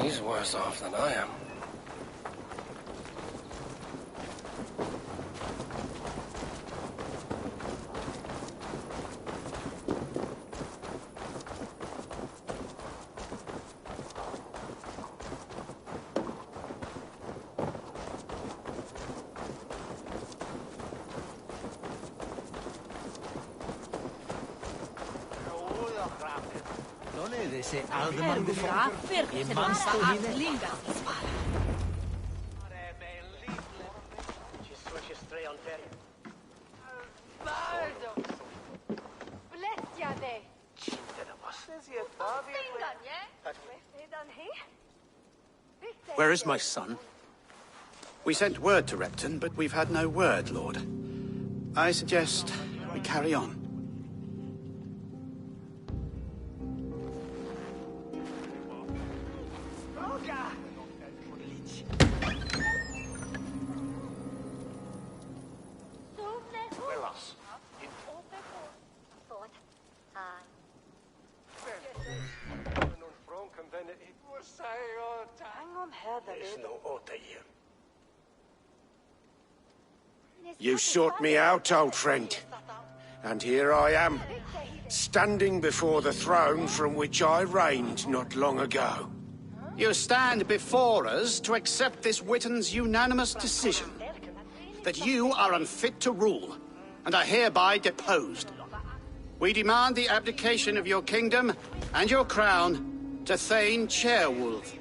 He's worse off than I am. Se Aldeman befolker i manstohinne. Where is my son? We sent word to Repton, but we've had no word, Lord. I suggest we carry on. You sought me out, old friend. And here I am, standing before the throne from which I reigned not long ago. You stand before us to accept this Witten's unanimous decision that you are unfit to rule and are hereby deposed. We demand the abdication of your kingdom and your crown to Thane Chairwolf.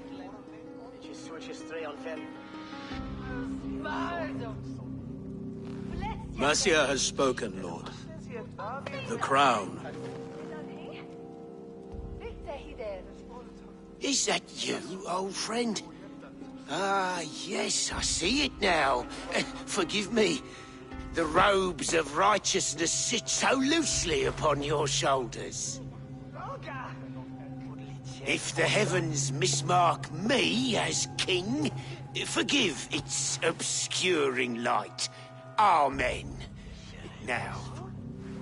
Mercia has spoken, Lord. The crown. Is that you, old friend? Ah, yes, I see it now. Forgive me. The robes of righteousness sit so loosely upon your shoulders. If the heavens mismark me as king, forgive its obscuring light. Amen. Now,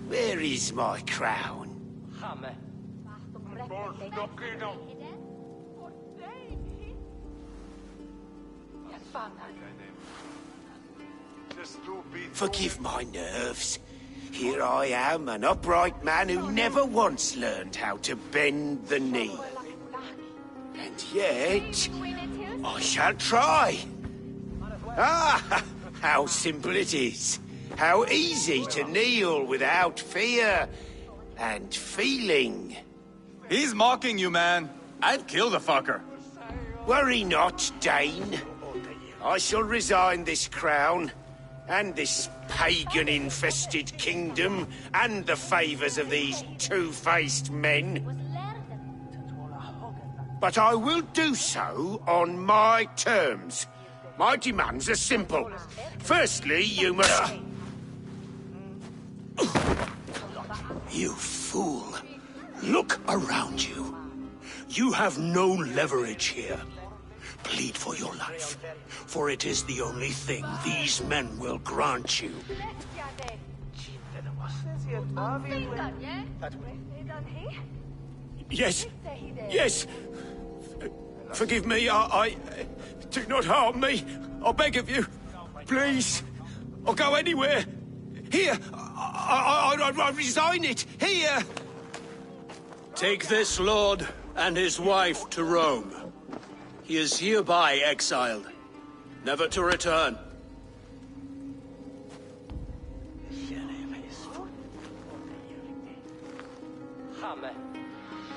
where is my crown? Forgive my nerves. Here I am, an upright man who never once learned how to bend the knee. And yet, I shall try. Ah, how simple it is. How easy to kneel without fear and feeling. He's mocking you, man. I'd kill the fucker. Worry not, Dane. I shall resign this crown, and this pagan-infested kingdom, and the favors of these two-faced men. But I will do so on my terms. My demands are simple. Firstly, you must... You fool. Look around you. You have no leverage here. Plead for your life, for it is the only thing these men will grant you. Yes, yes. Forgive me, I... Do not harm me. I beg of you. Please. I'll go anywhere. Here. I resign it. Here. Take this lord and his wife to Rome. He is hereby exiled, never to return.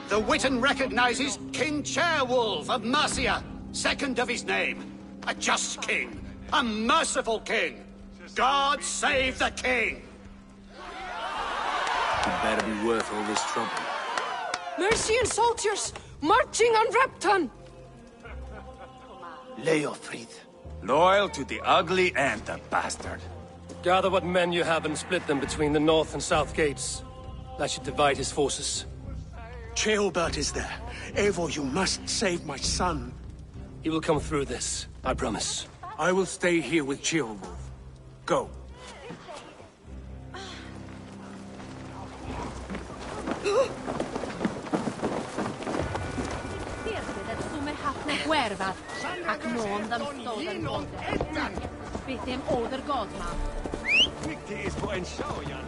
The Witten recognizes King Chairwolf of Mercia, second of his name. A just king, a merciful king. God save the king! It better be worth all this trouble. Mercian soldiers, marching on Repton! Leofrid. Loyal to the ugly and the bastard. Gather what men you have and split them between the north and south gates. That should divide his forces. Ceolbert is there. Eivor, you must save my son. He will come through this, I promise. I will stay here with Ceolwolf. Go. erfar, ac mô'n ddymstod yn goder. Beth dim o'r god ma. Victor is for show, Jan.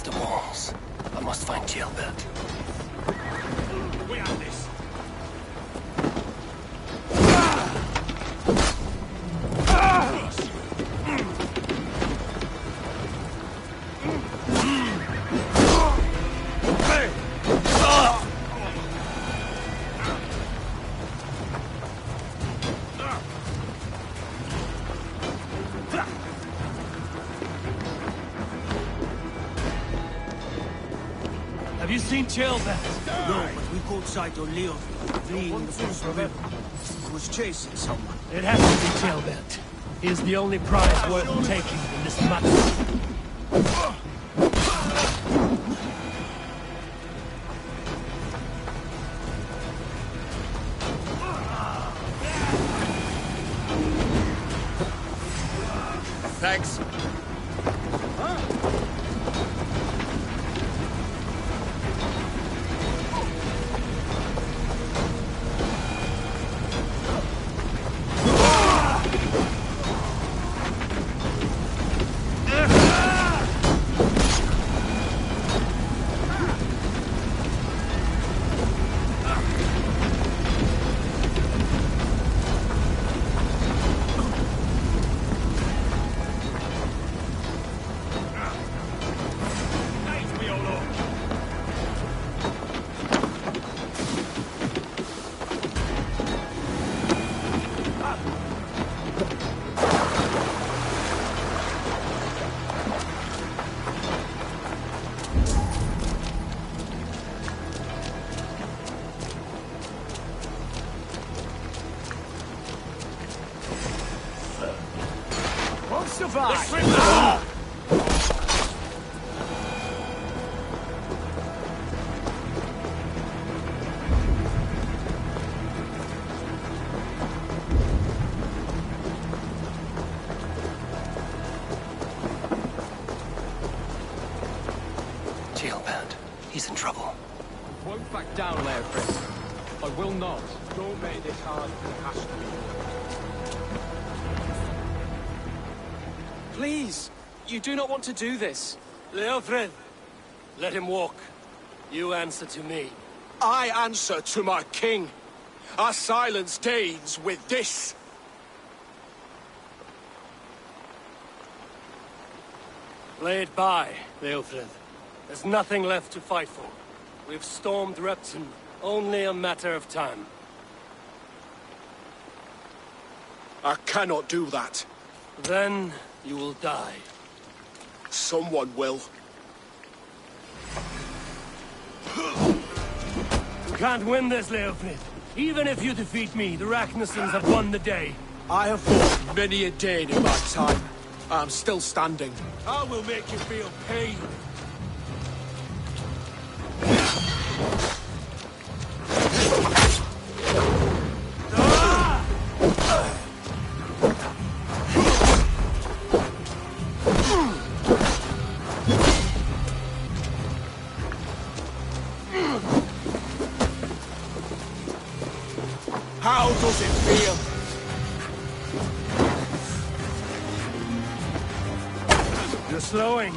The walls. I must find Gilbert. We have this. Have you seen Gilbert? No, but we caught sight on Leon, fleeing the first river. He was chasing someone. It has to be Gilbert. He is the only prize worth taking in this matter. Thanks. Gilbert, he's in trouble. Won't back down, Laird. I will not. Don't make this hard if it has to be. Please, you do not want to do this. Leofred, let him walk. You answer to me. I answer to my king. I silence Danes with this. Lay it by, Leofred. There's nothing left to fight for. We've stormed Repton. Only a matter of time. I cannot do that. Then you will die. Someone will. You can't win this, Leofrid. Even if you defeat me, the Ragnarsons have won the day. I have fought many a Dane in my time. I'm still standing. I will make you feel pain. How does it feel? You're slowing.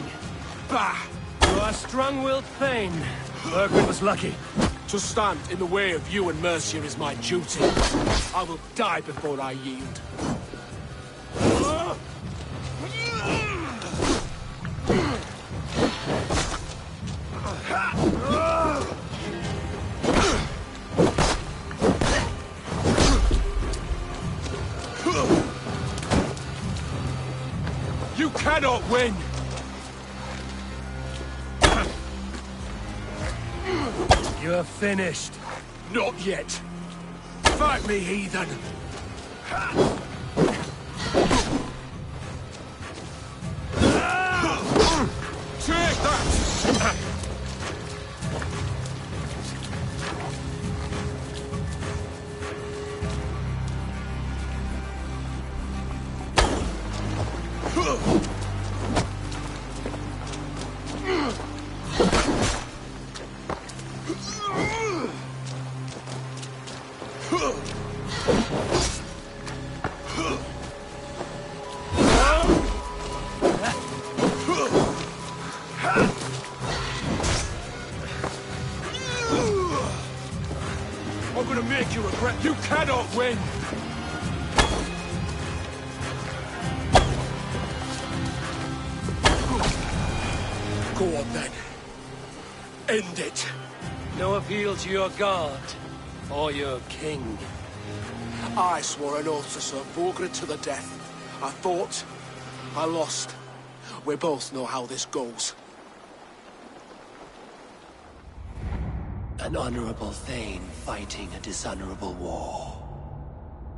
Bah! You are strong-willed thane. Bergman was lucky. To stand in the way of you and Mercia is my duty. I will die before I yield. You cannot win! You are finished. Not yet. Fight me, heathen! Take that! I'm gonna make you regret. You cannot win! Go on then. End it. No appeal to your god or your king. I swore an oath to serve Borgred to the death. I fought. I lost. We both know how this goes. An honorable thane fighting a dishonorable war.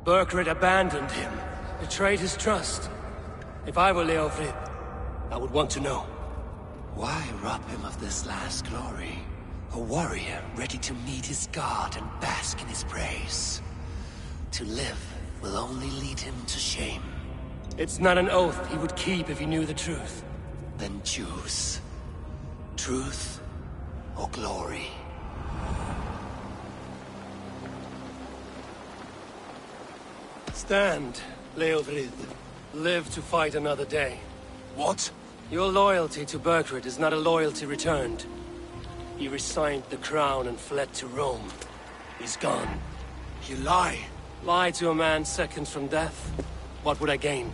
Berkred abandoned him, betrayed his trust. If I were Leofrid, I would want to know. Why rob him of this last glory? A warrior ready to meet his god and bask in his praise. To live will only lead him to shame. It's not an oath he would keep if he knew the truth. Then choose. Truth or glory. Stand, Leofrid. Live to fight another day. What? Your loyalty to Berkred is not a loyalty returned. He resigned the crown and fled to Rome. He's gone. You lie. Lie to a man seconds from death? What would I gain?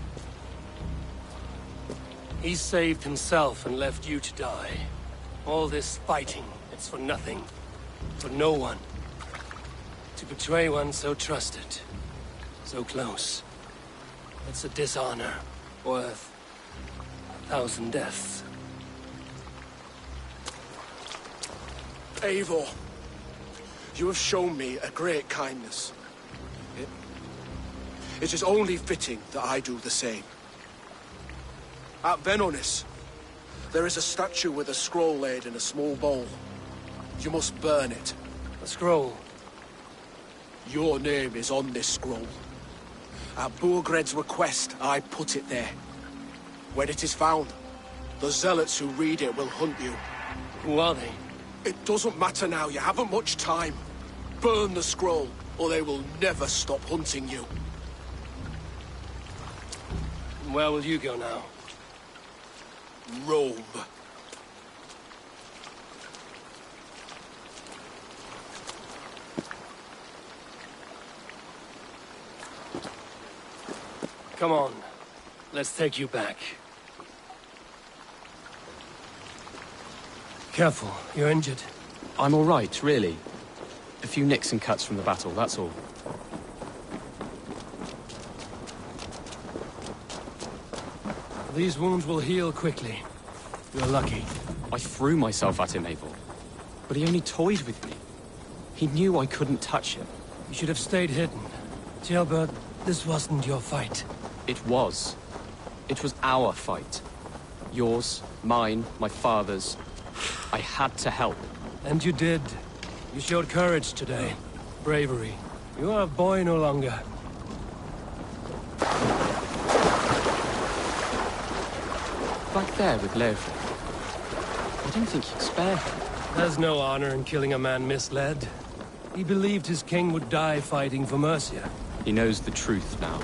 He saved himself and left you to die. All this fighting, it's for nothing. For no one. To betray one so trusted. So close. It's a dishonor worth 1,000 deaths. Eivor, you have shown me a great kindness. It is only fitting that I do the same. At Venonis, there is a statue with a scroll laid in a small bowl. You must burn it. A scroll? Your name is on this scroll. At Borgred's request, I put it there. When it is found, the zealots who read it will hunt you. Who are they? It doesn't matter now, you haven't much time. Burn the scroll. or they will never stop hunting you. Where will you go now? Rome. Come on. Let's take you back. Careful, you're injured. I'm all right, really. A few nicks and cuts from the battle, that's all. These wounds will heal quickly. You're lucky. I threw myself at him, Eivor. But he only toyed with me. He knew I couldn't touch him. You should have stayed hidden. Jailbird, this wasn't your fight. It was. It was our fight. Yours, mine, my father's. I had to help. And you did. You showed courage today. Bravery. You are a boy no longer. Back there with Eivor. I didn't think you'd spare him. There's no honor in killing a man misled. He believed his king would die fighting for Mercia. He knows the truth now.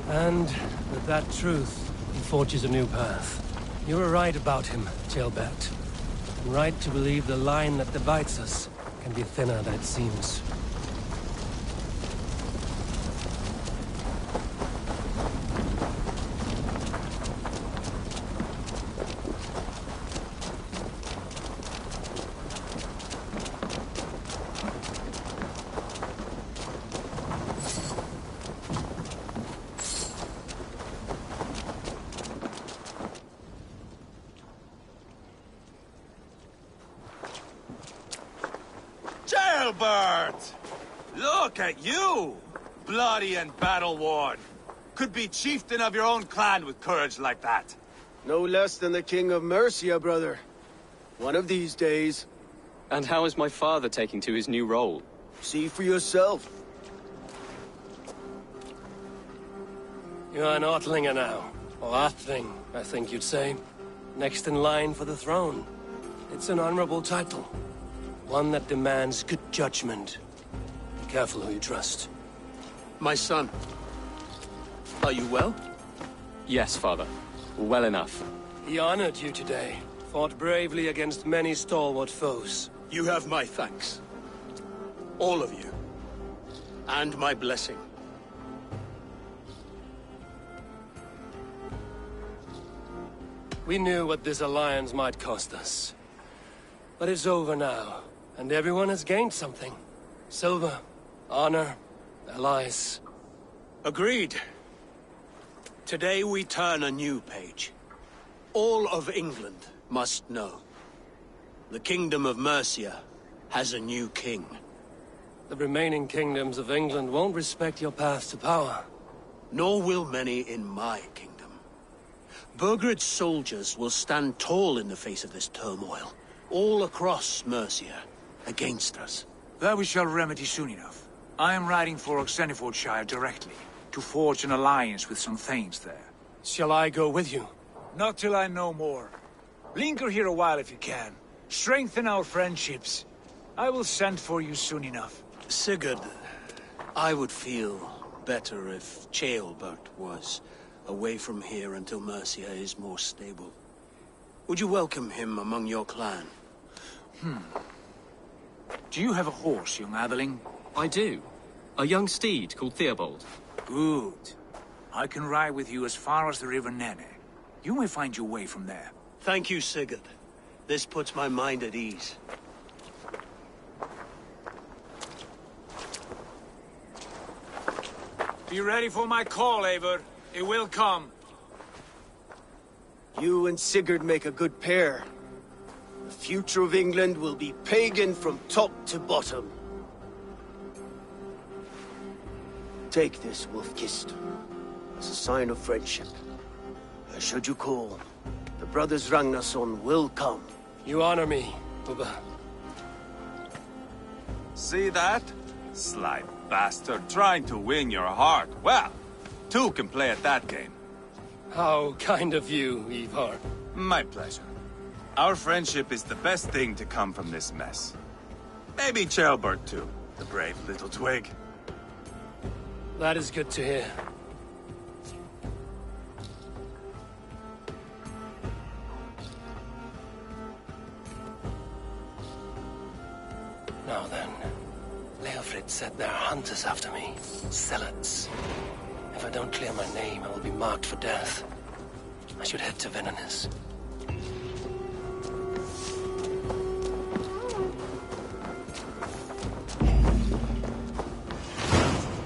And with that truth, he forges a new path. You were right about him, Jailbert. Right to believe the line that divides us can be thinner than it seems. Jailbird! Look at you! Bloody and battle-worn. Could be chieftain of your own clan with courage like that. No less than the king of Mercia, brother. One of these days. And how is my father taking to his new role? See for yourself. You're an Ortlinger now. Or Athling, I think you'd say. Next in line for the throne. It's an honorable title. One that demands good judgment. Be careful who you trust. My son. Are you well? Yes, father. Well enough. He honored you today. Fought bravely against many stalwart foes. You have my thanks. All of you. And my blessing. We knew what this alliance might cost us. But it's over now, and everyone has gained something. Silver, honor, allies. Agreed. Today we turn a new page. All of England must know. The Kingdom of Mercia has a new king. The remaining kingdoms of England won't respect your path to power. Nor will many in my kingdom. Burgred's soldiers will stand tall in the face of this turmoil, all across Mercia, against us. That we shall remedy soon enough. I am riding for Oxenfordshire directly, to forge an alliance with some thanes there. Shall I go with you? Not till I know more. Linger here a while if you can. Strengthen our friendships. I will send for you soon enough. Sigurd, I would feel better if Ceolbert was away from here until Mercia is more stable. Would you welcome him among your clan? Do you have a horse, young atheling? I do. A young steed called Theobald. Good. I can ride with you as far as the River Nene. You may find your way from there. Thank you, Sigurd. This puts my mind at ease. Be ready for my call, Eivor. It will come. You and Sigurd make a good pair. The future of England will be pagan from top to bottom. Take this, Wolf-Kissed, as a sign of friendship. Should you call, the brothers Ragnarsson will come. You honor me, Ubba. See that? Sly bastard trying to win your heart. Well, two can play at that game. How kind of you, Eivor. My pleasure. Our friendship is the best thing to come from this mess. Maybe Ceolbert too, the brave little twig. That is good to hear. Now then, Leofrid said there are hunters after me. Zealots. If I don't clear my name, I will be marked for death. I should head to Venenis.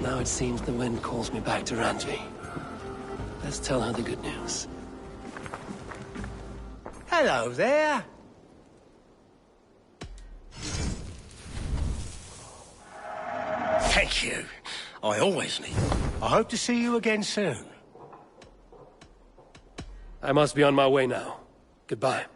Now it seems the wind calls me back to Randvi. Let's tell her the good news. Hello there. Thank you. I always need them. I hope to see you again soon. I must be on my way now. Goodbye.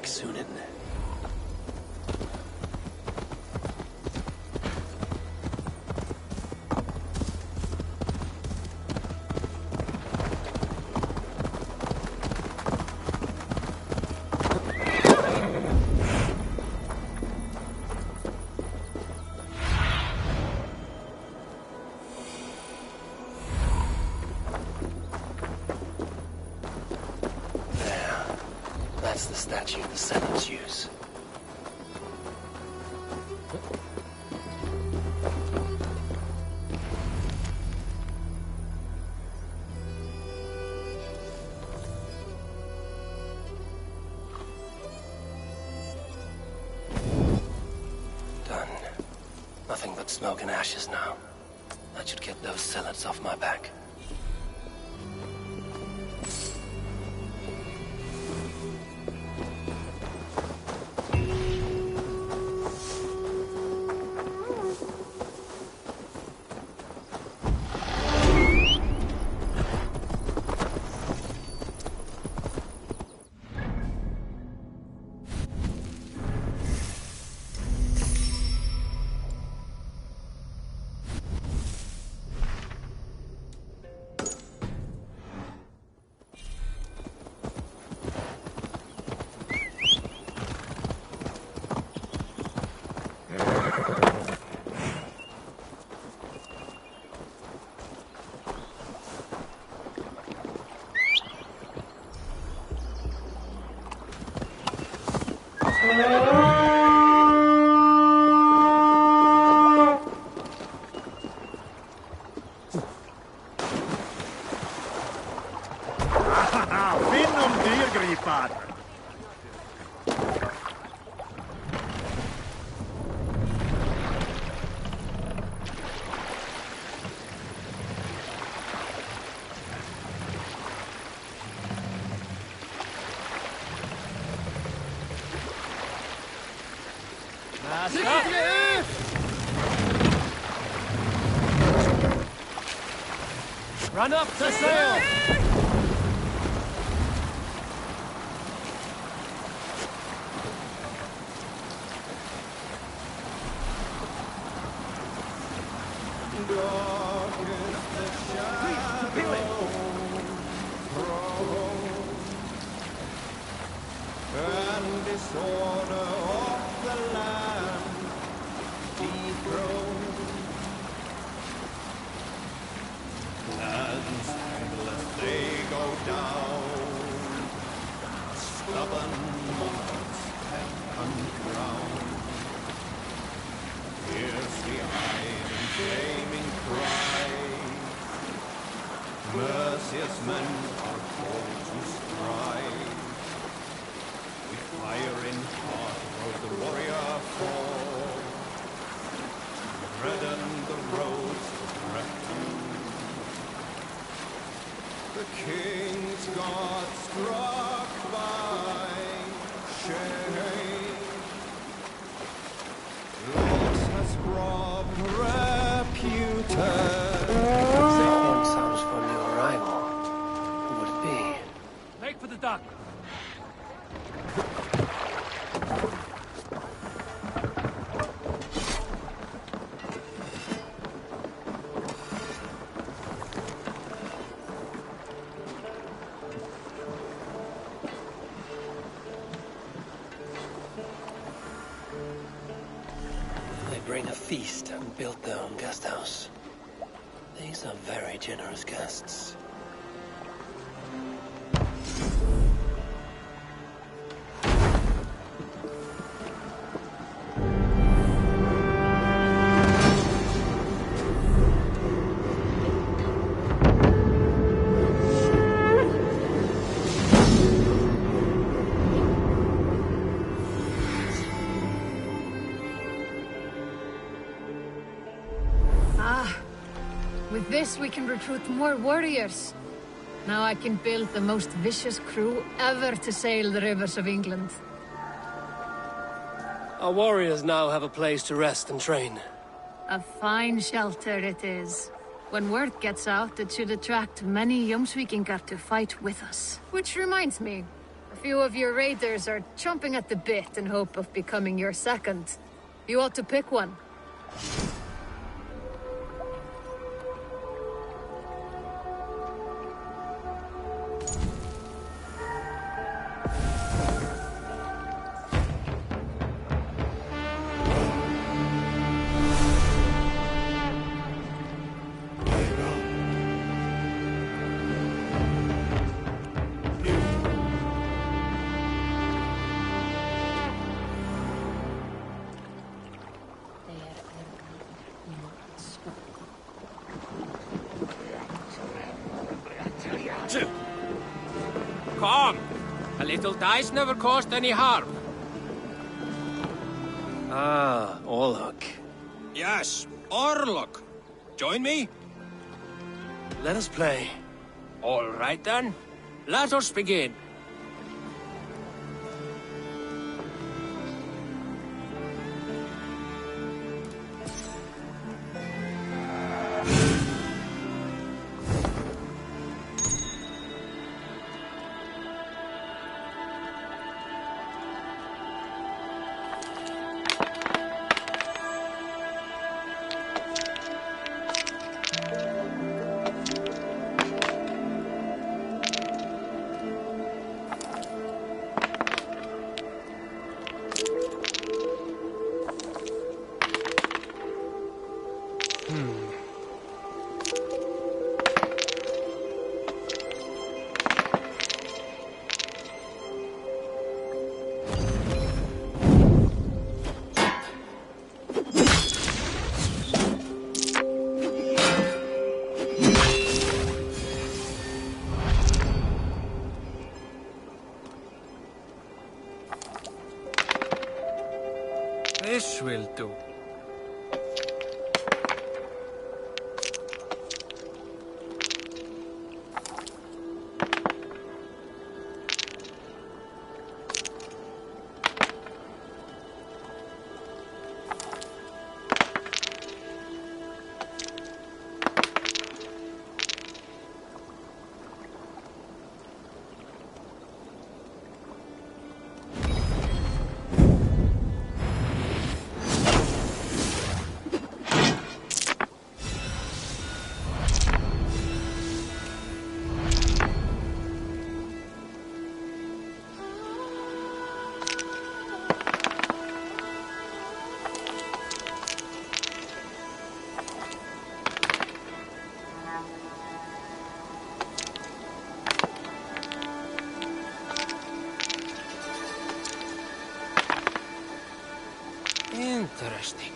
back soon. That's the statue the Senate use. Done. Nothing but smoke and ashes now. That should get those zealots off my back. Run up to sail! And disorder of the land dethroned. Lands endless they go down, stubborn monarchs and uncrowned. Here's the eyed and flaming cry, merciless men are called to strive. With fire in heart rose the warrior fall, redden the roads of refuge. The king's God struck by shame, loss has robbed reputed. The horn sounds for a new arrival. Who would it be? Make for the dock. Bring a feast and build their own guest house. These are very generous guests. With this, we can recruit more warriors. Now I can build the most vicious crew ever to sail the rivers of England. Our warriors now have a place to rest and train. A fine shelter it is. When word gets out, it should attract many Jomsvikingar to fight with us. Which reminds me, A few of your raiders are chomping at the bit in hope of becoming your second. You ought to pick one. Come! A little dice never caused any harm. Ah, Orlok. Yes, Orlok. Join me? Let us play. All right then. Let us begin. This will do. Interesting.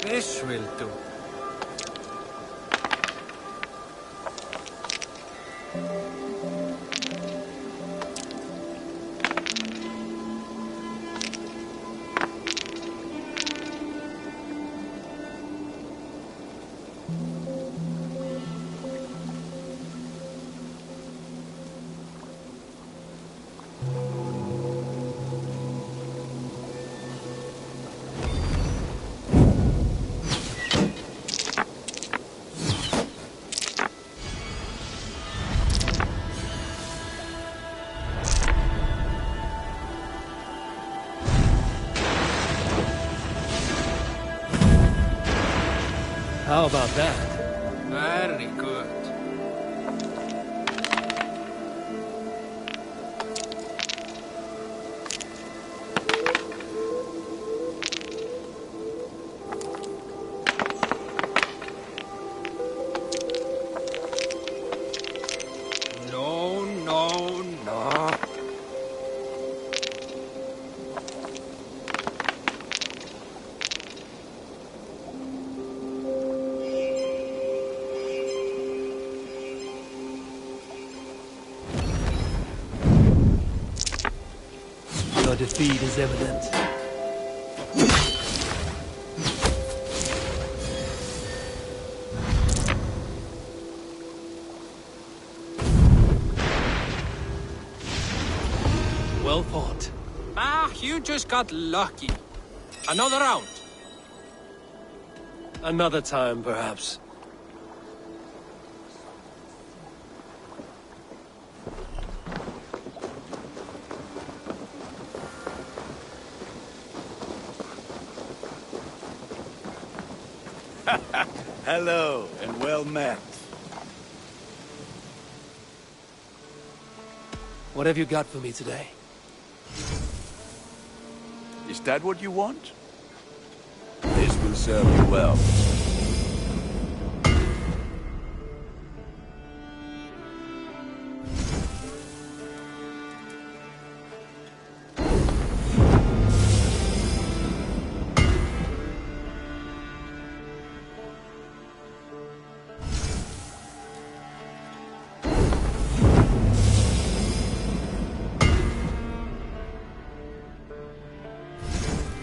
This will do. How about that? Very good. Your defeat is evident. Well fought. Ah, you just got lucky. Another round. Another time, perhaps. Hello, and well met. What have you got for me today? Is that what you want? This will serve you well.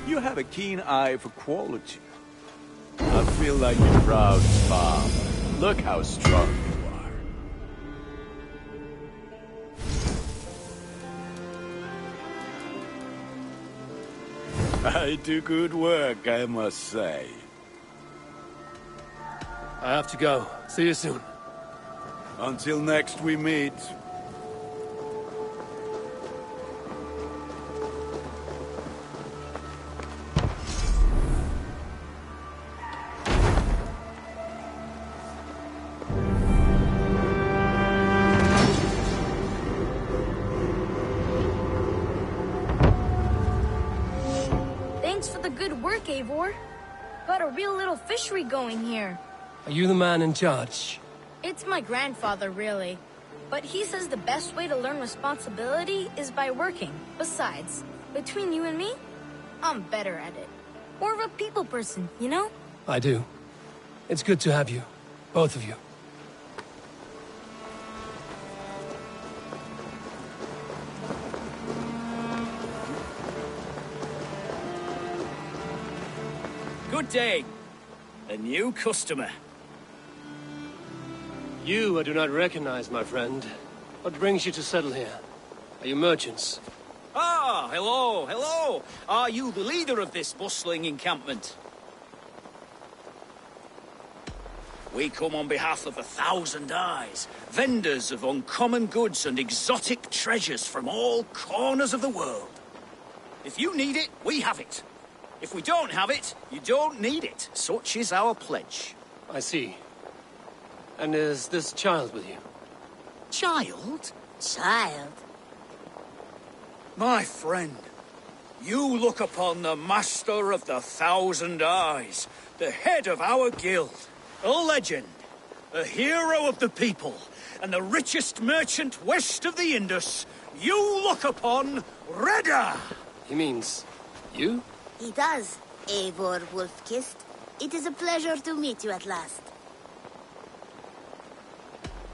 You have a keen eye for quality. I feel like a proud father. Look how strong you are. I do good work, I must say. I have to go. See you soon. Until next we meet. Thanks for the good work, Eivor. Got a real little fishery going here. Are you the man in charge? It's my grandfather, really. But he says the best way to learn responsibility is by working. Besides, between you and me, I'm better at it. More of a people person, you know? I do. It's good to have you. Both of you. Good day. A new customer. You I do not recognize, my friend. What brings you to settle here? Are you merchants? Ah, hello, hello. Are you the leader of this bustling encampment? We come on behalf of 1,000 Eyes, vendors of uncommon goods and exotic treasures from all corners of the world. If you need it, we have it. If we don't have it, you don't need it. Such is our pledge. I see. And is this child with you? Child? Child? My friend, you look upon the master of the 1,000 Eyes, the head of our guild, a legend, a hero of the people, and the richest merchant west of the Indus. You look upon Redda! He means you? He does, Eivor Wolf-Kissed. It is a pleasure to meet you at last.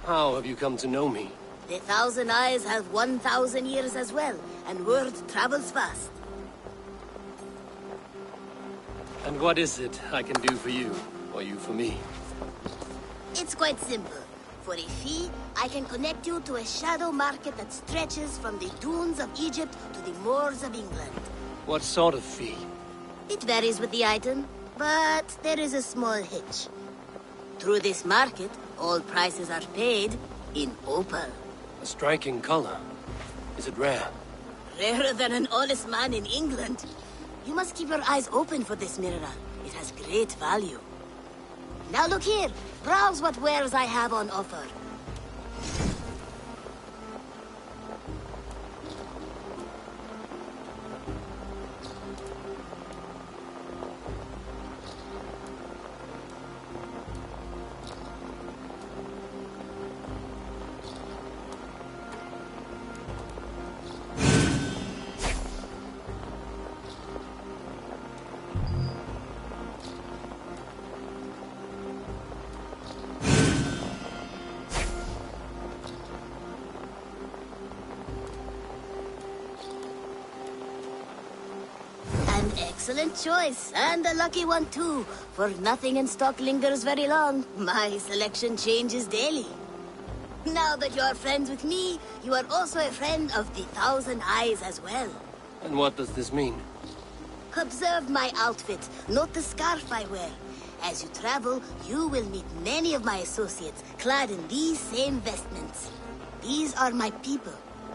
How have you come to know me? The 1,000 Eyes have 1,000 years as well, and word travels fast. And what is it I can do for you, or you for me? It's quite simple. For a fee, I can connect you to a shadow market that stretches from the dunes of Egypt to the moors of England. What sort of fee? It varies with the item, but there is a small hitch. Through this market, all prices are paid in opal. A striking color. Is it rare? Rarer than an honest man in England. You must keep your eyes open for this mineral. It has great value. Now look here. Browse what wares I have on offer. Excellent choice, and a lucky one too, for nothing in stock lingers very long. My selection changes daily. Now that you're friends with me, you are also a friend of the Thousand Eyes as well. And what does this mean? Observe my outfit, note the scarf I wear. As you travel, you will meet many of my associates, clad in these same vestments. These are my people,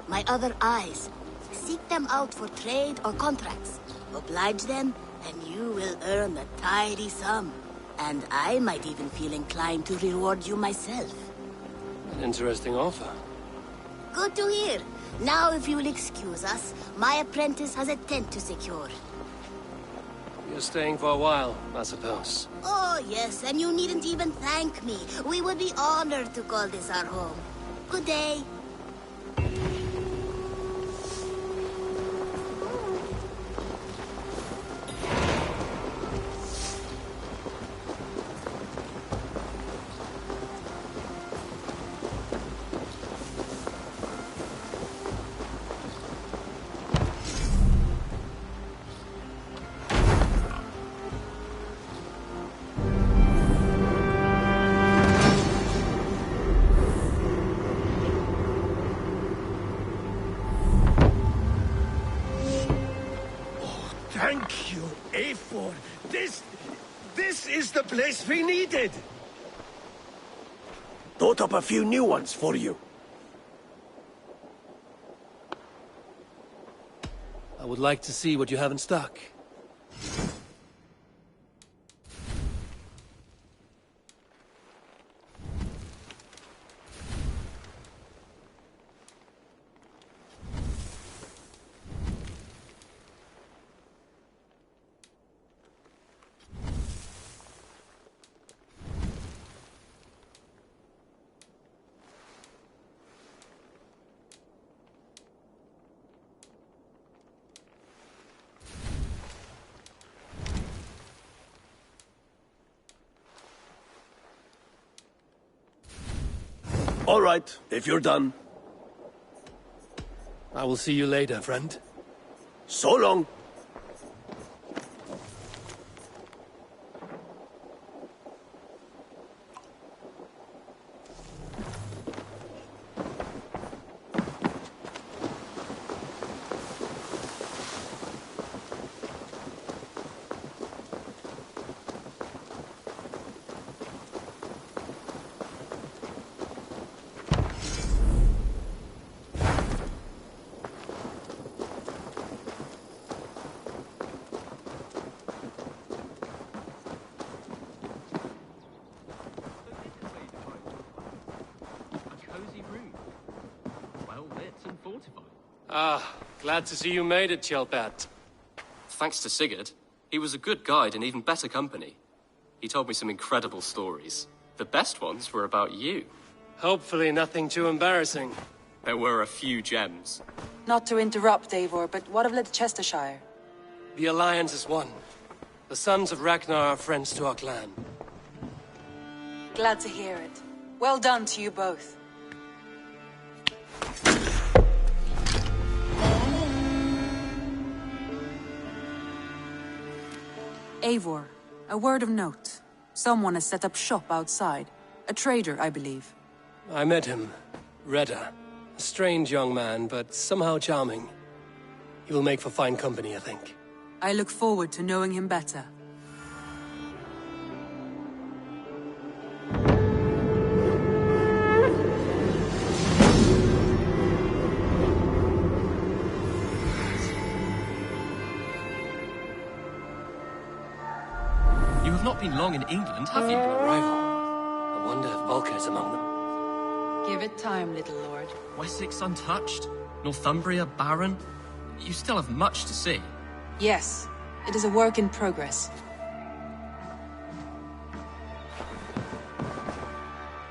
my other eyes. Seek them out for trade or contracts. Oblige them, and you will earn a tidy sum. And I might even feel inclined to reward you myself. An interesting offer. Good to hear. Now, if you will excuse us, my apprentice has a tent to secure. You're staying for a while, I suppose. Oh, yes, and you needn't even thank me. We would be honored to call this our home. Good day. Thank you, Eivor. This is the place we needed. Thought up a few new ones for you. I would like to see what you have in stock. All right, if you're done. I will see you later, friend. So long. Ah, glad to see you made it, Chelpat. Thanks to Sigurd. He was a good guide and even better company. He told me some incredible stories. The best ones were about you. Hopefully nothing too embarrassing. There were a few gems. Not to interrupt, Eivor, but what of Leicestershire? The Alliance is one. The sons of Ragnar are friends to our clan. Glad to hear it. Well done to you both. Eivor, a word of note. Someone has set up shop outside. A trader, I believe. I met him. Redda. A strange young man, but somehow charming. He will make for fine company, I think. I look forward to knowing him better. You have not been long in England, have you? An arrival. I wonder if Volker is among them. Give it time, little lord. Wessex untouched? Northumbria barren? You still have much to see. Yes, it is a work in progress.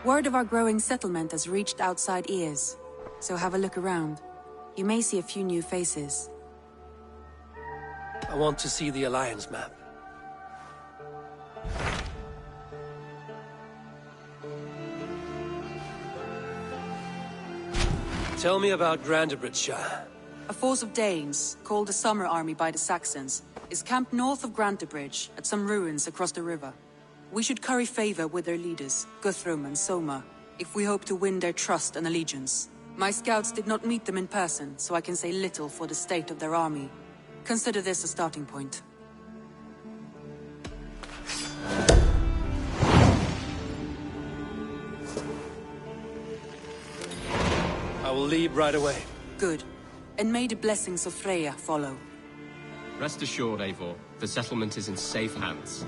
Word of our growing settlement has reached outside ears, so have a look around. You may see a few new faces. I want to see the Alliance map. Tell me about Grandebridgeshire. A force of Danes, called the Summer Army by the Saxons. is camped north of Grantebridge at some ruins across the river. We should curry favor with their leaders, Guthrum and Soma, if we hope to win their trust and allegiance. My scouts did not meet them in person, so I can say little for the state of their army. Consider this a starting point. I will leave right away. Good. And may the blessings of Freya follow. Rest assured, Eivor, the settlement is in safe hands.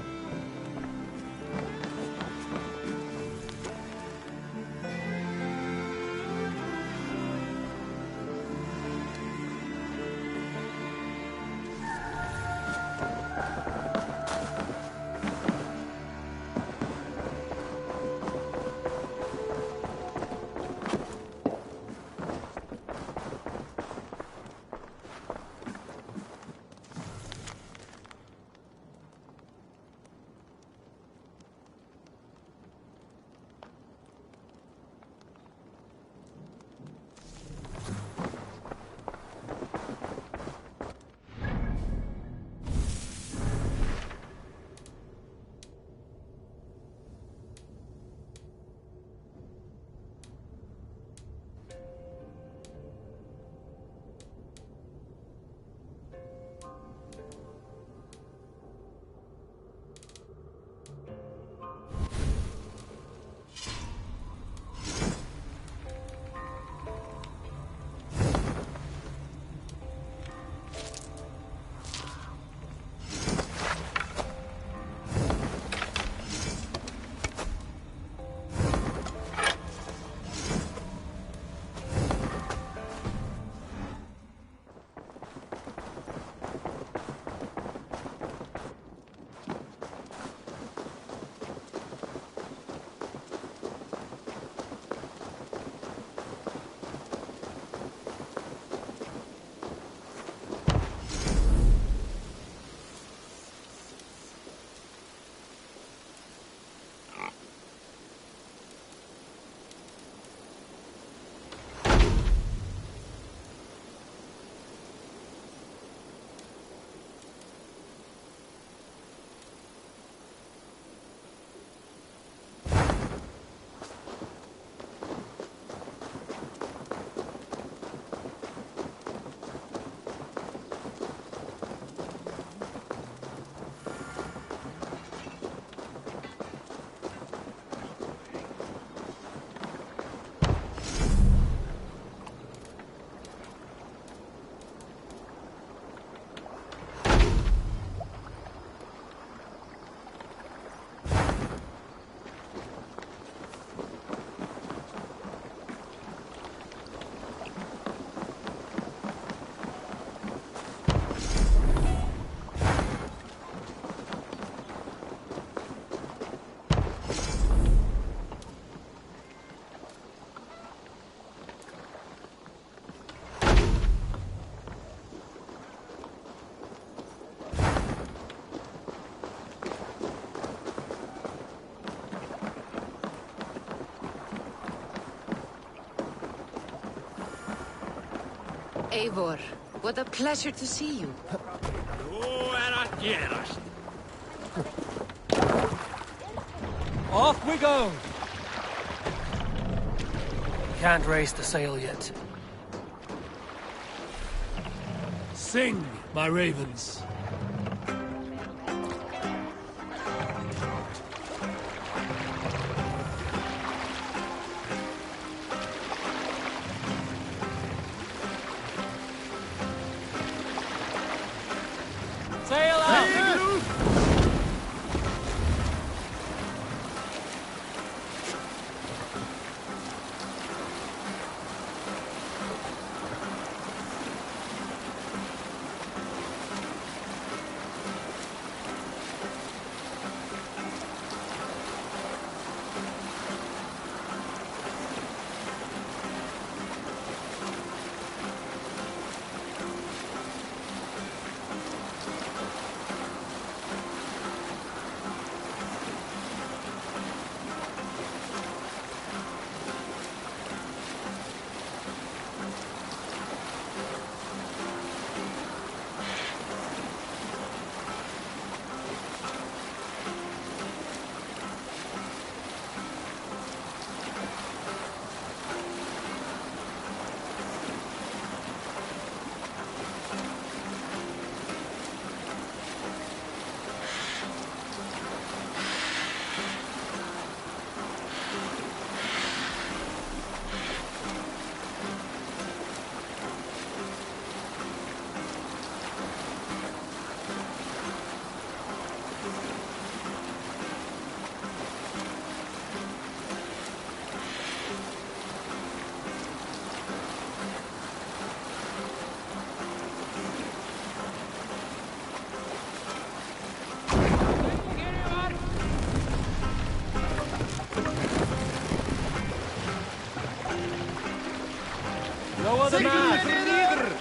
Eivor, what a pleasure to see you. Off we go! Can't raise the sail yet. Sing, my ravens. Sail out! the man!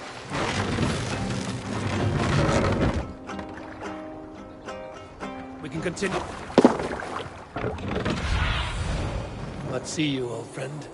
We can continue. But see you, old friend.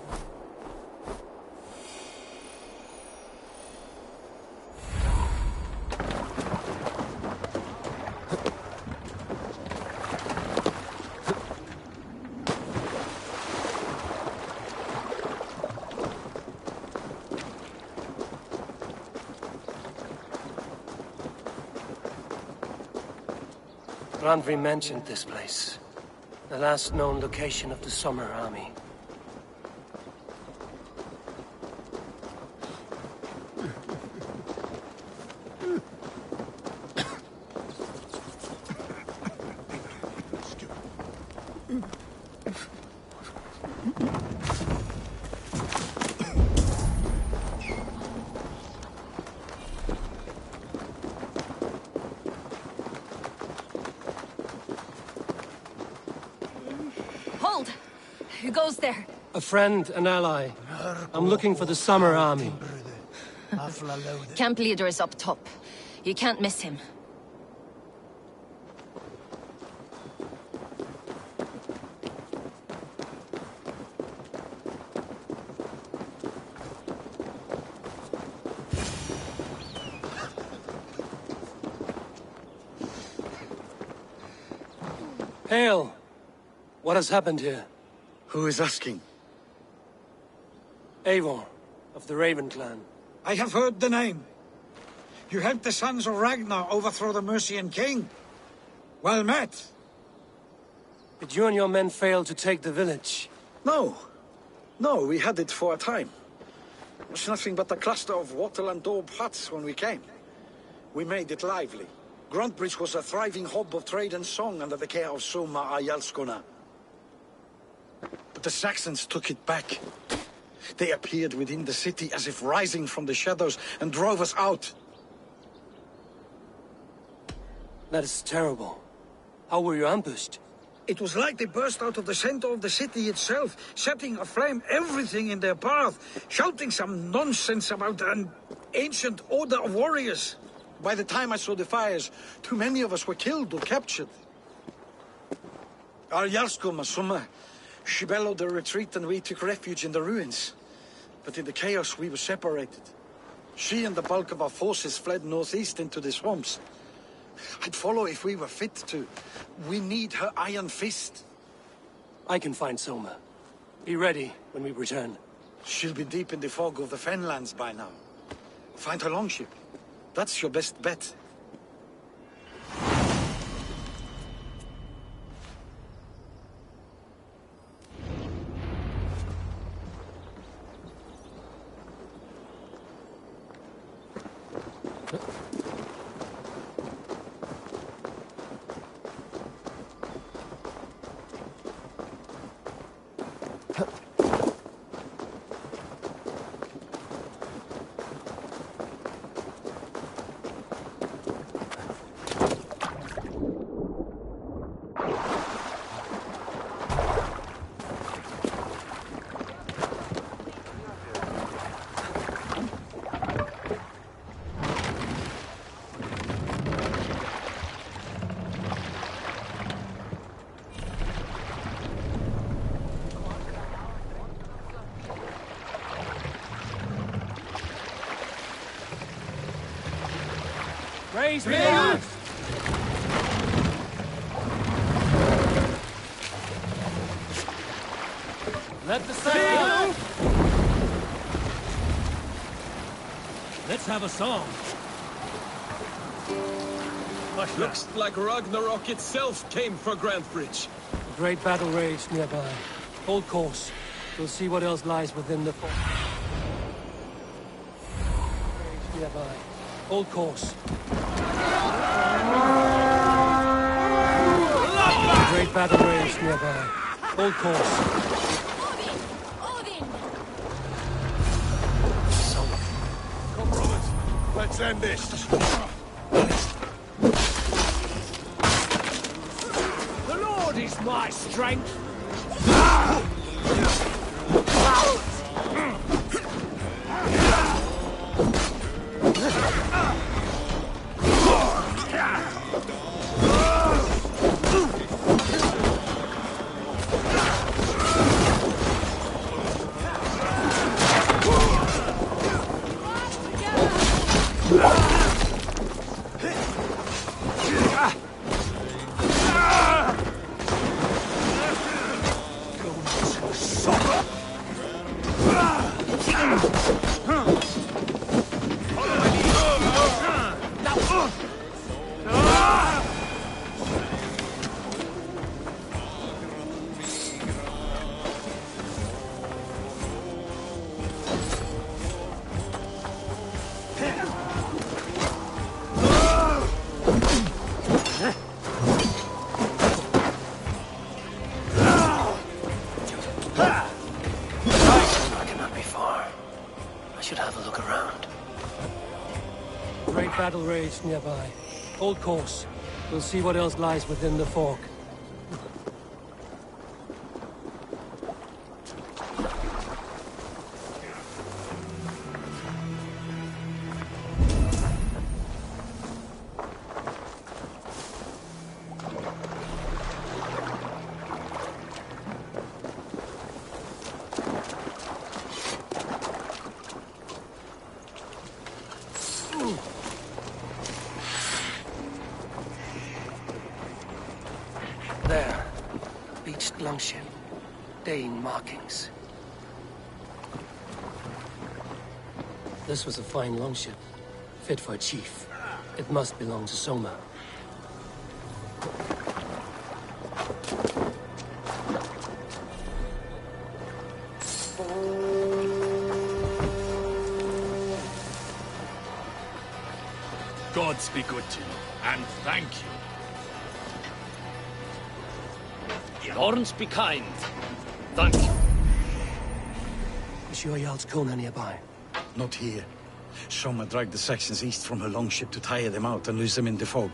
Randvi mentioned this place. The last known location of the Summer Army. Hold! Who goes there? A friend, an ally. I'm looking for the Summer Army. Camp leader is up top. You can't miss him. Hail! What has happened here? Who is asking? Eivor, of the Raven clan. I have heard the name. You helped the sons of Ragnar overthrow the Mercian king. Well met. Did you and your men fail to take the village? No. No, we had it for a time. It was nothing but a cluster of wattle and daub huts when we came. We made it lively. Gruntbridge was a thriving hub of trade and song under the care of Soma Ayalskona. But the Saxons took it back. They appeared within the city as if rising from the shadows and drove us out. That is terrible. How were you ambushed? It was like they burst out of the center of the city itself, setting aflame everything in their path, shouting some nonsense about an ancient order of warriors. By the time I saw the fires, too many of us were killed or captured. Our Yarsko Masuma, she bellowed a retreat and we took refuge in the ruins. But in the chaos we were separated. She and the bulk of our forces fled northeast into the swamps. I'd follow if we were fit to. We need her iron fist. I can find Soma. Be ready when we return. She'll be deep in the fog of the Fenlands by now. Find her longship. That's your best bet. Raise me up! Let the sail! Let's have a song. Looks like Ragnarok itself came for Grantbridge. A great battle raged nearby. Hold course. We'll see what else lies within the fort. Nearby. Hold course. A great battle raged nearby. Hold course. Come, brothers. Let's end this. The Lord is my strength. ships nearby. Hold course. We'll see what else lies within the fog. There. Beached longship. Dane markings. This was a fine longship. Fit for a chief. It must belong to Soma. Gods be good to you, and thank you. Lawrence be kind. Thank you. Is your Jarl's Kona nearby? Not here. Soma dragged the Saxons east from her longship to tire them out and lose them in the fog.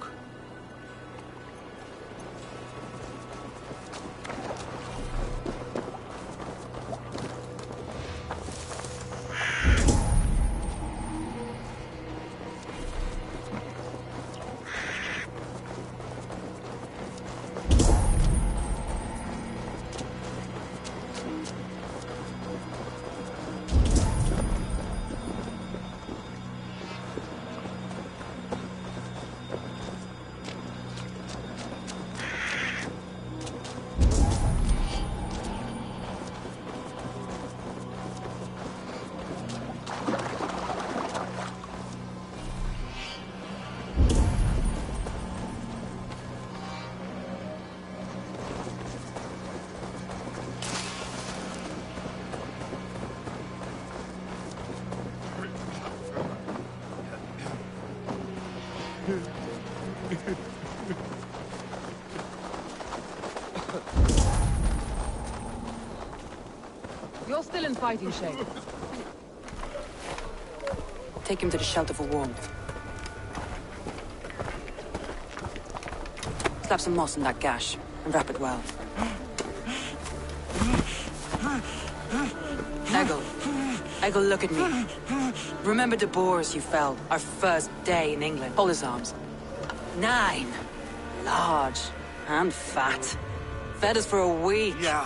You're still in fighting shape. Take him to the shelter for warmth. Slap some moss in that gash, and wrap it well. Eggle, look at me. Remember the boars you felled, our first day in England? Hold his arms. 9. Large and fat. Fed us for a week. Yeah?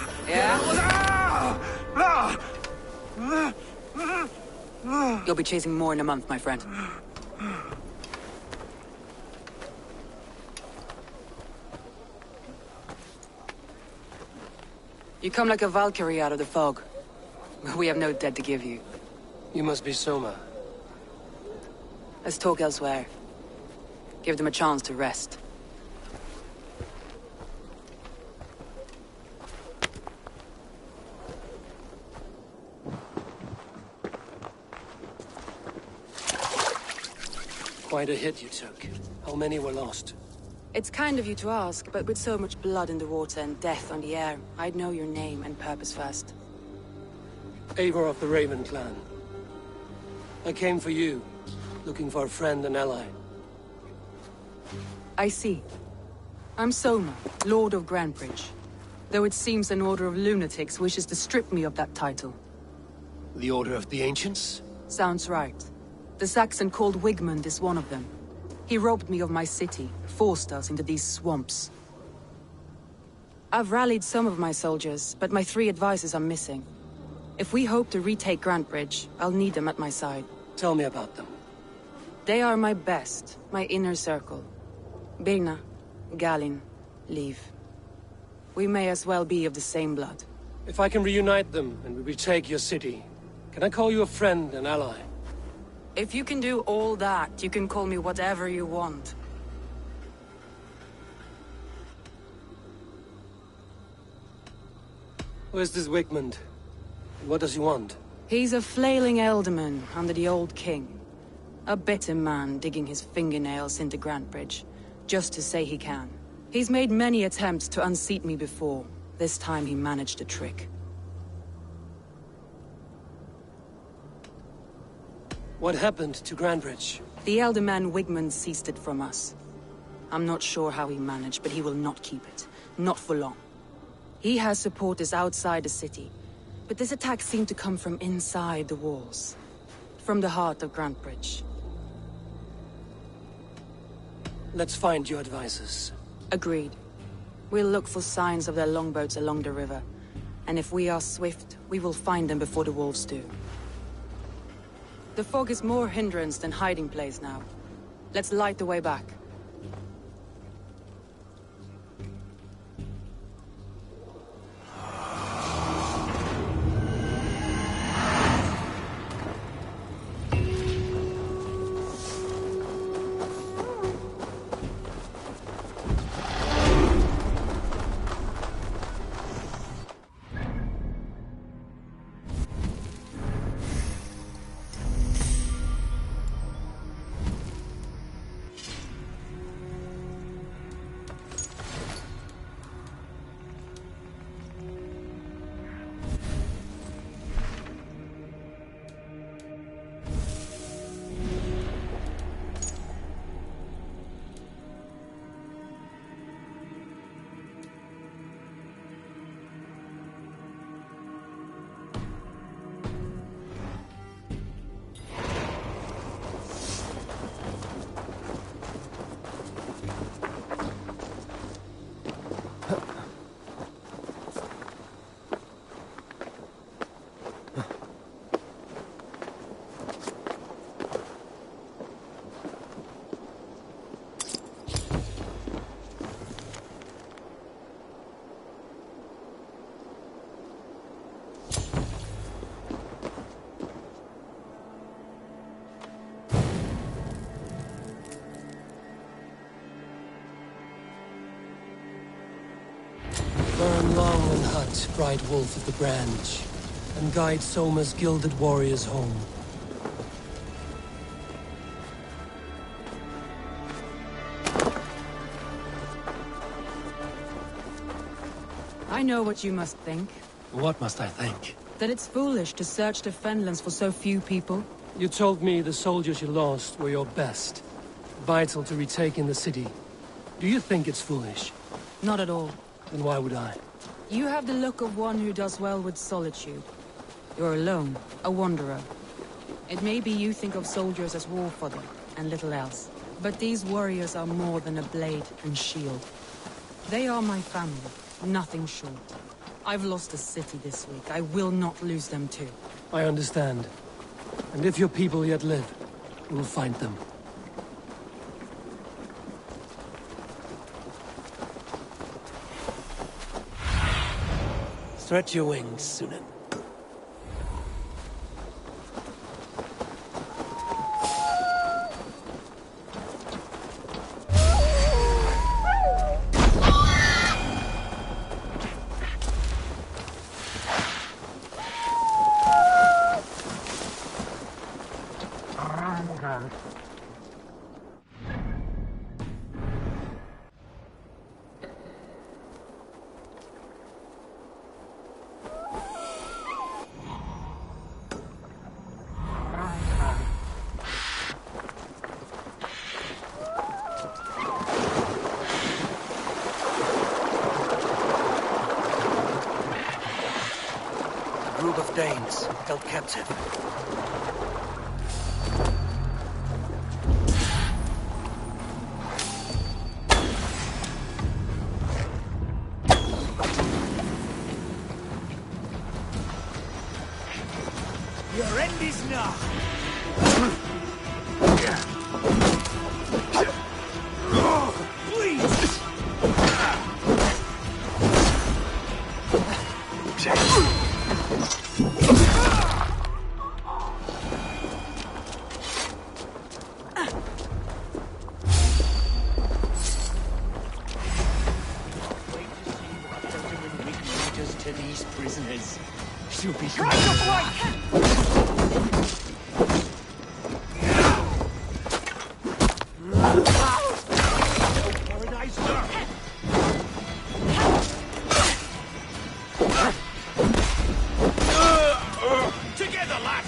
You'll be chasing more in a month, my friend. You come like a Valkyrie out of the fog. We have no dead to give you. You must be Soma. Let's talk elsewhere. Give them a chance to rest. Quite a hit you took. How many were lost? It's kind of you to ask, but with so much blood in the water and death on the air, I'd know your name and purpose first. Eivor of the Raven clan. I came for you, looking for a friend and ally. I see. I'm Soma, Lord of Grantebridge. Though it seems an order of lunatics wishes to strip me of that title. The Order of the Ancients? Sounds right. The Saxon called Wigmund is one of them. He robbed me of my city, forced us into these swamps. I've rallied some of my soldiers, but my 3 advisors are missing. If we hope to retake Grantebridge, I'll need them at my side. Tell me about them. They are my best, my inner circle. Birna, Galin, Liv. We may as well be of the same blood. If I can reunite them and we retake your city, can I call you a friend and ally? If you can do all that, you can call me whatever you want. Where's this Wigmund? What does he want? He's a flailing alderman under the old king. A bitter man digging his fingernails into Grantebridge, just to say he can. He's made many attempts to unseat me before. This time he managed a trick. What happened to Grantebridge? The elder man Wigmund seized it from us. I'm not sure how he managed, but he will not keep it. Not for long. He has supporters outside the city, but this attack seemed to come from inside the walls. From the heart of Grantebridge. Let's find your advisors. Agreed. We'll look for signs of their longboats along the river. And if we are swift, we will find them before the wolves do. The fog is more hindrance than hiding place now. Let's light the way back. Burn long and hut, bright wolf of the branch, and guide Soma's gilded warriors home. I know what you must think. What must I think? That it's foolish to search the Fenlands for so few people. You told me the soldiers you lost were your best. Vital to retaking the city. Do you think it's foolish? Not at all. Then why would I? You have the look of one who does well with solitude. You're alone, a wanderer. It may be you think of soldiers as war fodder, and little else. But these warriors are more than a blade and shield. They are my family, nothing short. I've lost a city this week. I will not lose them too. I understand. And if your people yet live, we will find them. Stretch your wings, Sunan. Danes held captive. Your end is nigh. To these prisoners. She'll be Together, lad!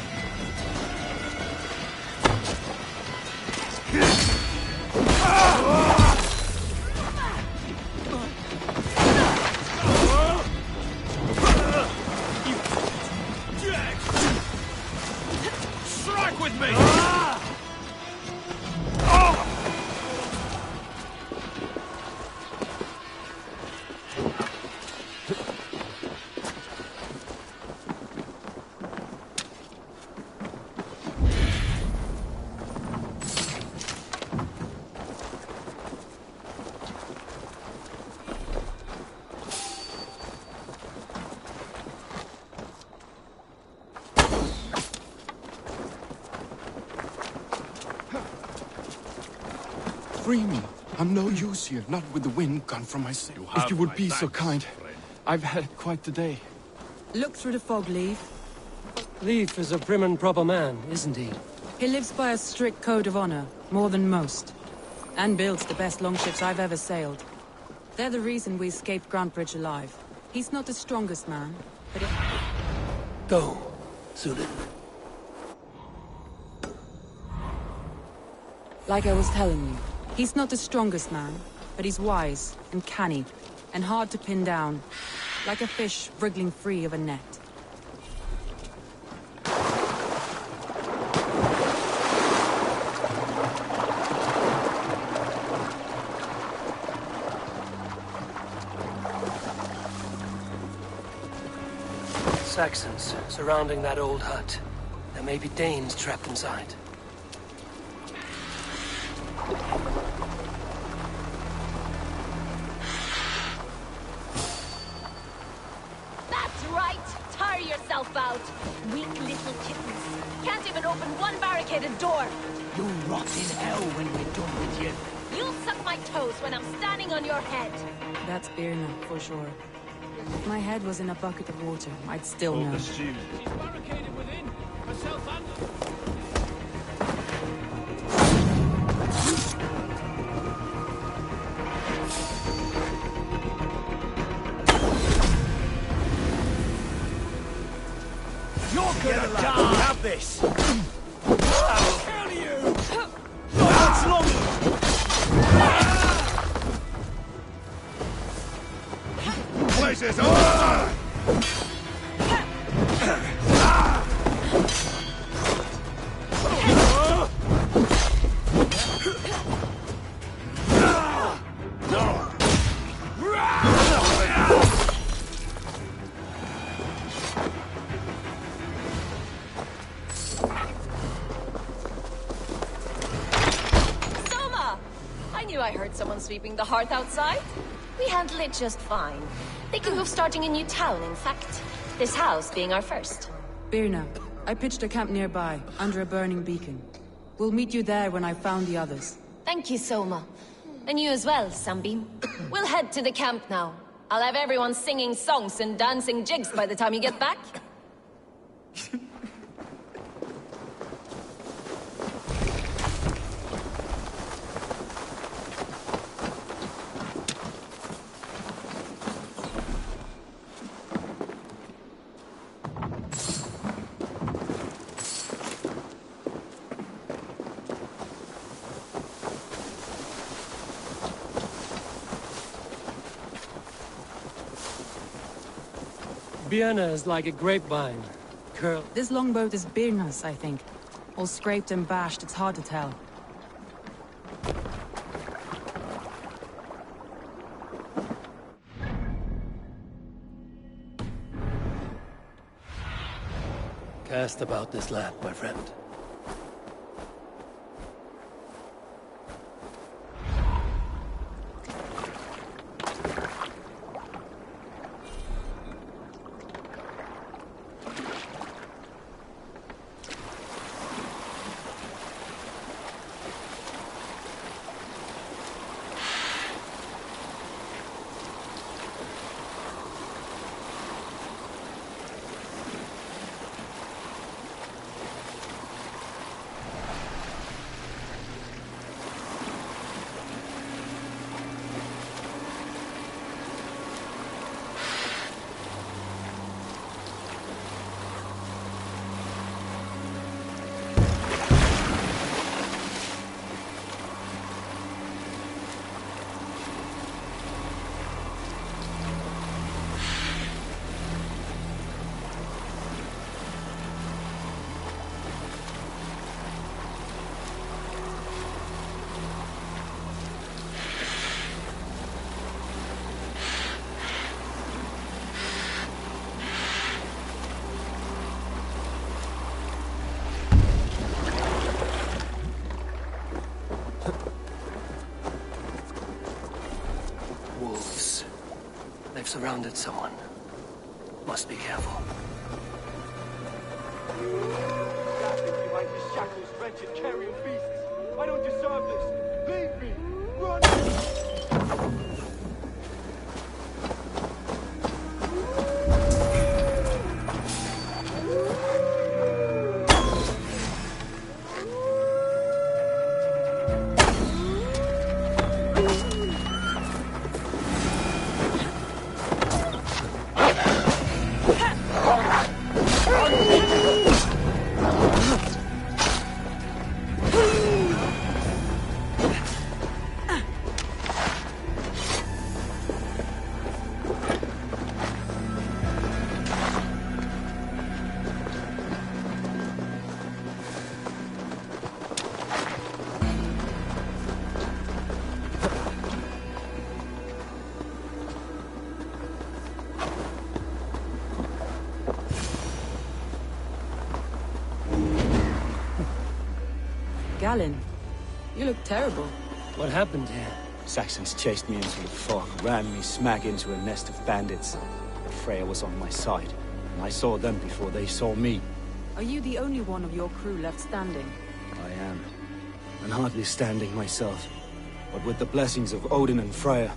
free me. I'm no use here, not with the wind gone from my sail. If you would be so kind. I've had quite the day. Look through the fog, Leif. Leif is a prim and proper man, isn't he? He lives by a strict code of honor, more than most. And builds the best longships I've ever sailed. They're the reason we escaped Grantebridge alive. He's not the strongest man, but it... Go, Sudan. Like I was telling you, he's not the strongest man, but he's wise and canny, and hard to pin down, like a fish wriggling free of a net. Saxons surrounding that old hut. There may be Danes trapped inside. That's right! Tire yourself out! Weak little kittens. Can't even open one barricaded door! You'll rot in hell when we're done with you. You'll suck my toes when I'm standing on your head! That's Birna, for sure. If my head was in a bucket of water, I'd still know. She's barricaded within. Herself and... You're gonna die! Have this! I'll kill you! What's long? Places over! I heard someone sweeping the hearth outside. We handle it just fine. Thinking of starting a new town, in fact. This house being our first. Birna, I pitched a camp nearby, under a burning beacon. We'll meet you there when I've found the others. Thank you, Soma. And you as well, Sunbeam. We'll head to the camp now. I'll have everyone singing songs and dancing jigs by the time you get back. Birna is like a grapevine. Curl. This longboat is Birna's, I think. All scraped and bashed, it's hard to tell. Cast about this land, my friend. They've surrounded someone. Must be careful. Behind these shackles, wretched carrion beasts. I don't deserve this. Leave me. Galen, you look terrible. What happened here? Saxons chased me into the fog, ran me smack into a nest of bandits. But Freya was on my side, and I saw them before they saw me. Are you the only one of your crew left standing? I am. And hardly standing myself, but with the blessings of Odin and Freya.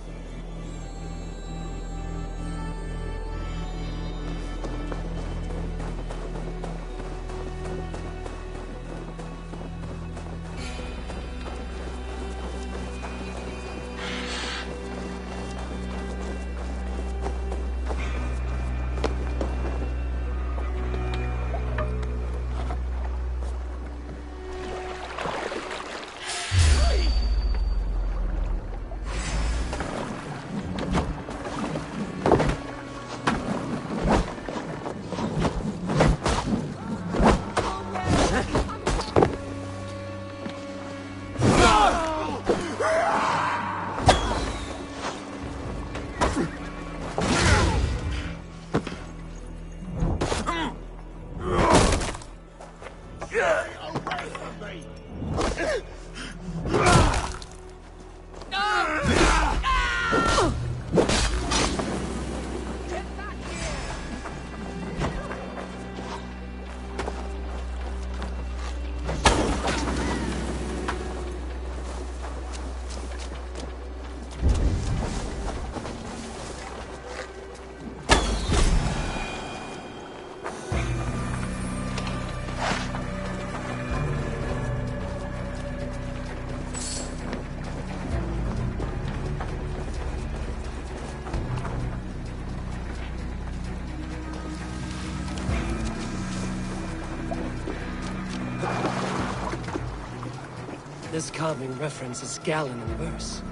This carving references Galen in verse.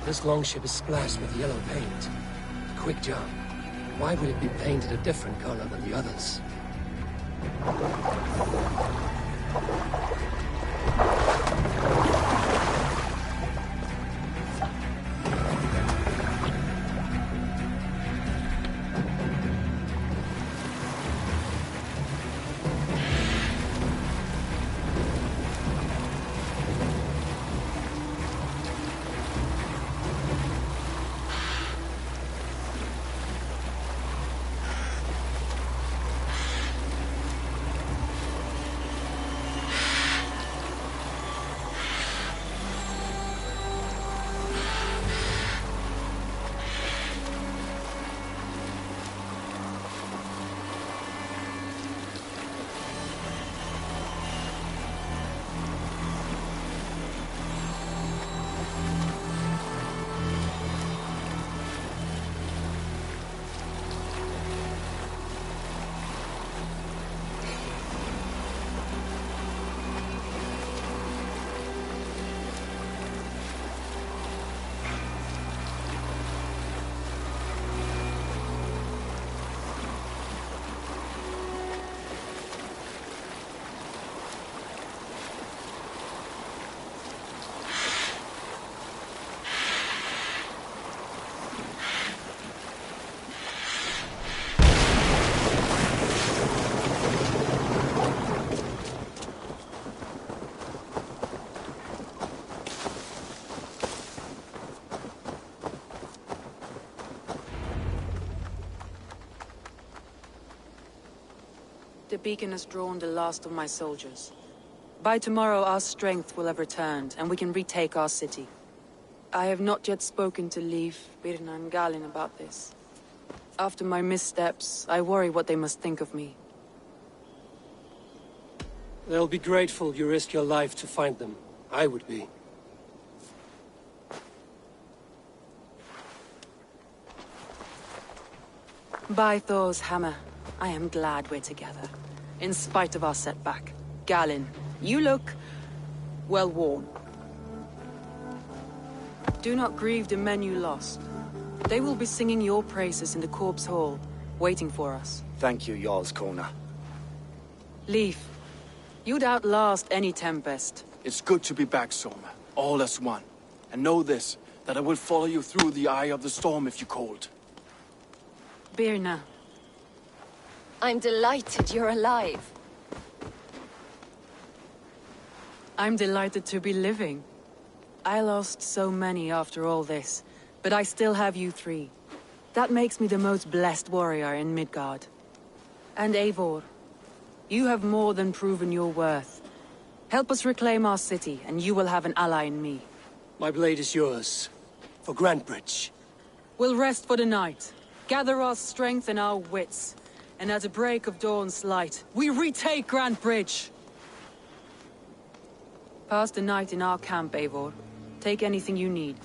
This longship is splashed with yellow paint. Quick job. Why would it be painted a different color than the others? the beacon has drawn the last of my soldiers. By tomorrow our strength will have returned, and we can retake our city. I have not yet spoken to Liv, Birna and Galin about this. After my missteps, I worry what they must think of me. They'll be grateful you risk your life to find them. I would be. By Thor's hammer, I am glad we're together. In spite of our setback. Galin, you look well worn. Do not grieve the men you lost. They will be singing your praises in the corpse hall, waiting for us. Thank you, Jarl's Kona. Leif, you'd outlast any tempest. It's good to be back, Soma. All as one. And know this, that I will follow you through the eye of the storm if you called. Birna. I'm delighted you're alive. I'm delighted to be living. I lost so many after all this, but I still have you three. That makes me the most blessed warrior in Midgard. And Eivor, you have more than proven your worth. Help us reclaim our city, and you will have an ally in me. My blade is yours. For Grantebridge. We'll rest for the night. Gather our strength and our wits. And at the break of dawn's light, we retake Grantebridge! Pass the night in our camp, Eivor. Take anything you need.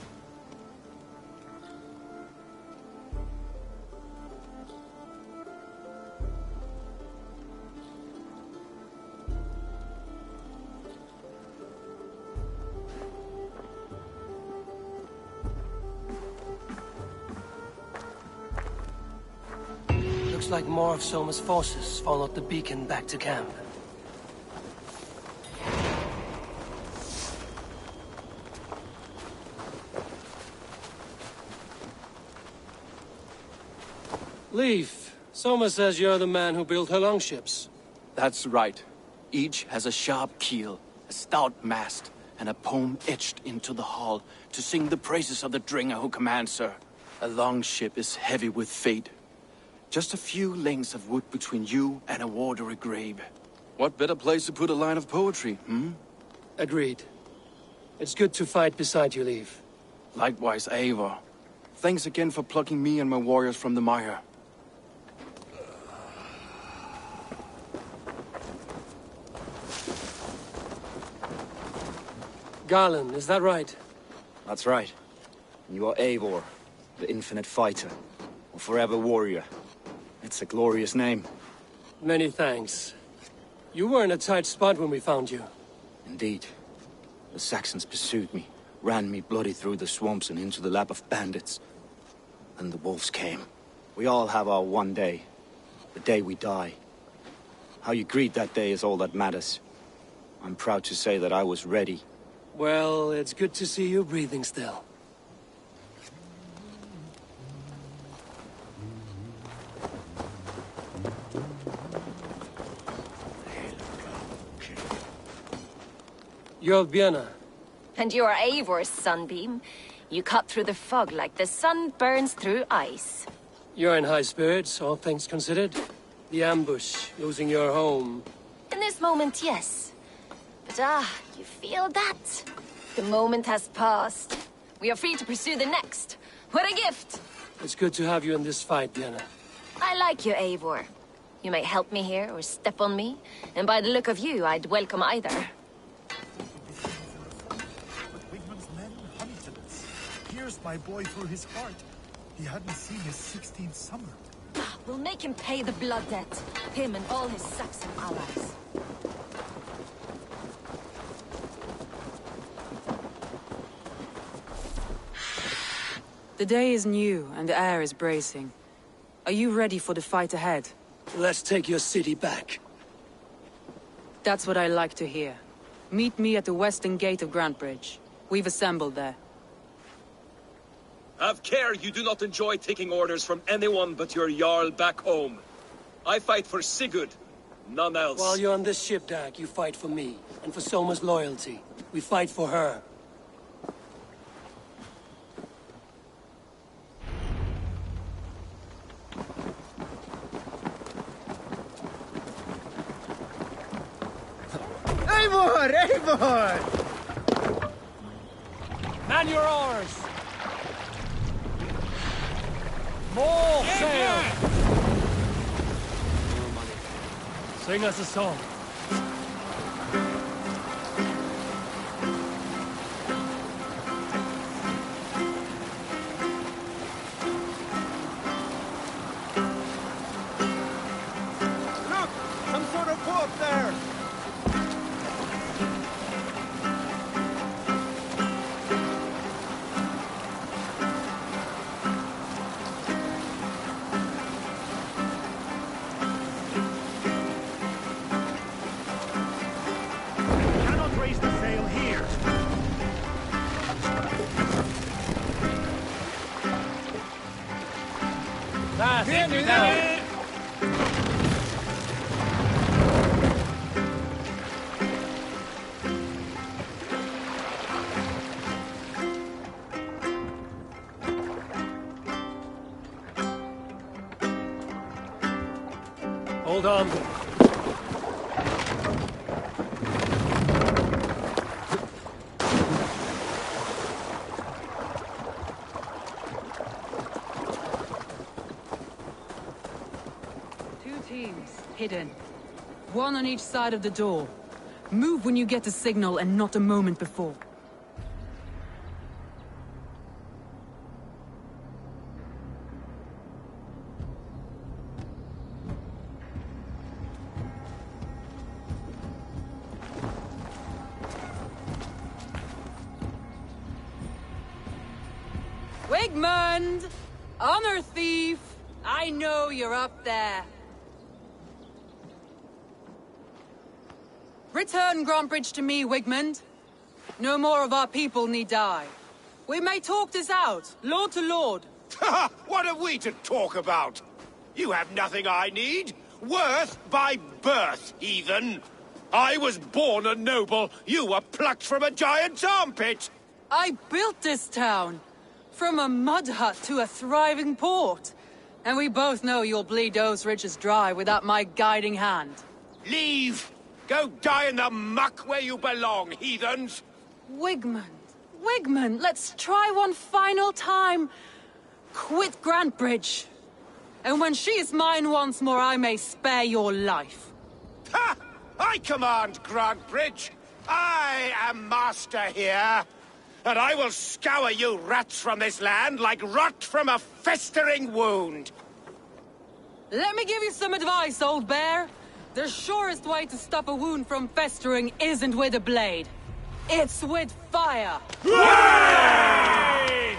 Looks like more of Soma's forces followed the beacon back to camp. Leif, Soma says you're the man who built her longships. That's right. Each has a sharp keel, a stout mast, and a poem etched into the hull to sing the praises of the Dringer who commands her. A longship is heavy with fate. Just a few lengths of wood between you and a watery grave. What better place to put a line of poetry, hmm? Agreed. It's good to fight beside you, Leif. Likewise, Eivor. Thanks again for plucking me and my warriors from the mire. Garland, is that right? That's right. You are Eivor, the infinite fighter, or forever warrior. It's a glorious name. Many thanks. You were in a tight spot when we found you. Indeed. The Saxons pursued me, ran me bloody through the swamps and into the lap of bandits. And the wolves came. We all have our one day. The day we die. How you greet that day is all that matters. I'm proud to say that I was ready. Well, it's good to see you breathing still. You're Björna. And you are Eivor's sunbeam. You cut through the fog like the sun burns through ice. You're in high spirits, all things considered. The ambush, losing your home. In this moment, yes. But you feel that? The moment has passed. We are free to pursue the next. What a gift! It's good to have you in this fight, Björna. I like you, Eivor. You may help me here or step on me, and by the look of you, I'd welcome either. Pierced my boy through his heart. He hadn't seen his 16th summer. We'll make him pay the blood debt. Him and all his Saxon allies. The day is new, and the air is bracing. Are you ready for the fight ahead? Let's take your city back. That's what I like to hear. Meet me at the western gate of Grantebridge. We've assembled there. Have care you do not enjoy taking orders from anyone but your Jarl back home. I fight for Sigurd, none else. While you're on this ship, Dag, you fight for me, and for Soma's loyalty. We fight for her. Eivor! Eivor! Man your oars! More sail! Sing us a song. Look! Some sort of boat there! Cannot raise the sail here. Hold on. Two teams, hidden. One on each side of the door. Move when you get a signal and not a moment before. Wigmund! Honor thief! I know you're up there. Return Grantbridge to me, Wigmund. No more of our people need die. We may talk this out, lord to lord. What are we to talk about? You have nothing I need. Worth by birth, heathen. I was born a noble. You were plucked from a giant's armpit. I built this town. From a mud hut to a thriving port. And we both know you'll bleed those riches dry without my guiding hand. Leave! Go die in the muck where you belong, heathens! Wigmund, let's try one final time. Quit Grantbridge. And when she is mine once more, I may spare your life. Ha! I command Grantbridge. I am master here. And I will scour you rats from this land like rot from a festering wound. Let me give you some advice, old bear. The surest way to stop a wound from festering isn't with a blade. It's with fire. Hooray!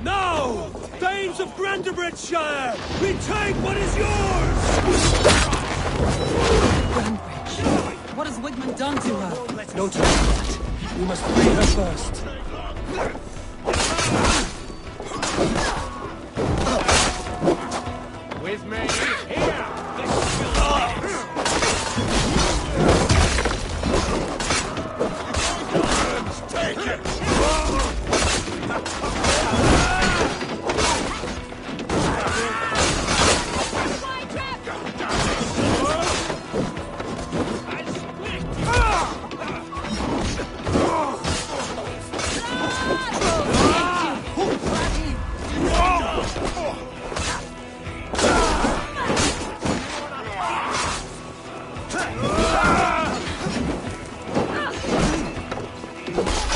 Now! Dames of Grantebridgeshire! Retake what is yours! Grantbridge, what has Wigmund done to her? Don't talk about it. We must free her first. With me, here! Take it!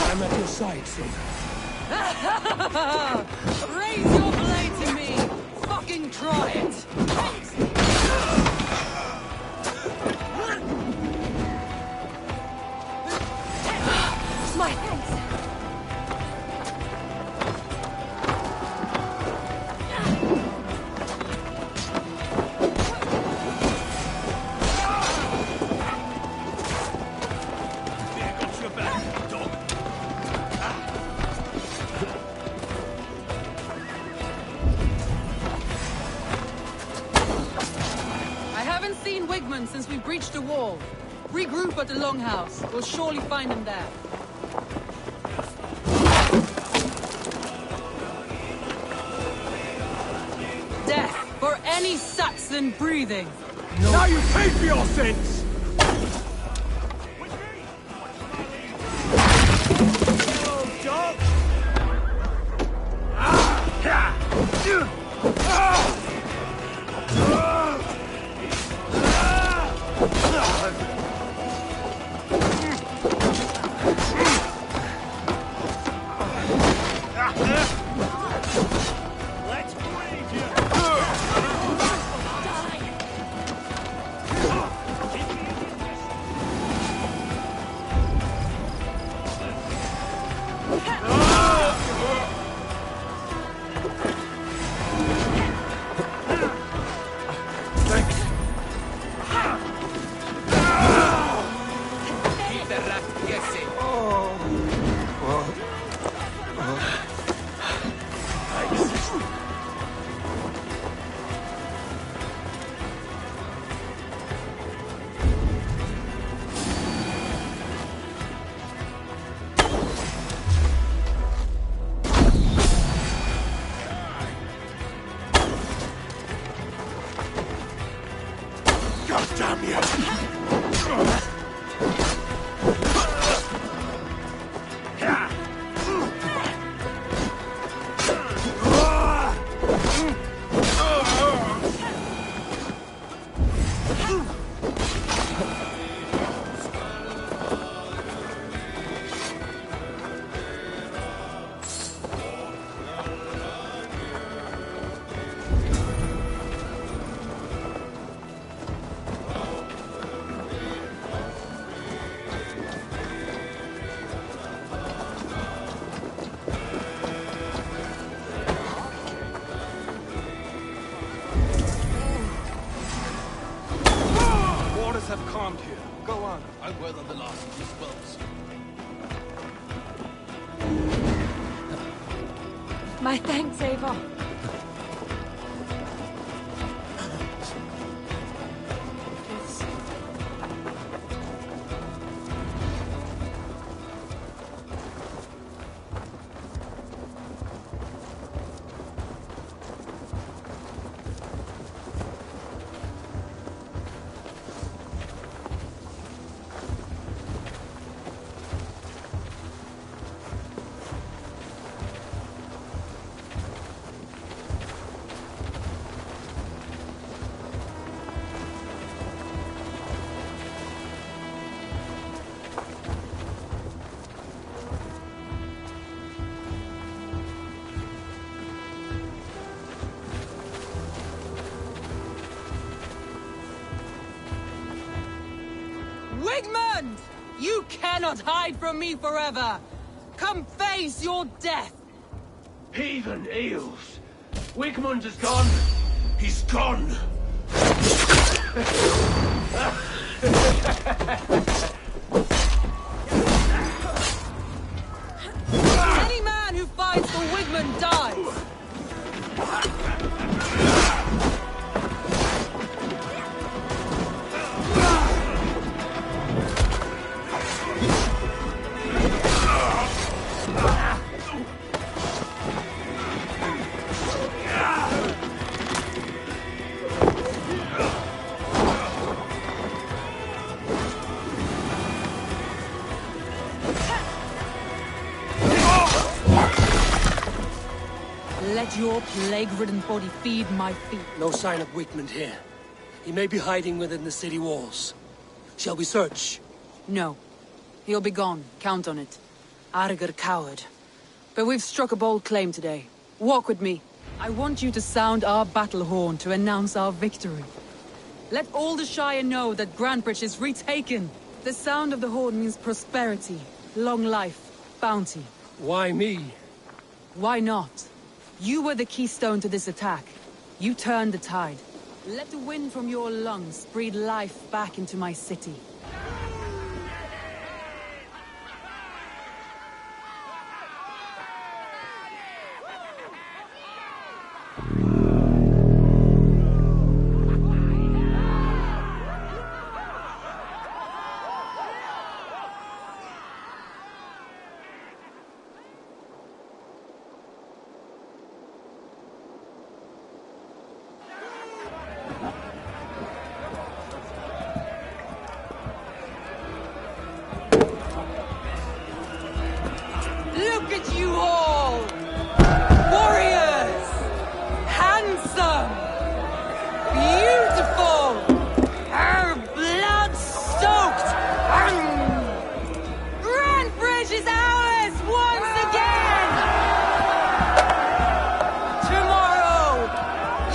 I'm at your side, Saga. Raise your blade to me! Fucking try it! My thanks. I haven't seen Wigmund since we breached the wall. Regroup at the Longhouse. We'll surely find them there. Death for any Saxon breathing. No. Now you pay for your sins! My thanks, Eivor. Wigmund! You cannot hide from me forever! Come face your death! Heathen eels! Wigmund is gone! He's gone! Any man who fights for Wigmund dies! Let your plague-ridden body feed my feet. No sign of Wigmund here. He may be hiding within the city walls. Shall we search? No. He'll be gone. Count on it. Arger coward. But we've struck a bold claim today. Walk with me. I want you to sound our battle horn to announce our victory. Let all the Shire know that Grantebridge is retaken. The sound of the horn means prosperity, long life, bounty. Why me? Why not? You were the keystone to this attack. You turned the tide. Let the wind from your lungs breathe life back into my city. you all! Warriors! Handsome! Beautiful! Blood-soaked! Grantbridge is ours once again! Tomorrow,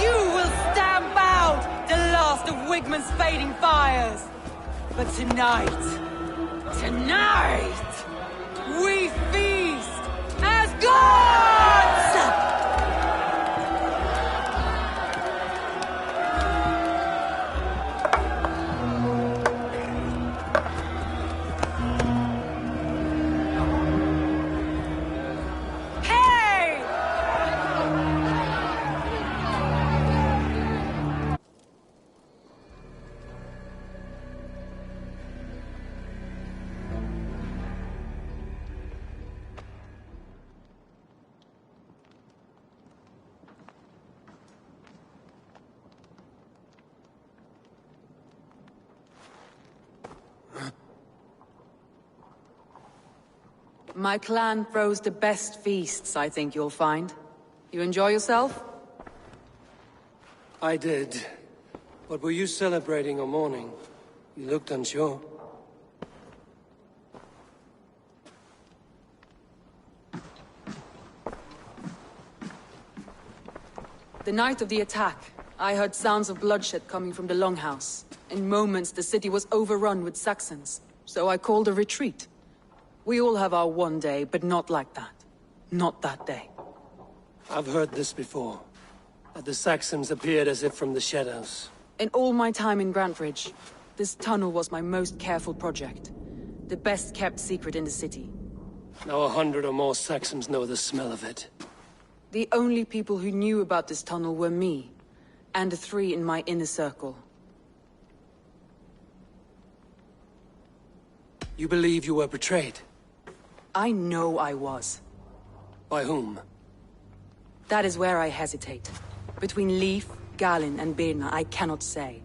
you will stamp out the last of Wigman's fading fires. But tonight, we feast as gods! My clan throws the best feasts, I think you'll find. You enjoy yourself? I did. But were you celebrating or mourning? You looked unsure. The night of the attack, I heard sounds of bloodshed coming from the Longhouse. In moments, the city was overrun with Saxons, so I called a retreat. We all have our one day, but not like that. Not that day. I've heard this before. That the Saxons appeared as if from the shadows. In all my time in Grantbridge, this tunnel was my most careful project. The best kept secret in the city. Now 100 or more Saxons know the smell of it. The only people who knew about this tunnel were me, and the 3 in my inner circle. You believe you were betrayed? I know I was. By whom? That is where I hesitate. Between Leif, Galin, and Birna, I cannot say.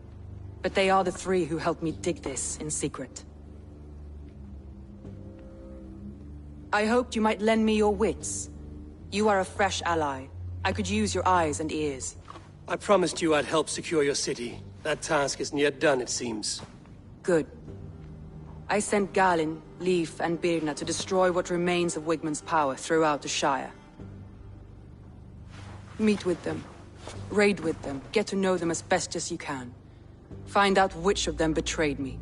But they are the 3 who helped me dig this in secret. I hoped you might lend me your wits. You are a fresh ally. I could use your eyes and ears. I promised you I'd help secure your city. That task isn't yet done, it seems. Good. I sent Galin, Leif, and Birna to destroy what remains of Wigman's power throughout the Shire. Meet with them. Raid with them. Get to know them as best as you can. Find out which of them betrayed me.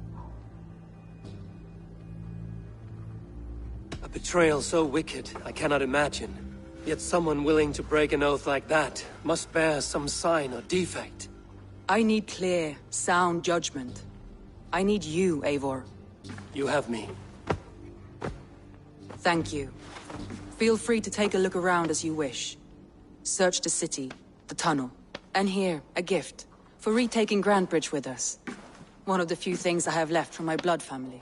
A betrayal so wicked, I cannot imagine. Yet someone willing to break an oath like that must bear some sign or defect. I need clear, sound judgment. I need you, Eivor. You have me. Thank you. Feel free to take a look around as you wish. Search the city, the tunnel, and here, a gift, for retaking Grantbridge with us. One of the few things I have left from my blood family.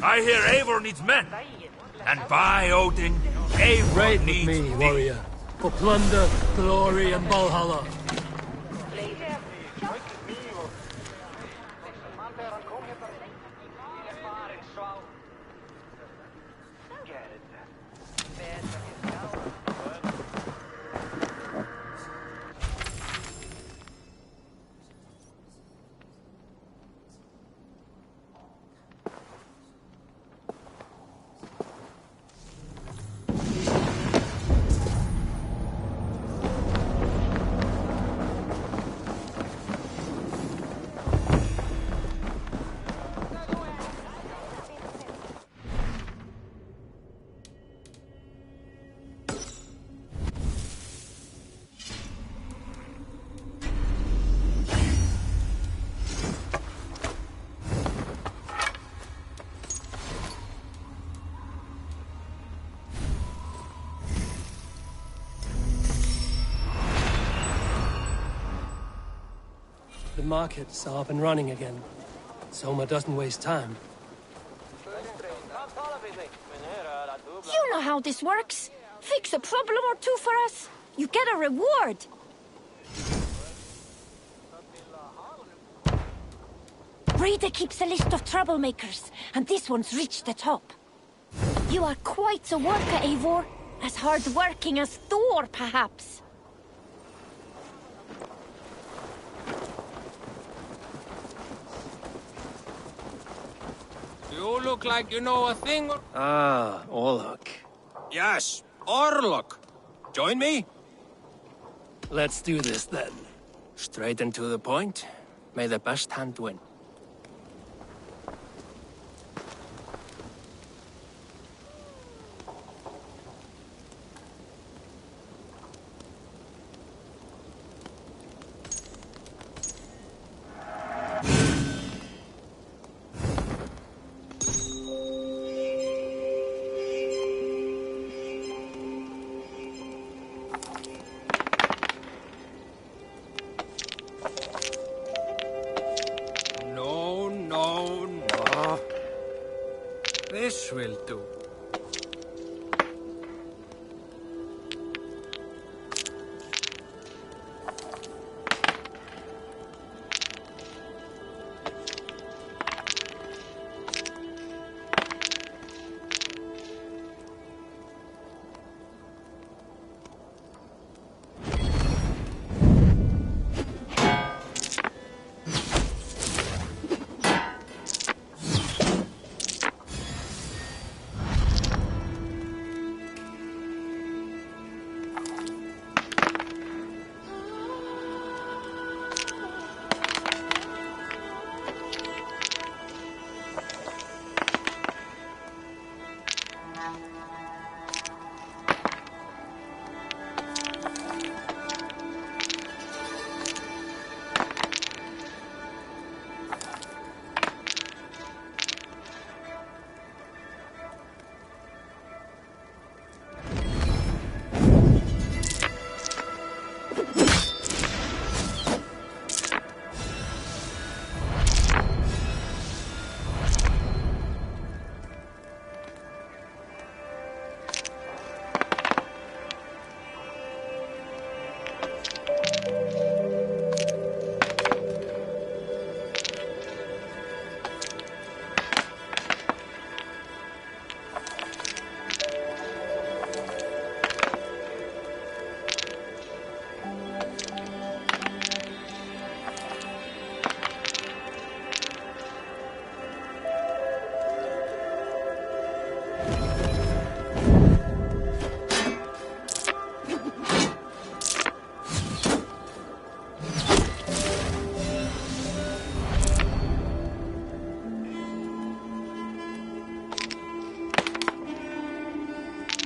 I hear Eivor needs men. And by Odin, Eivor needs me, warrior. For plunder, glory, and Valhalla. The markets are up and running again. Soma doesn't waste time. You know how this works. Fix a problem or two for us. You get a reward. Breda keeps a list of troublemakers, and this one's reached the top. You are quite a worker, Eivor. As hard-working as Thor, perhaps. You look like you know a thing. Ah, Orlok. Yes, Orlok. Join me? Let's do this then. Straight and to the point. May the best hand win. No. This will do.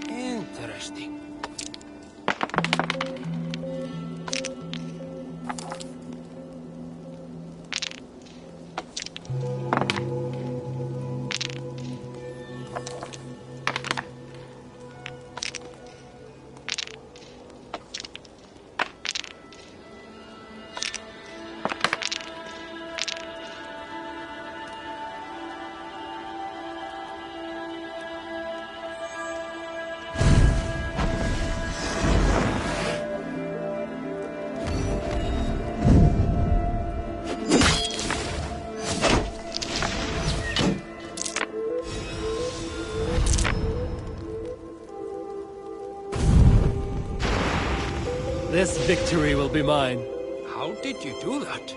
Interesting. This victory will be mine. How did you do that?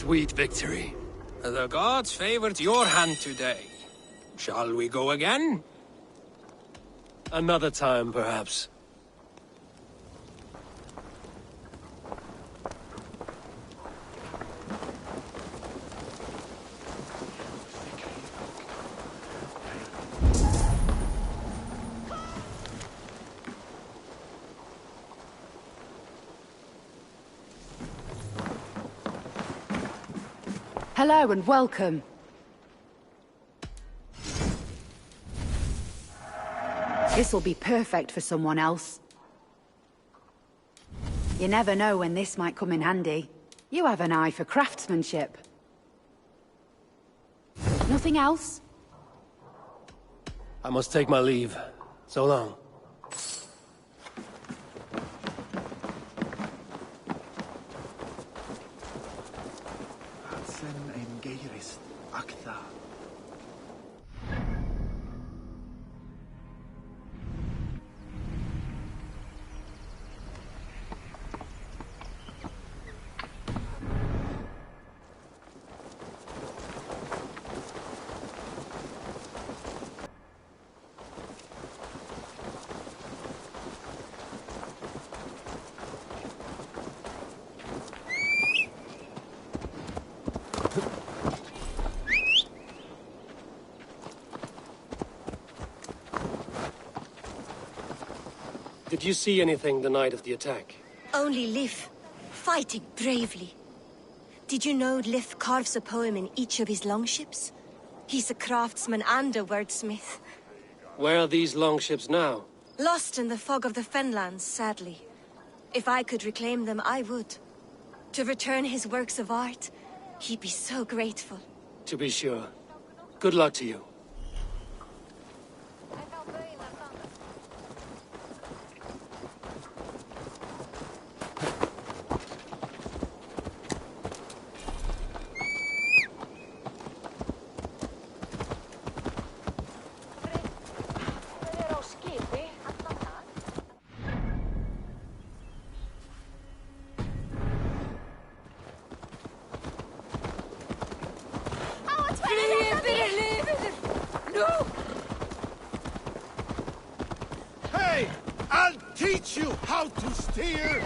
sweet victory. The gods favored your hand today. Shall we go again? Another time, perhaps. Hello and welcome. This'll be perfect for someone else. You never know when this might come in handy. You have an eye for craftsmanship. Nothing else? I must take my leave. So long. Did you see anything the night of the attack? Only Lif, fighting bravely. Did you know Lif carves a poem in each of his longships? He's a craftsman and a wordsmith. Where are these longships now? Lost in the fog of the Fenlands, sadly. If I could reclaim them, I would. To return his works of art, he'd be so grateful. To be sure. Good luck to you. Hey! I'll teach you how to steer!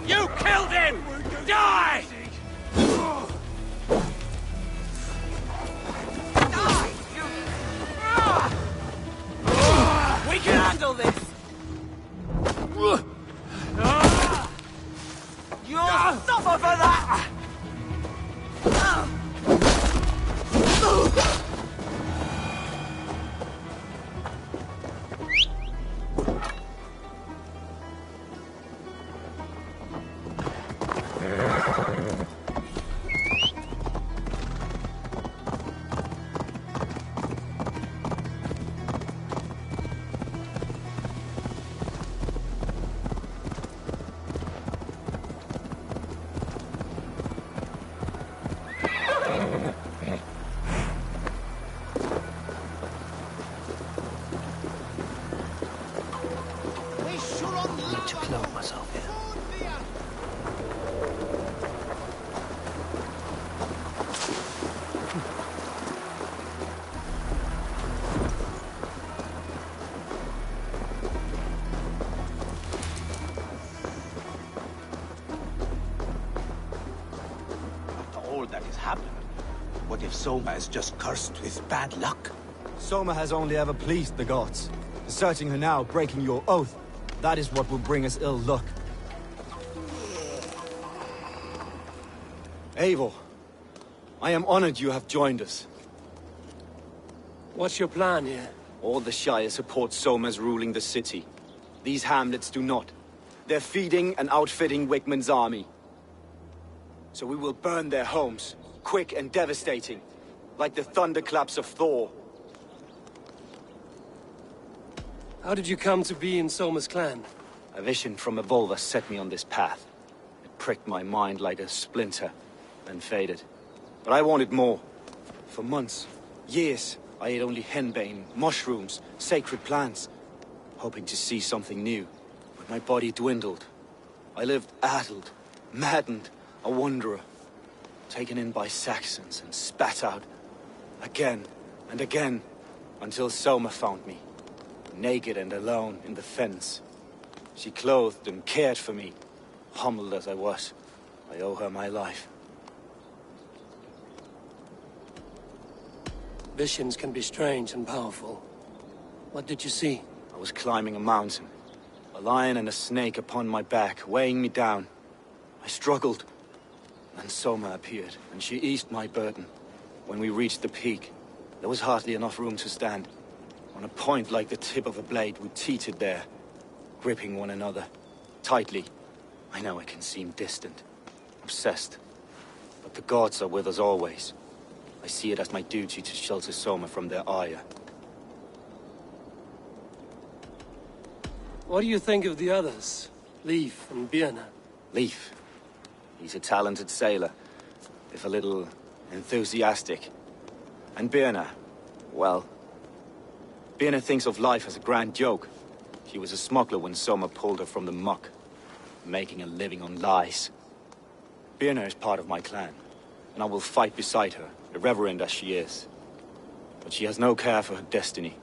You killed him! Die! We can handle this! You'll suffer for that! I need to clothe myself here. After all that has happened, what if Soma is just cursed with bad luck? Soma has only ever pleased the gods. Deserting her now, breaking your oath, that is what will bring us ill luck. Eivor, I am honored you have joined us. What's your plan here? All the Shire support Soma's ruling the city. These hamlets do not. They're feeding and outfitting Wickman's army. So we will burn their homes, quick and devastating, like the thunderclaps of Thor. How did you come to be in Soma's clan? A vision from a Volva set me on this path. It pricked my mind like a splinter, then faded. But I wanted more. For months, years, I ate only henbane, mushrooms, sacred plants, hoping to see something new. But my body dwindled. I lived addled, maddened, a wanderer, taken in by Saxons and spat out, again and again, until Soma found me, naked and alone in the fens. She clothed and cared for me, humbled as I was. I owe her my life. Visions can be strange and powerful. What did you see? I was climbing a mountain. A lion and a snake upon my back, weighing me down. I struggled. Then Soma appeared, and she eased my burden. When we reached the peak, there was hardly enough room to stand. On a point like the tip of a blade, we teetered there, gripping one another, tightly. I know I can seem distant, obsessed. But the gods are with us always. I see it as my duty to shelter Soma from their ire. What do you think of the others? Leif and Birna? Leif. He's a talented sailor, if a little enthusiastic. And Birna, well... Birna thinks of life as a grand joke. She was a smuggler when Soma pulled her from the muck, making a living on lies. Birna is part of my clan, and I will fight beside her, irreverent as she is. But she has no care for her destiny.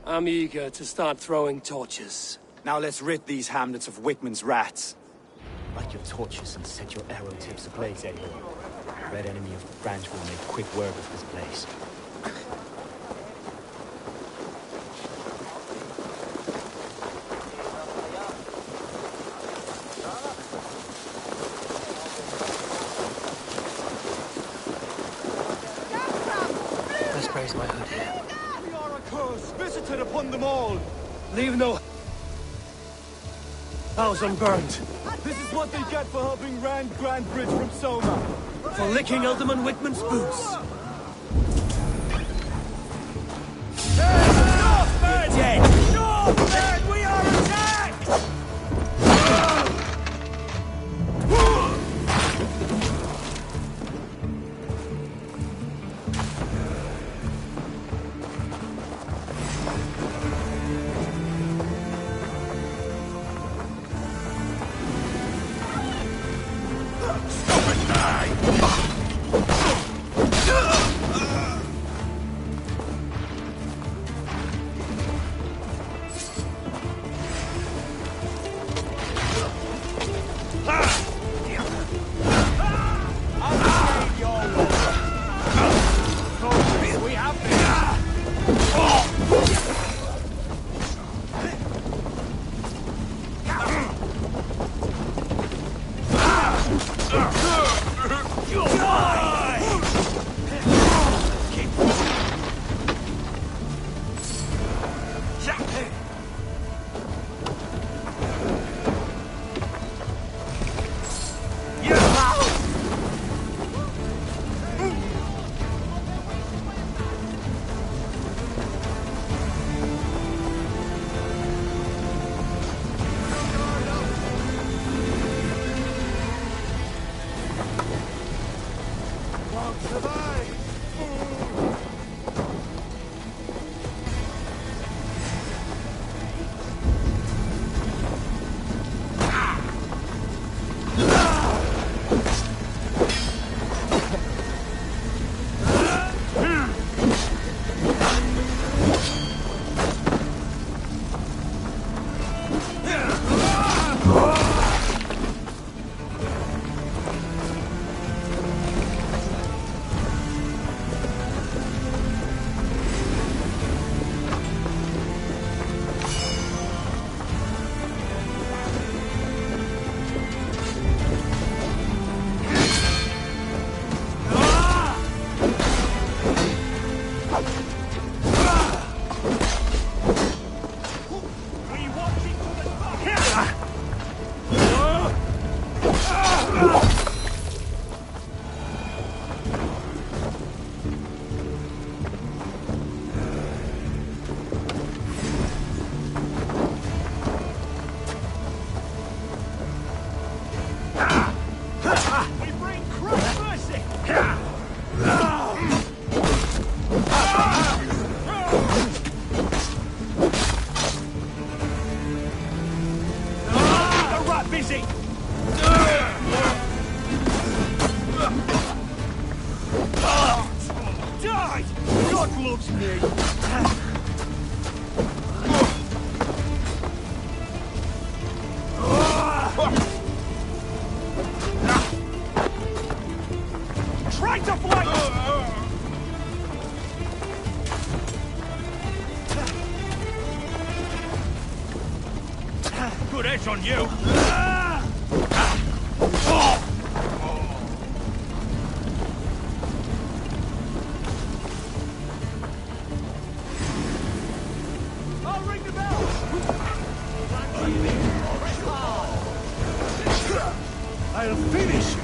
I'm eager to start throwing torches. Now let's rid these hamlets of Wickman's rats. Light your torches and set your arrow tips ablaze, Eivor. Red enemy of the branch will make quick work of this place. Let's raise my hood here. We are a curse visited upon them all. Leave no house unburned. This is what they get for helping Rand Grandbridge from Soma. For licking Alderman Wickman's boots. You're dead! Northman, we are attacked! Stop it, die! easy! Die! God loves me! Try to flank! Good edge on you! I'll ring the bell! I'll finish you!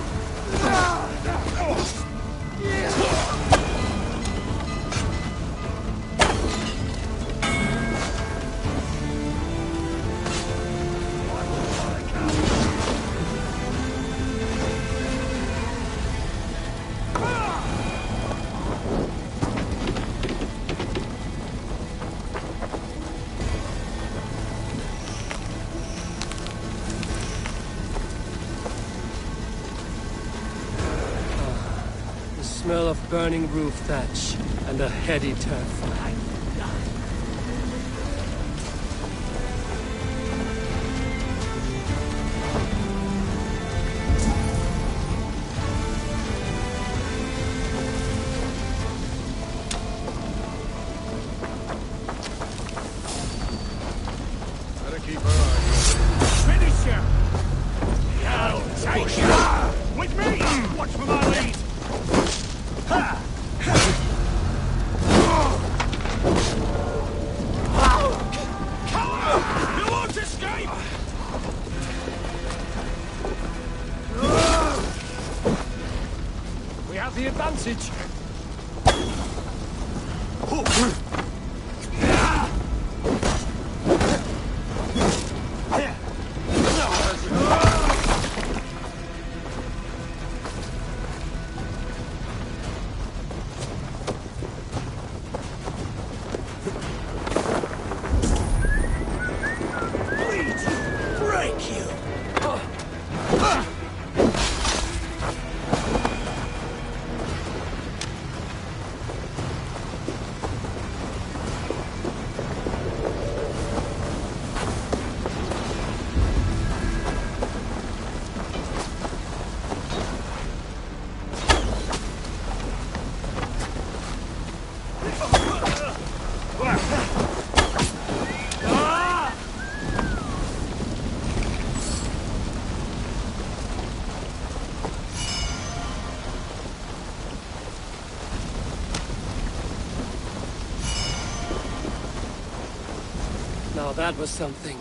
The smell of burning roof thatch and a heady turf. Better keep her eye. Finish him! Now take it! With me! Watch for my lead! Ha! You won't escape! We have the advantage. Break you! Now that was something.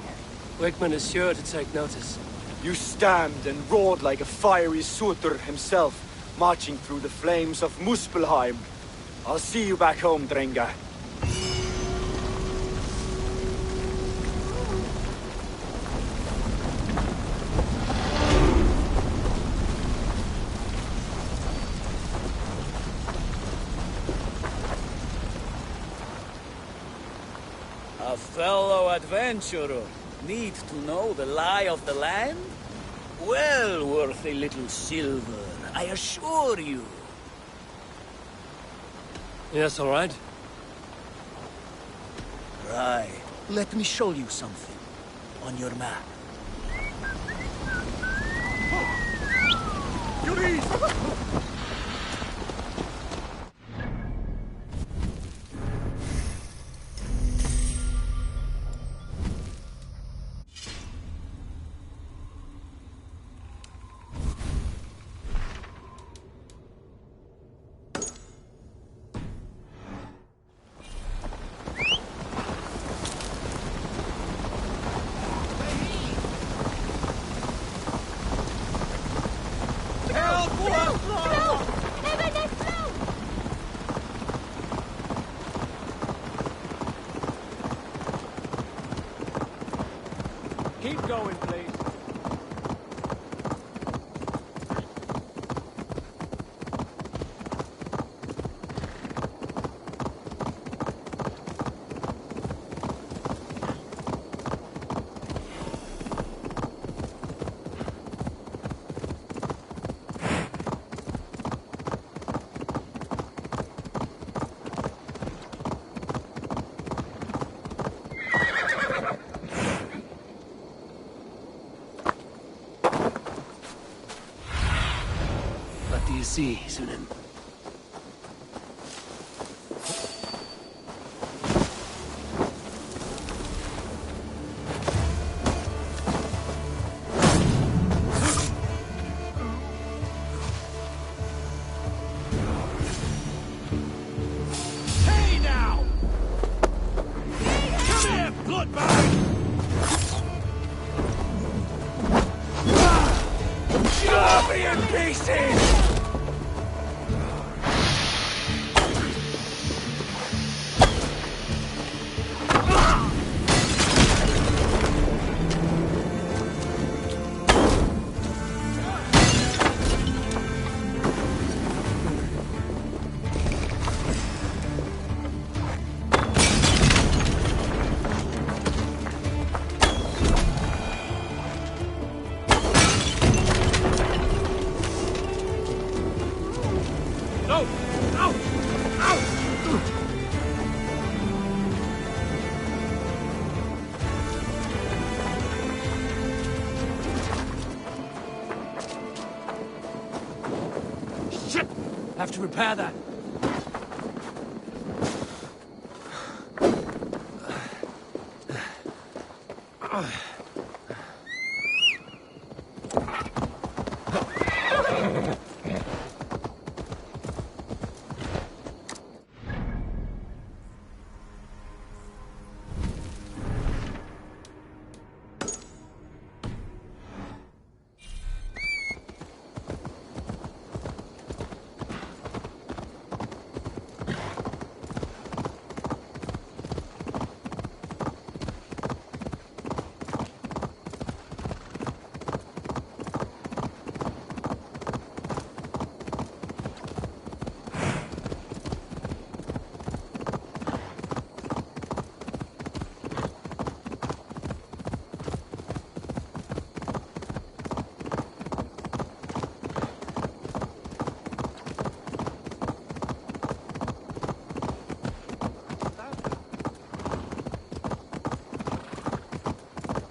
Wickman is sure to take notice. You stamped and roared like a fiery Surtur himself, marching through the flames of Muspelheim. I'll see you back home, Drenga. A fellow adventurer need to know the lie of the land? Well worth a little silver, I assure you. Yes, all right. Right. Let me show you something on your map. You lead! Keep going, please. to see, Sunan. Hey now! Come here, bloodbag! Chop me in pieces! Have to repair that.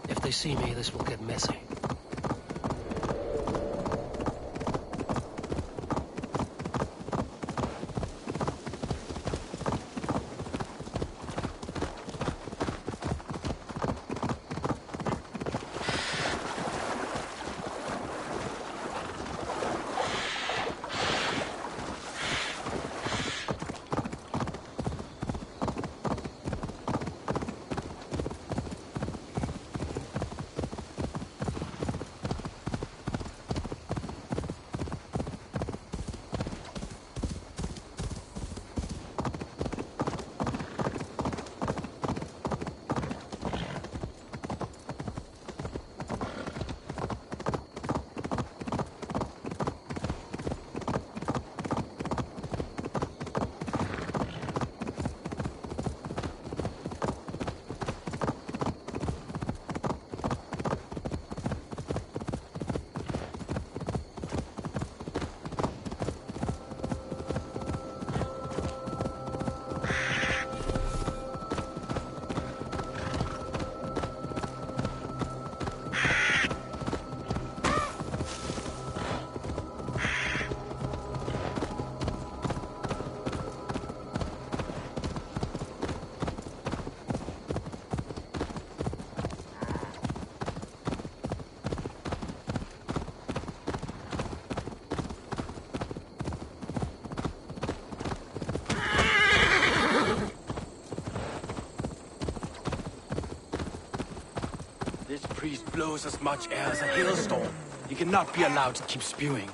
If they see me, this will get messy. This priest blows as much air as a hailstorm. He cannot be allowed to keep spewing.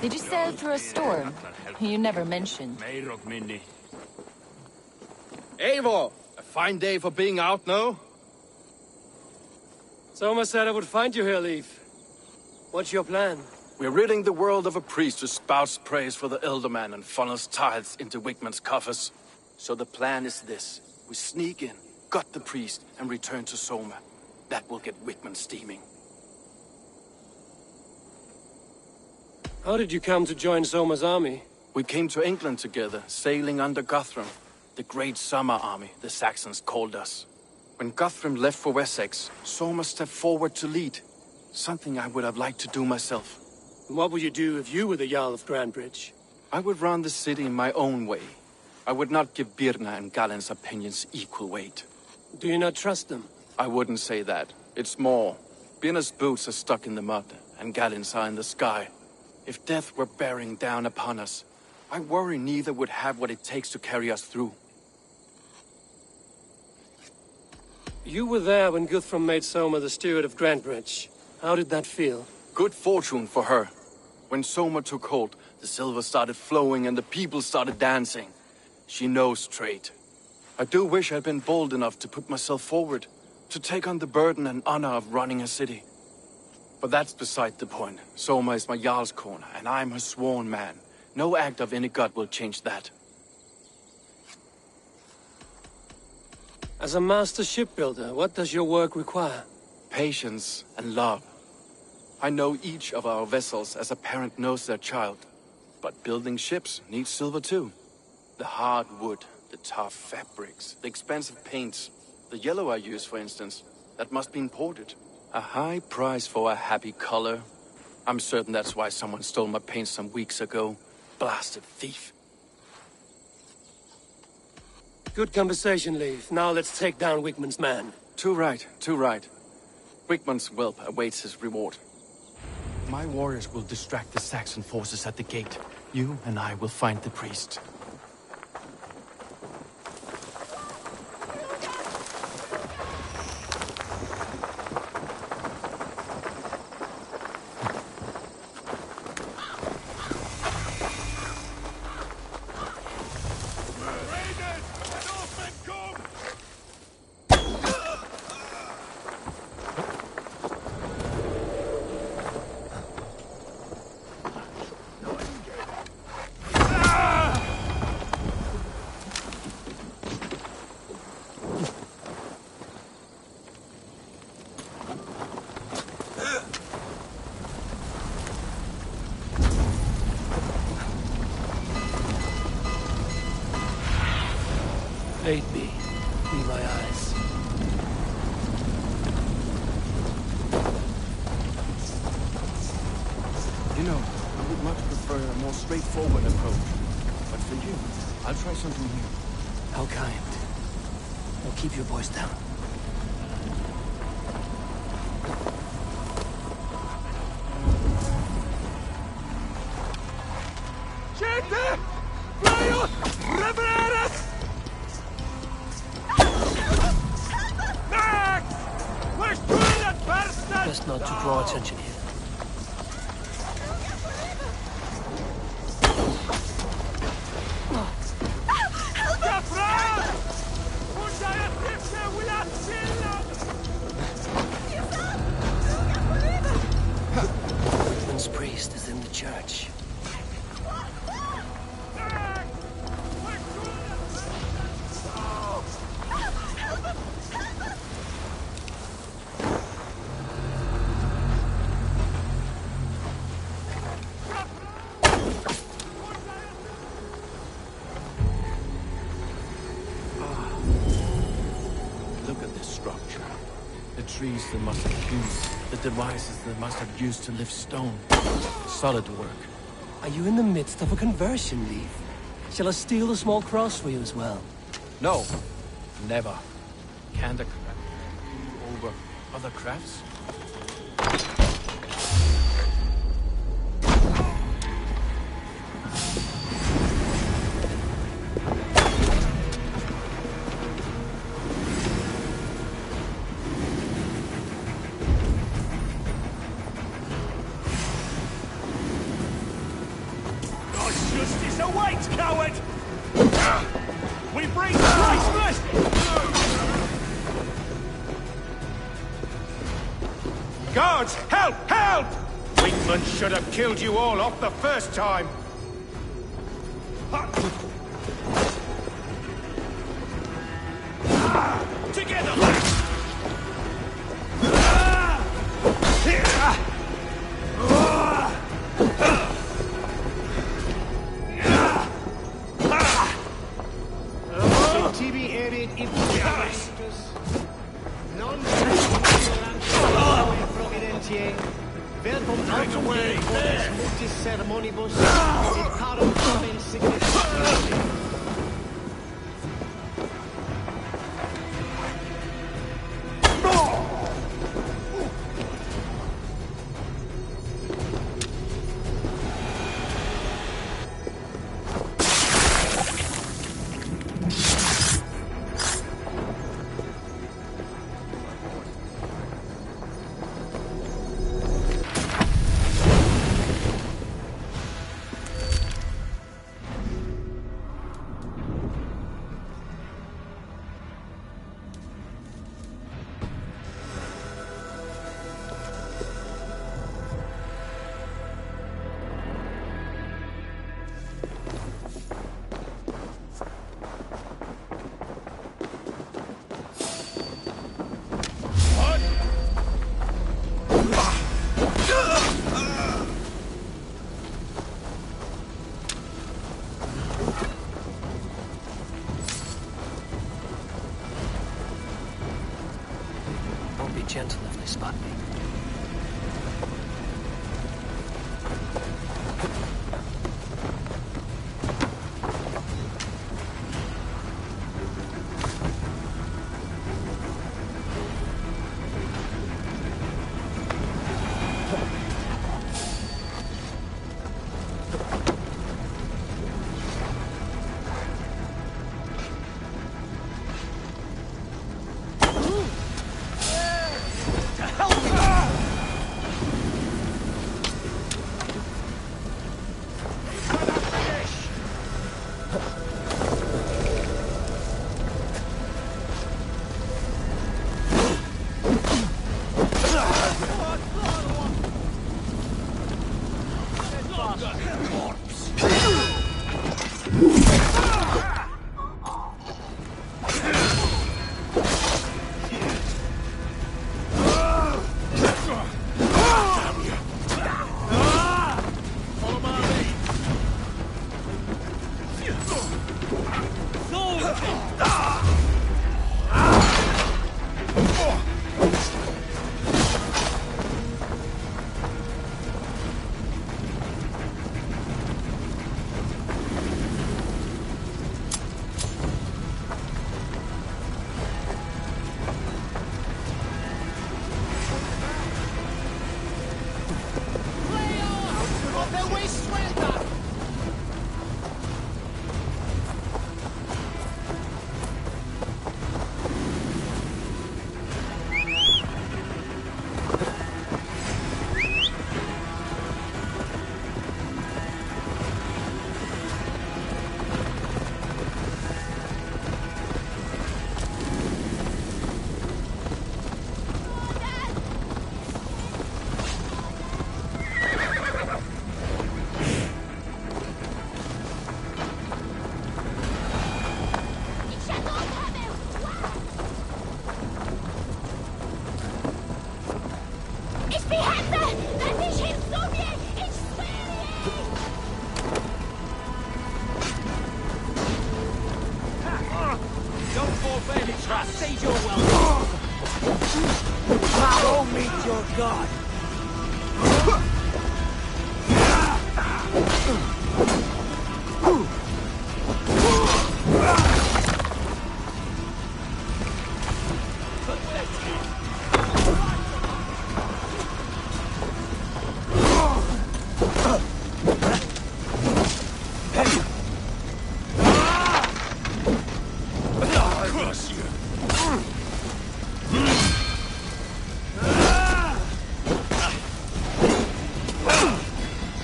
Did you sail through a storm? You never mentioned. Eivor! A fine day for being out, no? Soma said I would find you here, Leif. What's your plan? We're ridding the world of a priest who spouts praise for the elder man and funnels tithes into Wigman's coffers. So the plan is this. We sneak in, gut the priest, and return to Soma. That will get Wigman steaming. How did you come to join Soma's army? We came to England together, sailing under Guthrum. The Great Summer Army, the Saxons called us. When Guthrum left for Wessex, Soma stepped forward to lead. Something I would have liked to do myself. What would you do if you were the Jarl of Grandbridge? I would run the city in my own way. I would not give Birna and Galen's opinions equal weight. Do you not trust them? I wouldn't say that. It's more. Birna's boots are stuck in the mud, and Galen's are in the sky. If death were bearing down upon us, I worry neither would have what it takes to carry us through. You were there when Guthrum made Soma the steward of Grandbridge. How did that feel? Good fortune for her. When Soma took hold, the silver started flowing and the people started dancing. She knows trade. I do wish I'd been bold enough to put myself forward, to take on the burden and honor of running a city. But that's beside the point. Soma is my Jarl's corner, and I'm her sworn man. No act of any god will change that. As a master shipbuilder, what does your work require? Patience and love. I know each of our vessels as a parent knows their child. But building ships needs silver too. The hard wood, the tough fabrics, the expensive paints. The yellow I use, for instance, that must be imported. A high price for a happy color. I'm certain that's why someone stole my paint some weeks ago. Blasted thief. Good conversation, Leif. Now let's take down Wigmund's man. Too right, too right. Wigmund's whelp awaits his reward. My warriors will distract the Saxon forces at the gate. You and I will find the priest. Aid me. Be my eyes. You know, I would much prefer a more straightforward approach. But for you, I'll try something new. How kind. Now keep your voice down. Best not to draw attention here. Wigmund's priest is in the church. Trees they must have used, the devices they must have used to lift stone. Solid work. Are you in the midst of a conversion, Leif? Shall I steal a small cross for you as well? No, never. Can't a craft do over other crafts? Guards, help! Help! Wigmund should have killed you all off the first time. Together, lads! Wer kommt also way! There! Gentle if they spot me.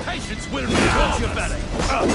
Patience will return your belly.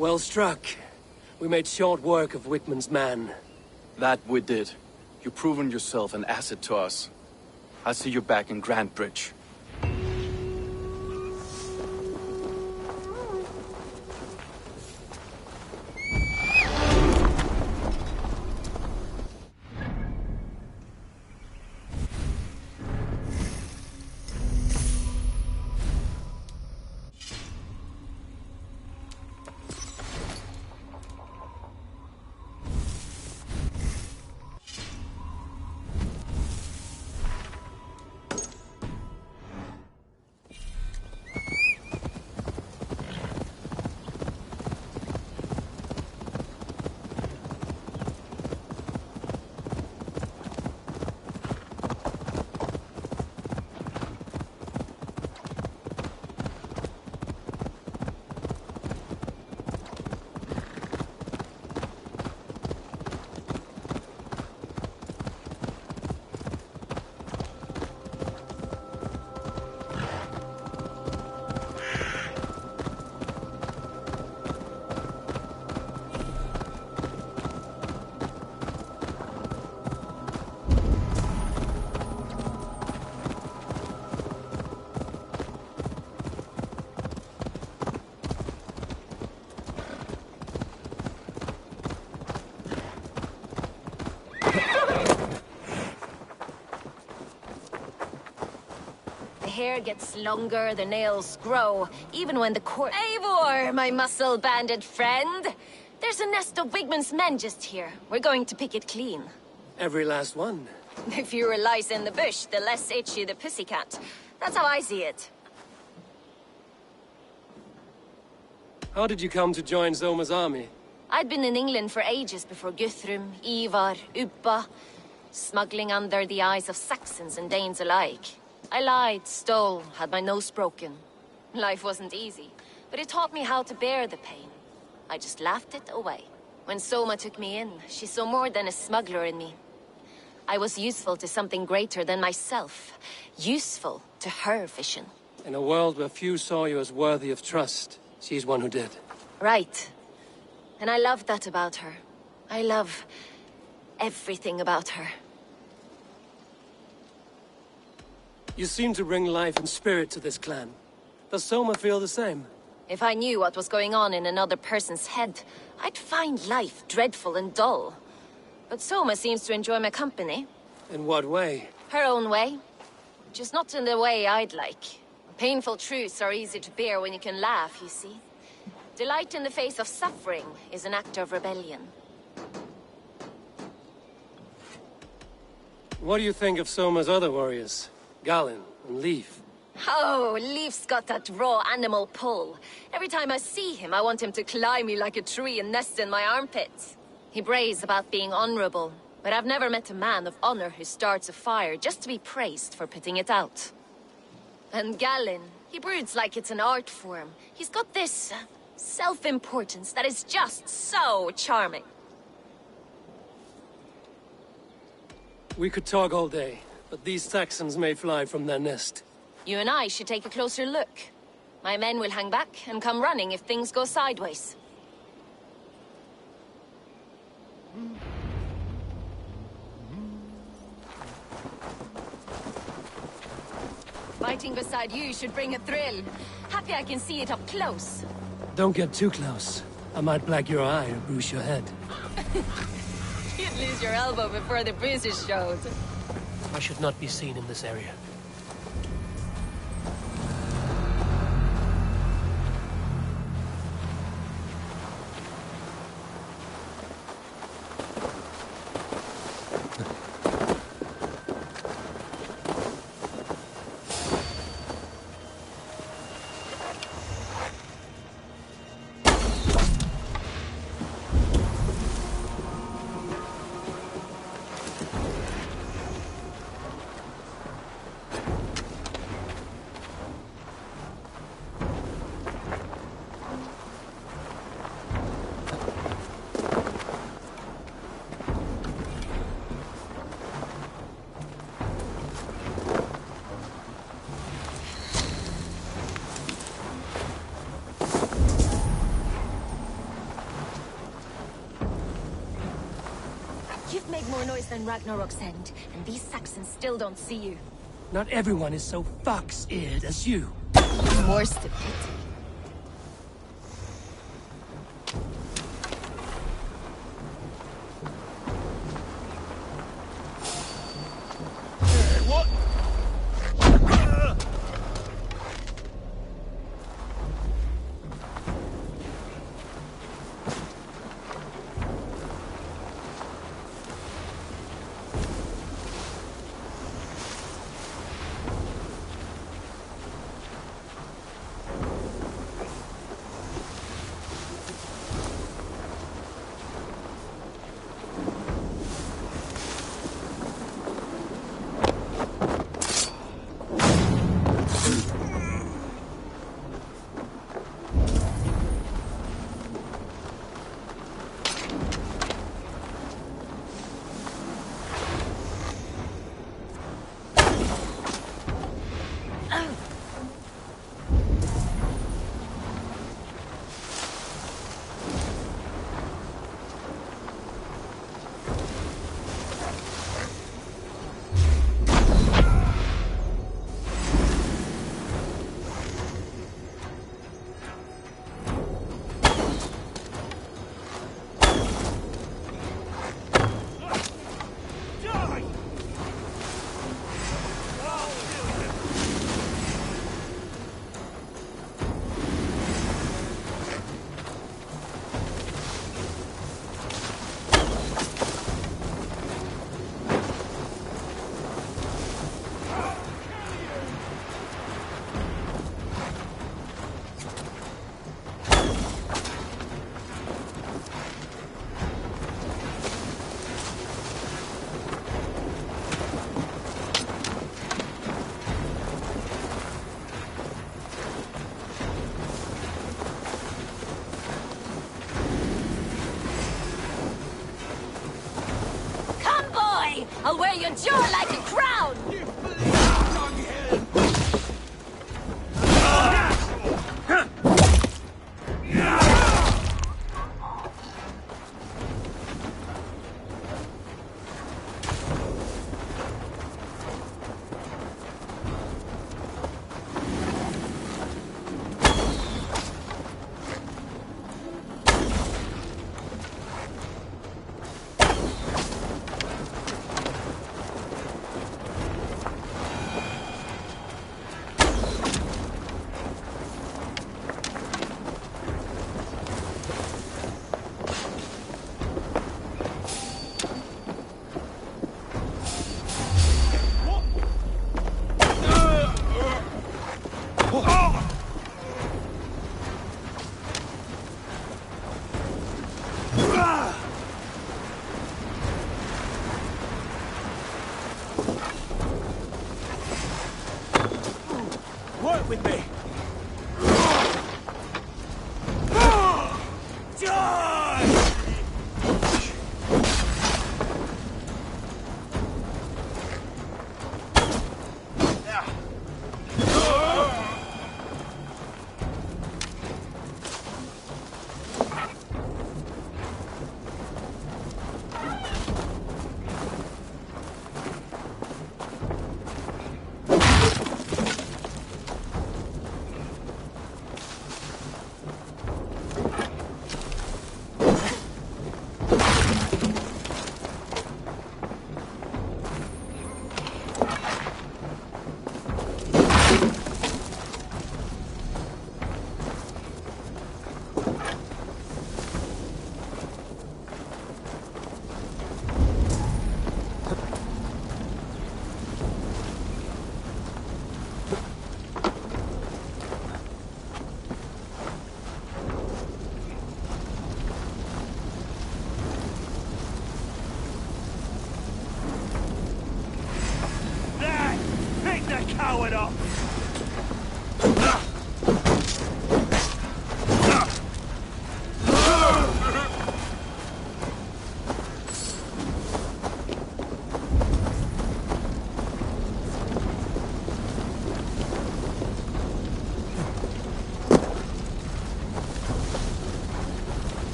Well struck. We made short work of Wickman's man. That we did. You've proven yourself an asset to us. I'll see you back in Grand Bridge. The hair gets longer, the nails grow, even when the court— Eivor, my muscle-banded friend! There's a nest of Wigman's men just here. We're going to pick it clean. Every last one. The fewer lice in the bush, the less itchy the pussycat. That's how I see it. How did you come to join Zoma's army? I'd been in England for ages before Guthrum, Eivor, Ubba, smuggling under the eyes of Saxons and Danes alike. I lied, stole, had my nose broken. Life wasn't easy, but it taught me how to bear the pain. I just laughed it away. When Soma took me in, she saw more than a smuggler in me. I was useful to something greater than myself. Useful to her vision. In a world where few saw you as worthy of trust, she's one who did. Right. And I love that about her. I love everything about her. You seem to bring life and spirit to this clan. Does Soma feel the same? If I knew what was going on in another person's head, I'd find life dreadful and dull. But Soma seems to enjoy my company. In what way? Her own way. Just not in the way I'd like. Painful truths are easy to bear when you can laugh, you see. Delight in the face of suffering is an act of rebellion. What do you think of Soma's other warriors? Galen and Leif? Oh, Leif's got that raw animal pull. Every time I see him, I want him to climb me like a tree and nest in my armpits. He brays about being honorable, but I've never met a man of honor who starts a fire just to be praised for putting it out. And Galen, he broods like it's an art form. He's got this self-importance that is just so charming. We could talk all day, but these Saxons may fly from their nest. You and I should take a closer look. My men will hang back and come running if things go sideways. Fighting beside you should bring a thrill. Happy I can see it up close. Don't get too close. I might black your eye or bruise your head. You'd lose your elbow before the bruises showed. I should not be seen in this area. more noise than Ragnarok's end, and these Saxons still don't see you. Not everyone is so fox-eared as you. More stupidity. I'll wear your jaw like a crown! Work with me!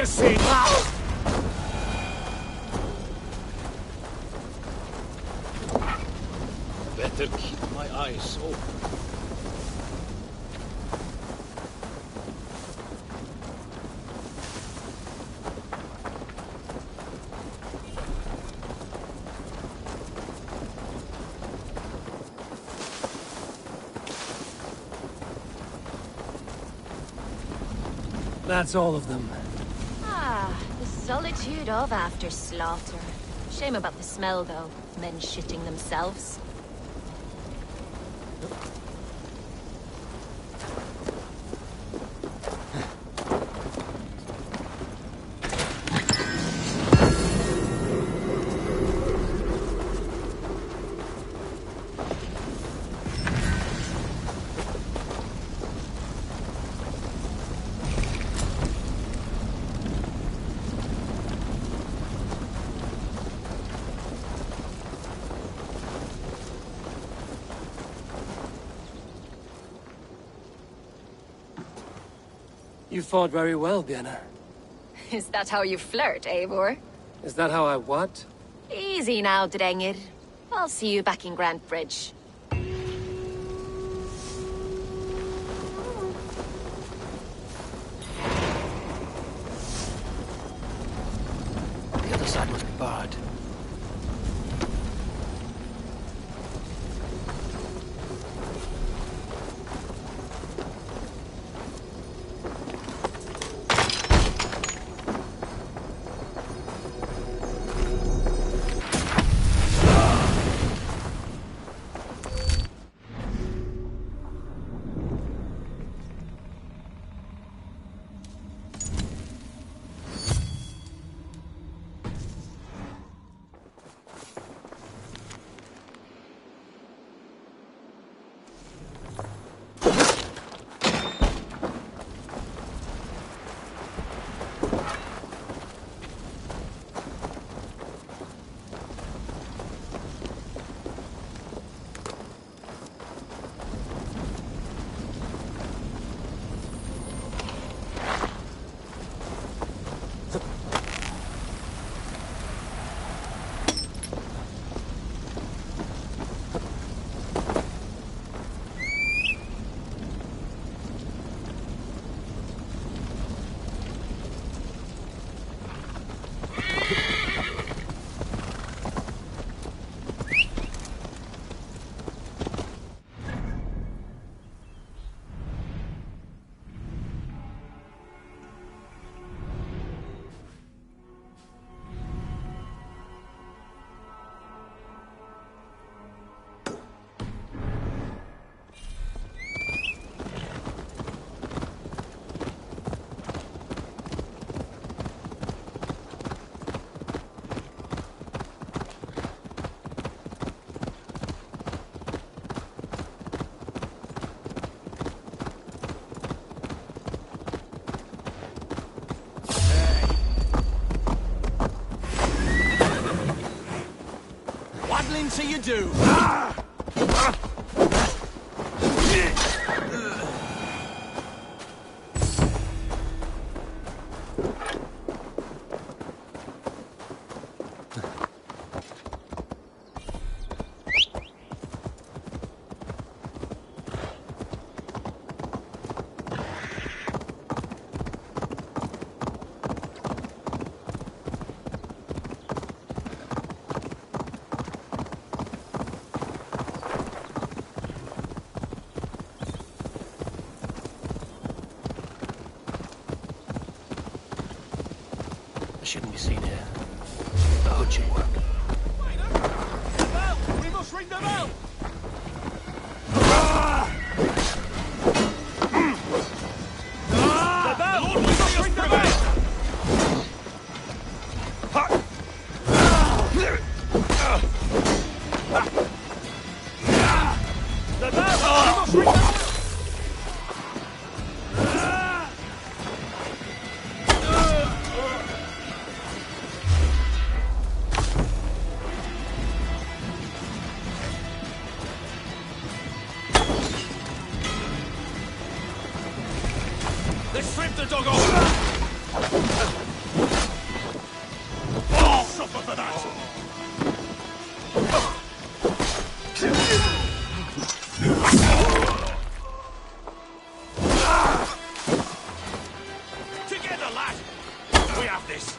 you see? Better keep my eyes open. That's all of them. Ah, the solitude of after slaughter. Shame about the smell, though. Men shitting themselves. You fought very well, Vienna. Is that how you flirt, Eivor? Is that how I what? Easy now, Drengir. I'll see you back in Grand Bridge. The other side must be barred. Until you do. Shouldn't be seen here. The hood should work. We must ring them out! The bell! We must ring them out! The bell! We must ring them out! Let's strip the dog off! Suffer for that! Together, lad! We have this!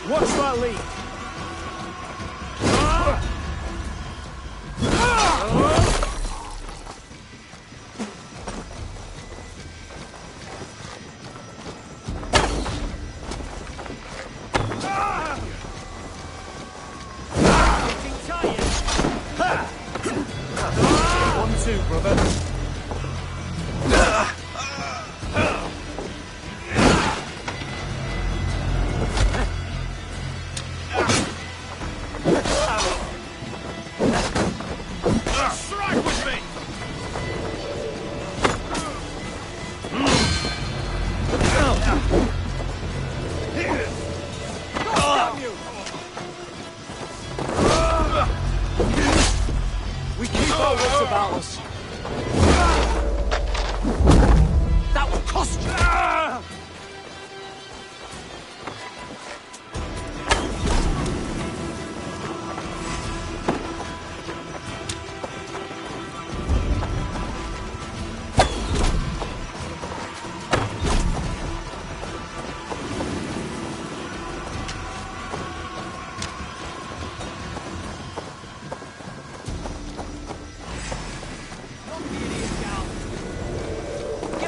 Watch that lead! That will cost you!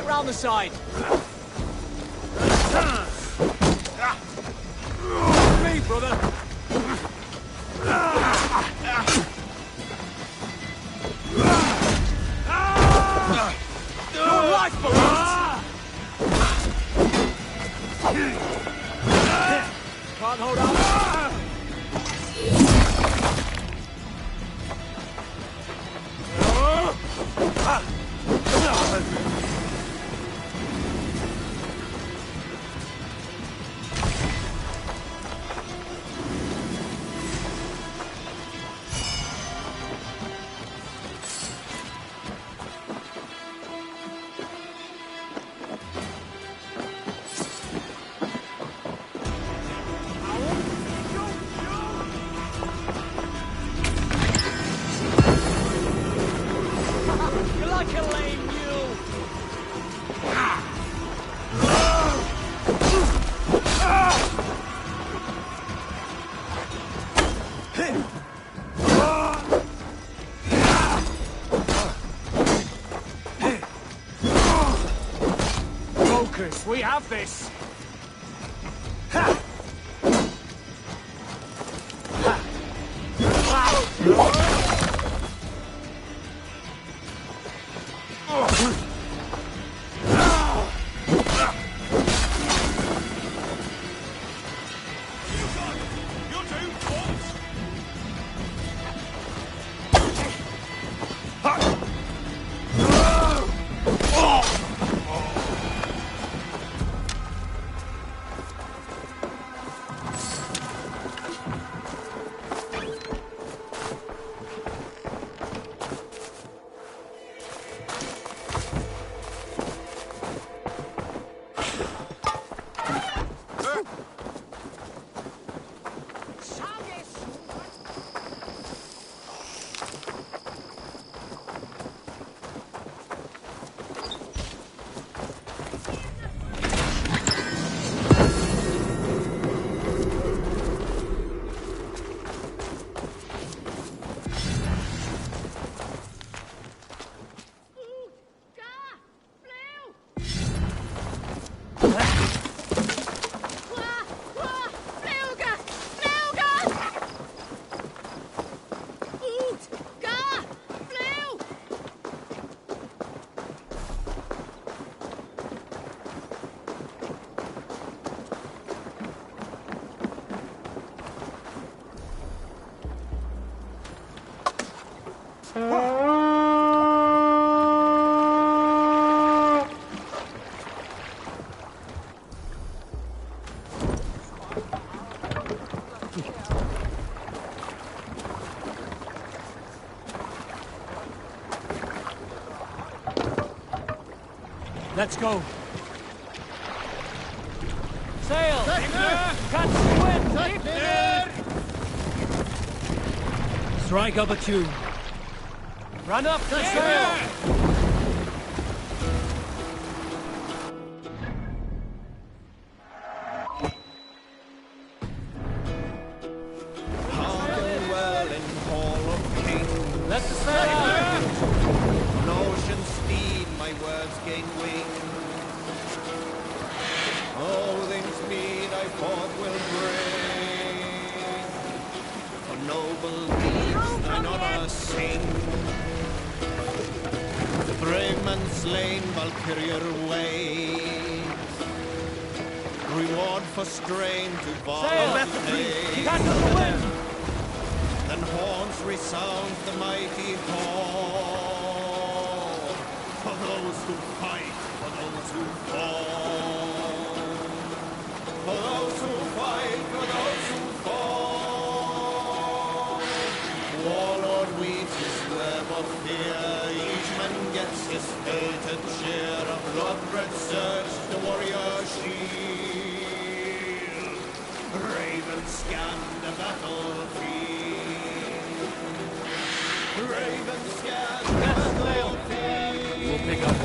Round the side. Me, brother. Your life belongs. Can't hold out. We have this! Ha! Let's go. Sail! Catch the wind! Strike up a tune. Run up the sail! Let the sail out! On ocean steed, my words gain wing. All things mean I forth will bring. For noble deeds thine honor sing. The brave man slain, Valkyrier ways. Reward for strain to volunteer. Catch the wind! Then horns resound the mighty horn. For those who fight, for those who fall. For those who fight, for those who fall. Warlord weaves his web of fear. Each man gets his fated share of blood-red surge, the warrior shield. Ravens scan the battlefield. Ravens scan the battlefield. We'll pick up.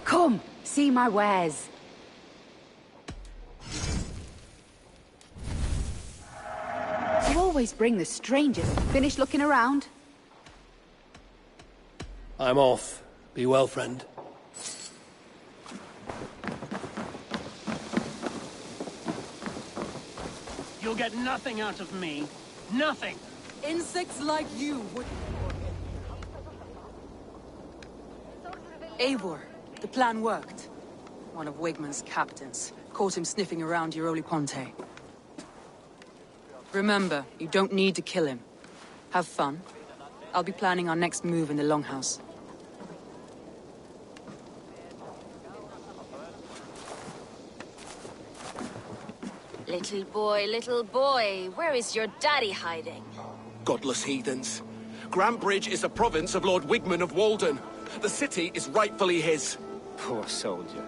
Come, see my wares. You always bring the strangest. Finished looking around? I'm off. Be well, friend. You'll get nothing out of me. Nothing! Insects like you would... Eivor, the plan worked. One of Wigmund's captains. Caught him sniffing around Euroli Ponte. Remember, you don't need to kill him. Have fun. I'll be planning our next move in the Longhouse. Little boy, where is your daddy hiding? Godless heathens. Grantbridge is a province of Lord Wigmund of Walden. The city is rightfully his. Poor soldier.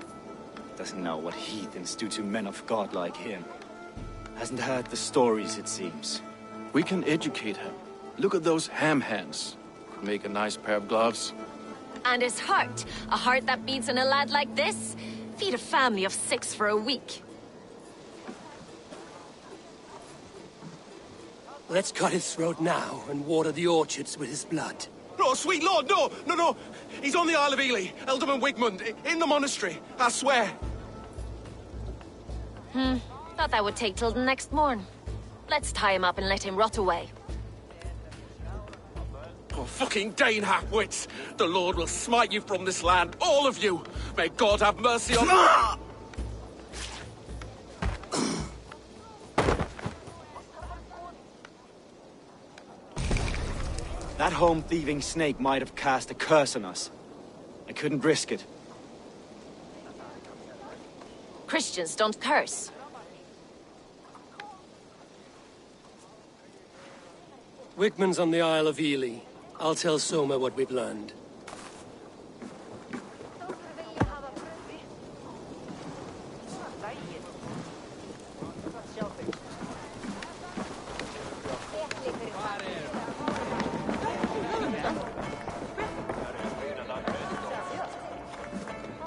Doesn't know what heathens do to men of God like him. Hasn't heard the stories, it seems. We can educate him. Look at those ham hands. Could make a nice pair of gloves. And his heart. A heart that beats in a lad like this? Feed a family of 6 for a week. Let's cut his throat now and water the orchards with his blood. No, sweet lord, no! He's on the Isle of Ely, Ealdorman Wigmund, in the monastery, I swear. Thought that would take till the next morn. Let's tie him up and let him rot away. Oh, fucking Dane half-wits! The Lord will smite you from this land, all of you! May God have mercy on... That home-thieving snake might have cast a curse on us. I couldn't risk it. Christians don't curse. Wigmund's on the Isle of Ely. I'll tell Soma what we've learned.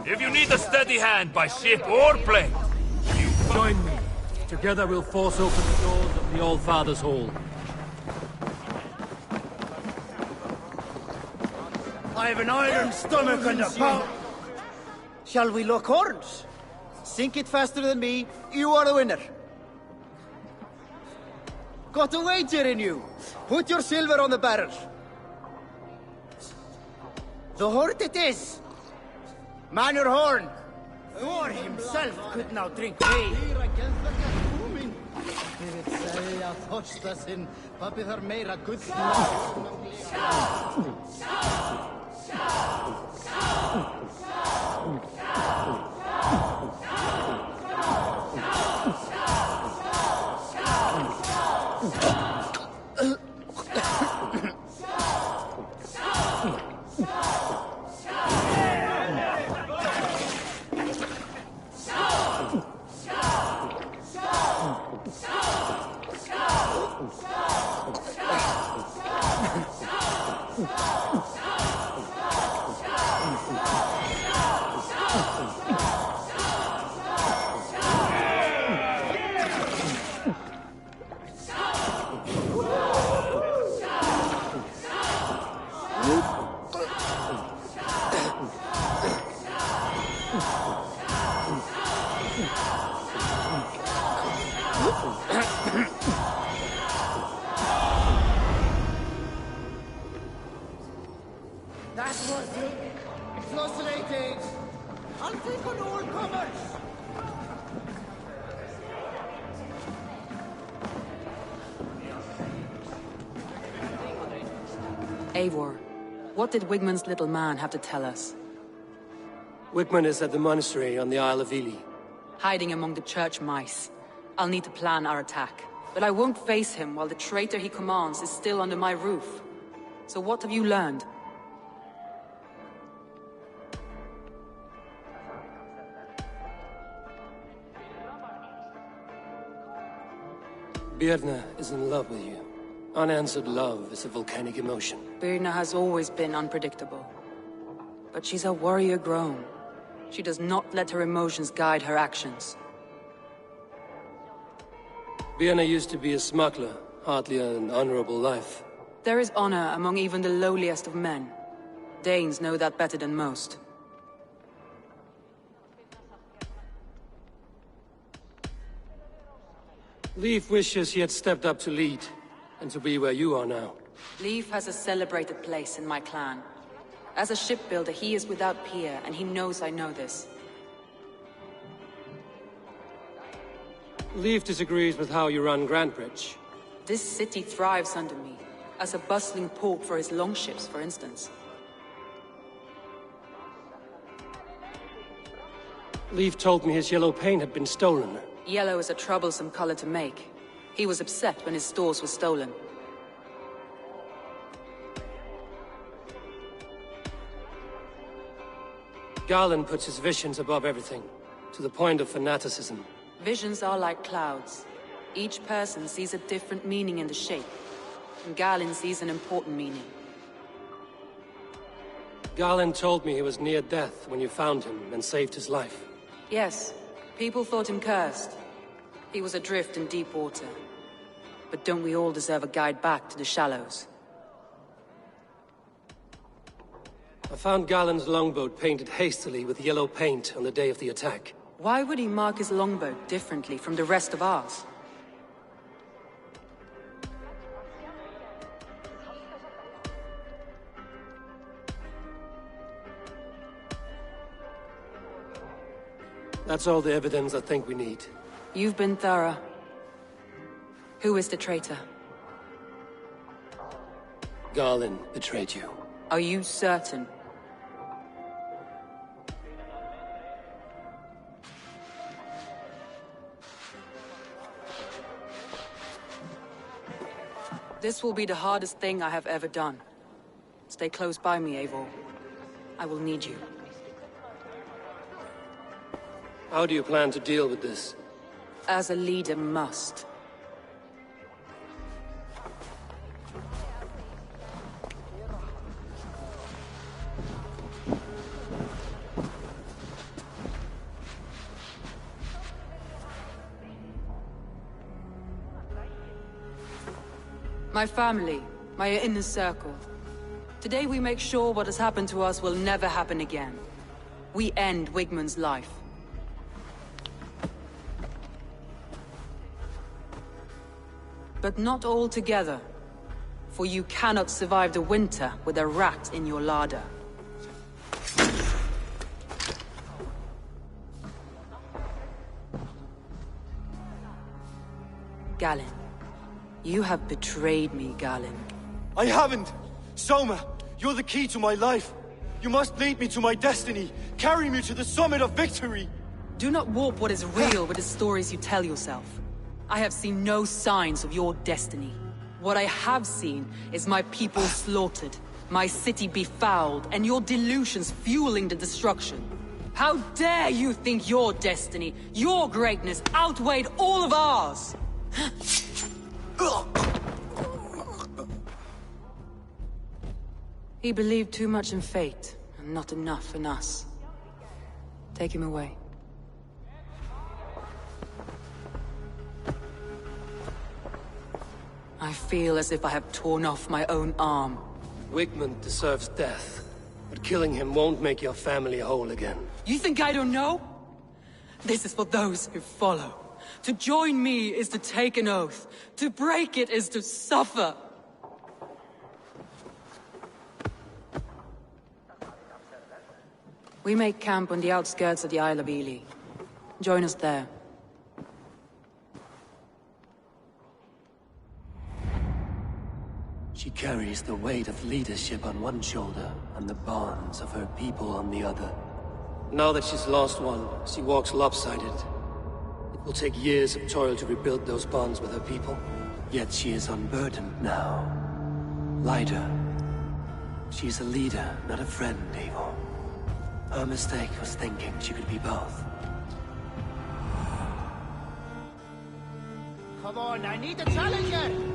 If you need a steady hand by ship or plane, Join me. Together we'll force open the doors of the All-Father's Hall. I have an iron stomach and a power. Shall we lock horns? Sink it faster than me, you are the winner. Got a wager in you. Put your silver on the barrel. The horn it is. Man your horn. Thor himself could now drink whey. That's worth it. Fascinating. I'll take on all comers. Eivor, what did Wigmund's little man have to tell us? Wigmund is at the monastery on the Isle of Ely. Hiding among the church mice. I'll need to plan our attack. But I won't face him while the traitor he commands is still under my roof. So what have you learned? Birna is in love with you. Unanswered love is a volcanic emotion. Birna has always been unpredictable. But she's a warrior grown. She does not let her emotions guide her actions. Birna used to be a smuggler, hardly an honorable life. There is honor among even the lowliest of men. Danes know that better than most. Leif wishes he had stepped up to lead, and to be where you are now. Leif has a celebrated place in my clan. As a shipbuilder, he is without peer, and he knows I know this. Leif disagrees with how you run Grantebridge. This city thrives under me, as a bustling port for his longships, for instance. Leif told me his yellow paint had been stolen. Yellow is a troublesome color to make. He was upset when his stores were stolen. Garland puts his visions above everything, to the point of fanaticism. Visions are like clouds. Each person sees a different meaning in the shape. And Garland sees an important meaning. Garland told me he was near death when you found him and saved his life. Yes, people thought him cursed. He was adrift in deep water. But don't we all deserve a guide back to the shallows? I found Garland's longboat painted hastily with yellow paint on the day of the attack. Why would he mark his longboat differently from the rest of ours? That's all the evidence I think we need. You've been thorough. Who is the traitor? Garland betrayed you. Are you certain? This will be the hardest thing I have ever done. Stay close by me, Eivor. I will need you. How do you plan to deal with this? As a leader must. My family, my inner circle. Today we make sure what has happened to us will never happen again. We end Wigmund's life. But not all together. For you cannot survive the winter with a rat in your larder. Galen. You have betrayed me, Galen. I haven't! Soma, you're the key to my life. You must lead me to my destiny. Carry me to the summit of victory. Do not warp what is real with the stories you tell yourself. I have seen no signs of your destiny. What I have seen is my people slaughtered, my city befouled, and your delusions fueling the destruction. How dare you think your destiny, your greatness, outweighed all of ours? He believed too much in fate, and not enough in us. Take him away. I feel as if I have torn off my own arm. Wigmund deserves death, but killing him won't make your family whole again. You think I don't know? This is for those who follow. To join me is to take an oath. To break it is to suffer. We make camp on the outskirts of the Isle of Ely. Join us there. She carries the weight of leadership on one shoulder and the bonds of her people on the other. Now that she's lost one, she walks lopsided. It will take years of toil to rebuild those bonds with her people. Yet she is unburdened now. Lighter. She's a leader, not a friend, Eivor. Her mistake was thinking she could be both. Come on, I need a challenger!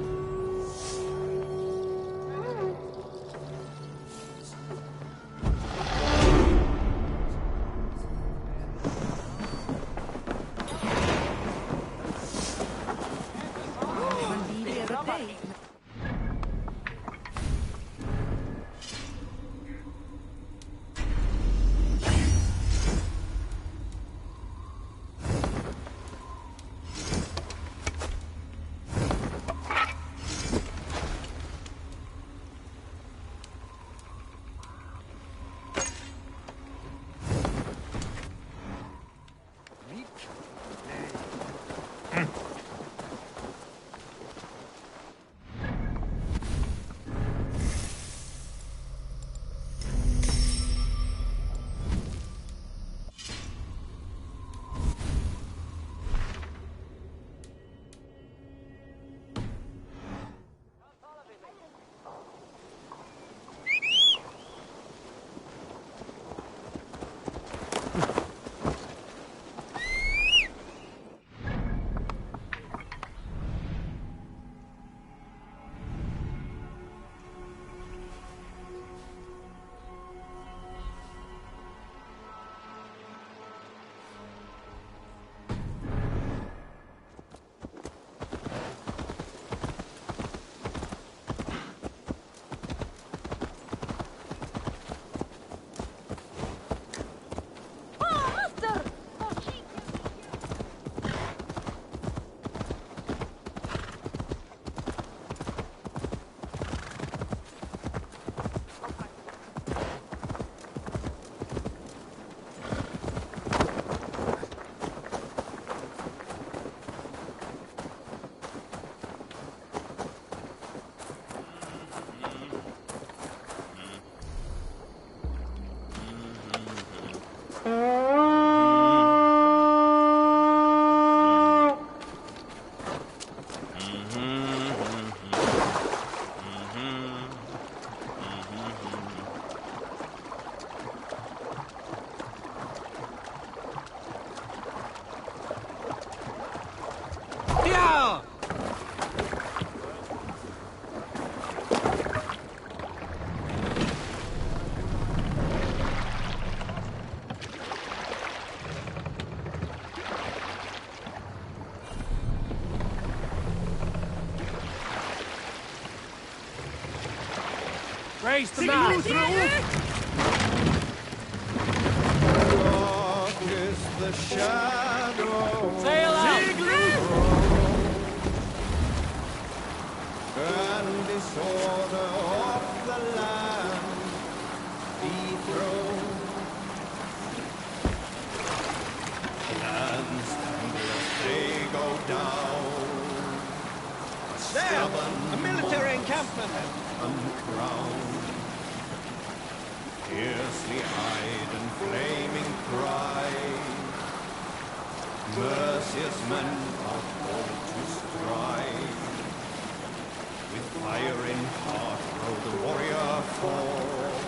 Face the man! Dark is the shadow. Sail out! And disorder of the land dethroned. Lands tremble as they go down. There! A military encampment! Uncrowned. Fiercely eyed and flaming cry. Merciless men are called to strive. With fire in heart rode the warrior forth.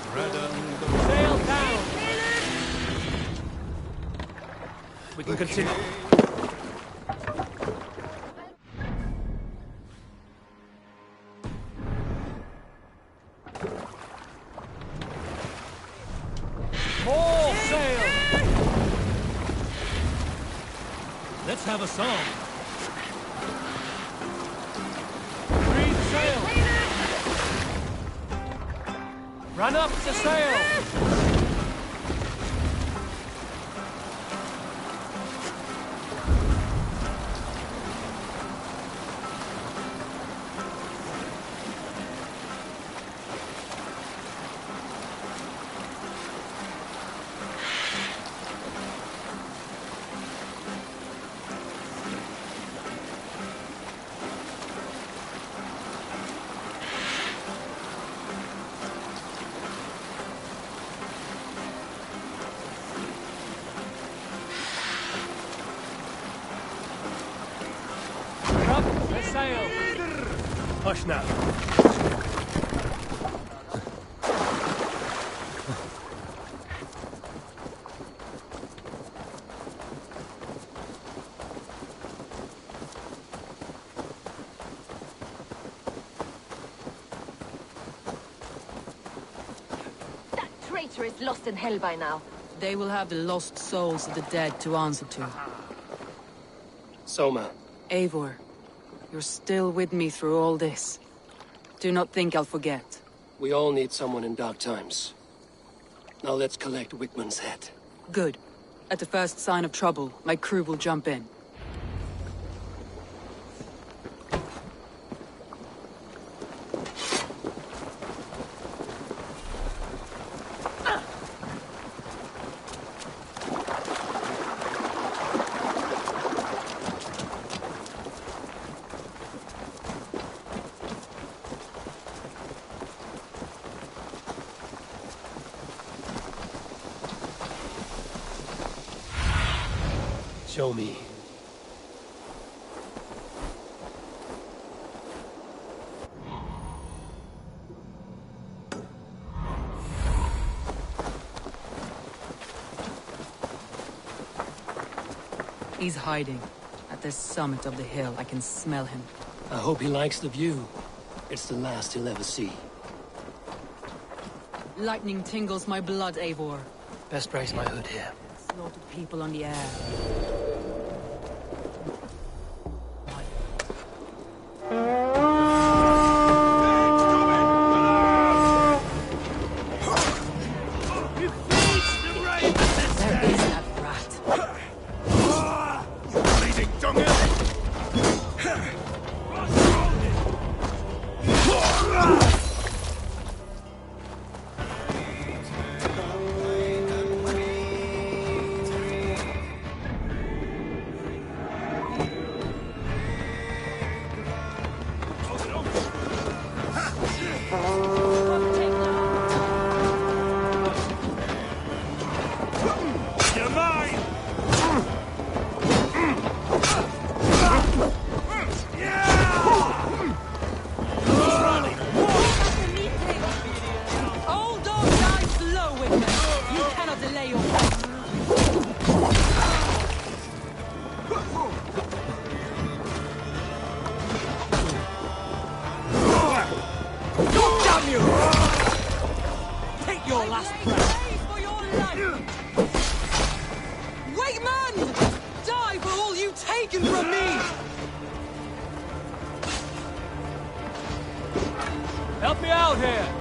To redden the Sail down! We can continue. More sail! Let's have a song. Creed sail! Run up to sail! Sail! Hush now. That traitor is lost in hell by now. They will have the lost souls of the dead to answer to. Soma. Eivor, you're still with me through all this. Do not think I'll forget. We all need someone in dark times. Now let's collect Wickman's head. Good. At the first sign of trouble, my crew will jump in. Show me. He's hiding. At the summit of the hill, I can smell him. I hope he likes the view. It's the last he'll ever see. Lightning tingles my blood, Eivor. Best brace my hood here. Slaughtered people on the air. Help me out here!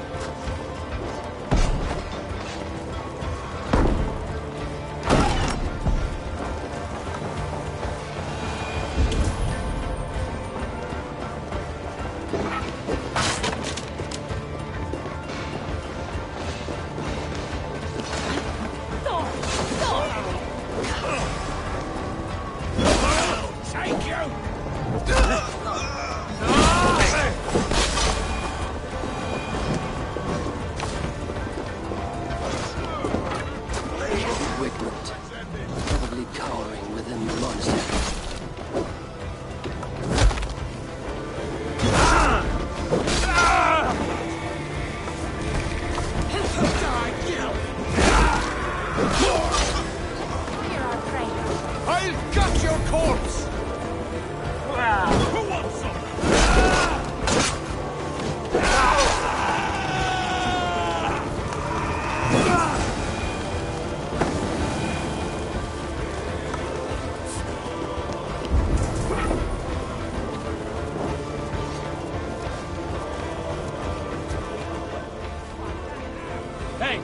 Hey,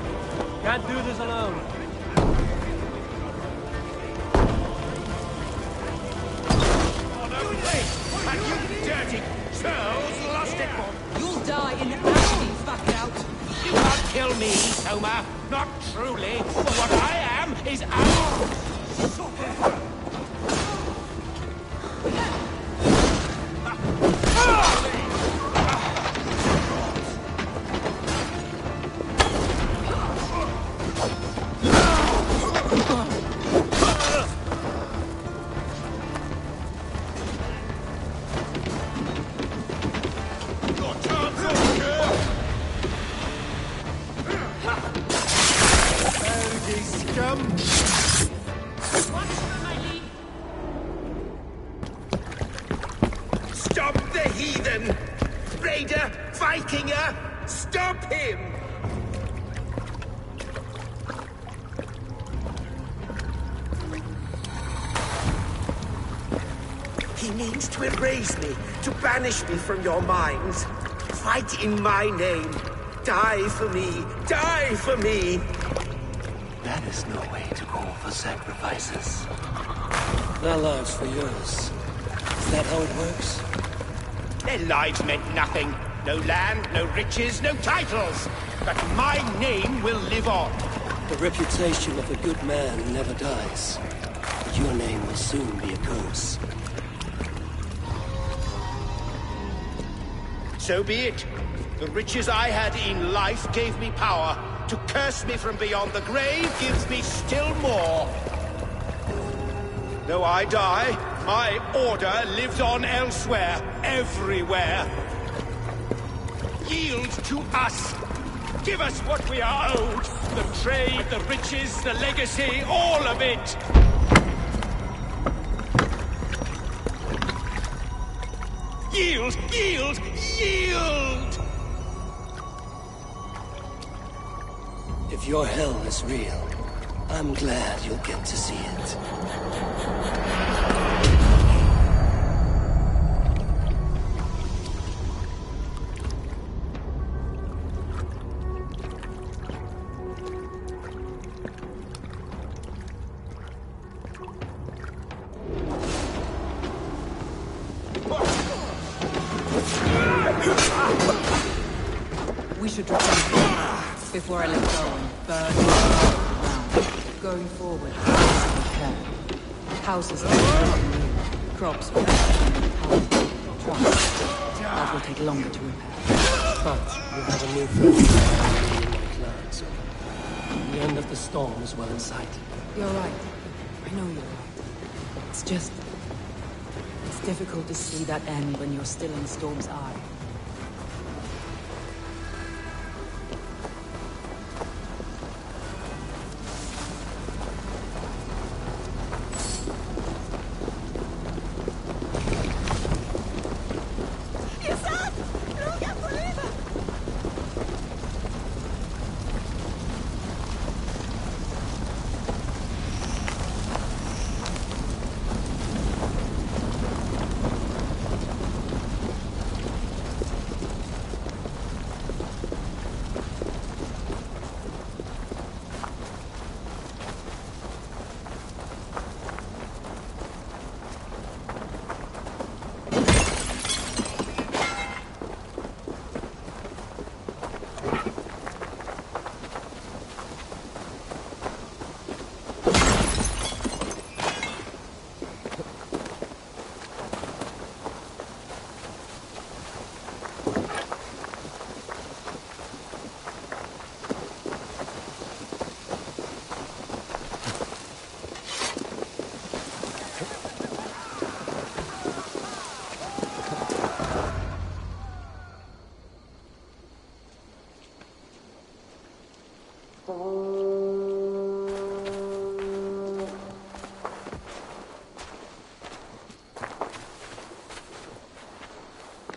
can't do this alone. And you dirty churls lost it for. You'll die in agony, fuck out. You can't kill me, Soma. Not truly. For what I am is out. Stop the heathen! Raider! Vikinger! Stop him! He means to erase me, to banish me from your minds. Fight in my name. Die for me! Die for me! That is no way to call for sacrifices. Their lives for yours. Is that how it works? Their lives meant nothing. No land, no riches, no titles. But my name will live on. The reputation of a good man never dies. But your name will soon be a curse. So be it. The riches I had in life gave me power. To curse me from beyond the grave gives me still more. Though I die, my order lives on elsewhere, everywhere. Yield to us. Give us what we are owed. The trade, the riches, the legacy, all of it. Yield, yield, yield! If your hell is real, I'm glad you'll get to see it. We should return before I let go and burn the ground. Going forward, care. Houses crops, trust. That will take longer to repair. But you have a new friend in my clan, so the end of the storm is well in sight. You're right. I know you're right. It's just... it's difficult to see that end when you're still in Storm's eye.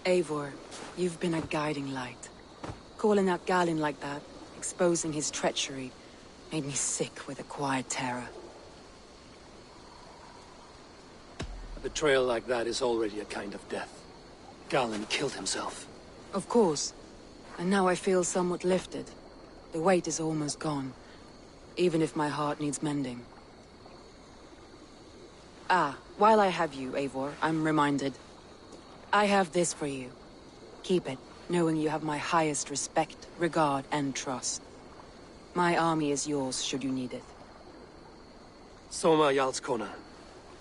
Eivor, you've been a guiding light. Calling out Galin like that, exposing his treachery, made me sick with a quiet terror. A betrayal like that is already a kind of death. Galin killed himself. Of course. And now I feel somewhat lifted. The weight is almost gone, even if my heart needs mending. Ah, while I have you, Eivor, I'm reminded. I have this for you. Keep it, knowing you have my highest respect, regard, and trust. My army is yours, should you need it. Soma Jarlskona,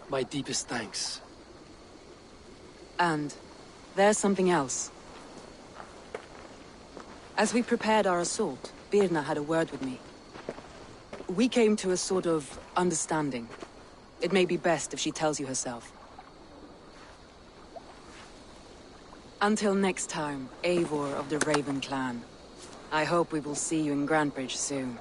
my deepest thanks. And there's something else. As we prepared our assault, Birna had a word with me. We came to a sort of understanding. It may be best if she tells you herself. Until next time, Eivor of the Raven Clan. I hope we will see you in Grantebridge soon.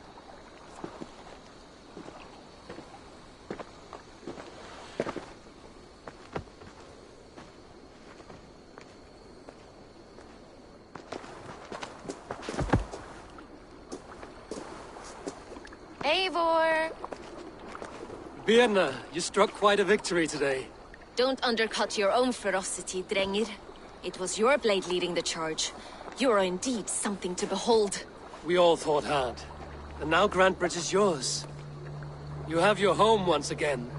Eivor! Birna, you struck quite a victory today. Don't undercut your own ferocity, Drengir. It was your blade leading the charge. You are indeed something to behold. We all fought hard. And now Grantebridge is yours. You have your home once again.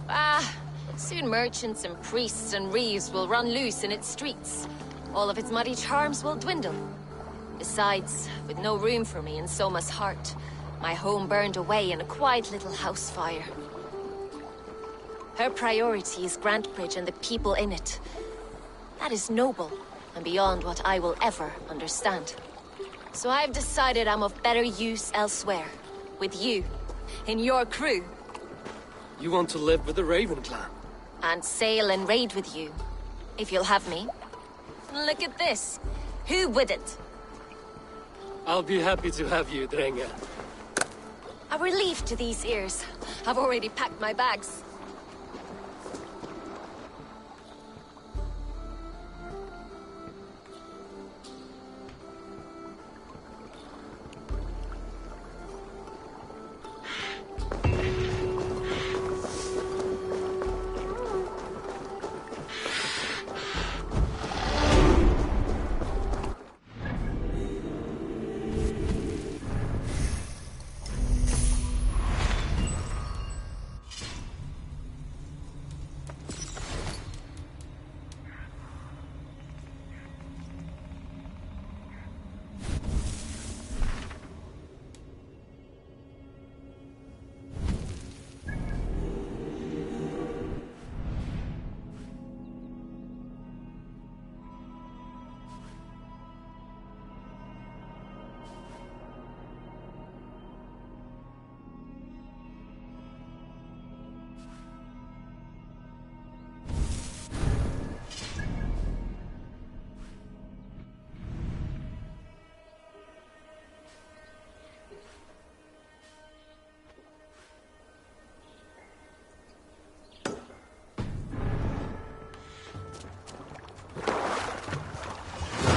Ah, soon merchants and priests and reeves will run loose in its streets. All of its muddy charms will dwindle. Besides, with no room for me in Soma's heart, my home burned away in a quiet little house fire. Her priority is Grantebridge and the people in it. That is noble, and beyond what I will ever understand. So I've decided I'm of better use elsewhere. With you. In your crew. You want to live with the Raven Clan? And sail and raid with you. If you'll have me. Look at this. Who wouldn't? I'll be happy to have you, Drenge. A relief to these ears. I've already packed my bags.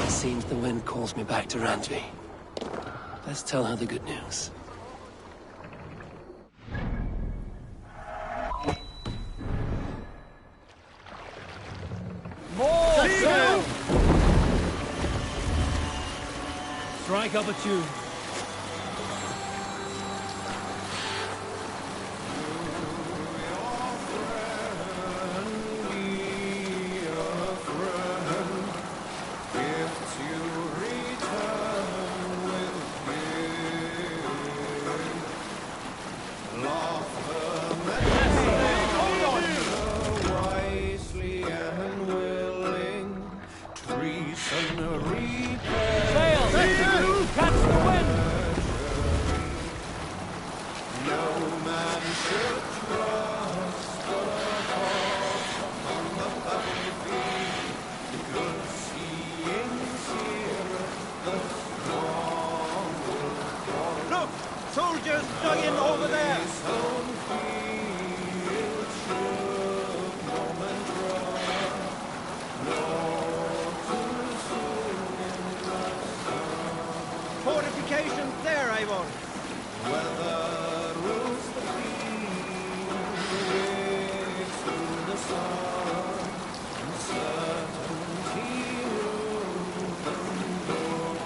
Seems the wind calls me back to Randvi. Let's tell her the good news. More sail! Strike up a tune. Catch the wind! soldiers dug in over there! Fortifications there, Eivor! Weather rules the fields through the sun, uncertainty rules them both.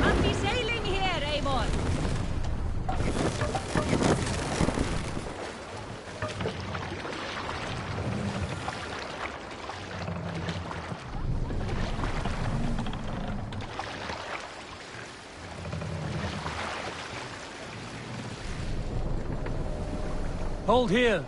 Anti-sailing here, Eivor! Hold here!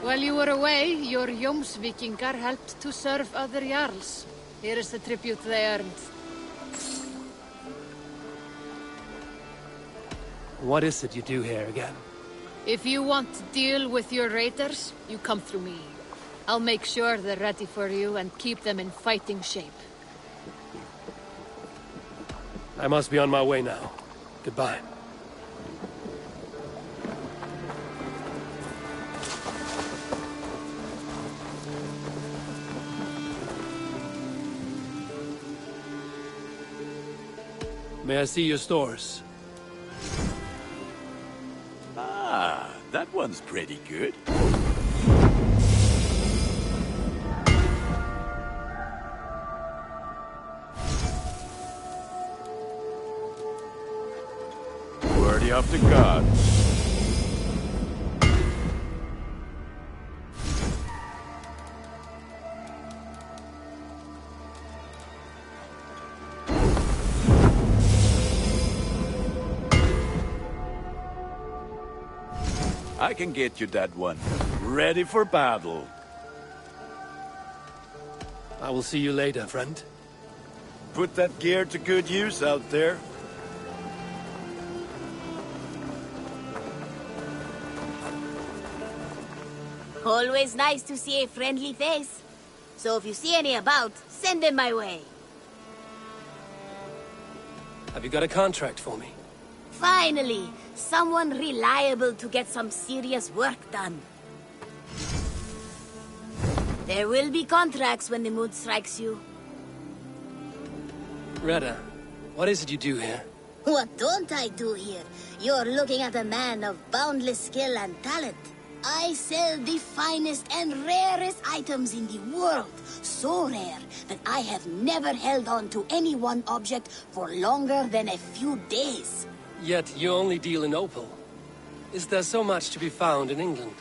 While you were away, your Jomsvikingar helped to serve other Jarls. Here is the tribute they earned. What is it you do here again? If you want to deal with your raiders, you come through me. I'll make sure they're ready for you and keep them in fighting shape. I must be on my way now. Goodbye. May I see your stores? Ah, that one's pretty good. Worthy of the gods. I can get you that one. Ready for battle. I will see you later, friend. Put that gear to good use out there. Always nice to see a friendly face. So if you see any about, send them my way. Have you got a contract for me? Finally, someone reliable to get some serious work done. There will be contracts when the mood strikes you. Retta, what is it you do here? What don't I do here? You're looking at a man of boundless skill and talent. I sell the finest and rarest items in the world. So rare that I have never held on to any one object for longer than a few days. Yet you only deal in opal. Is there so much to be found in England?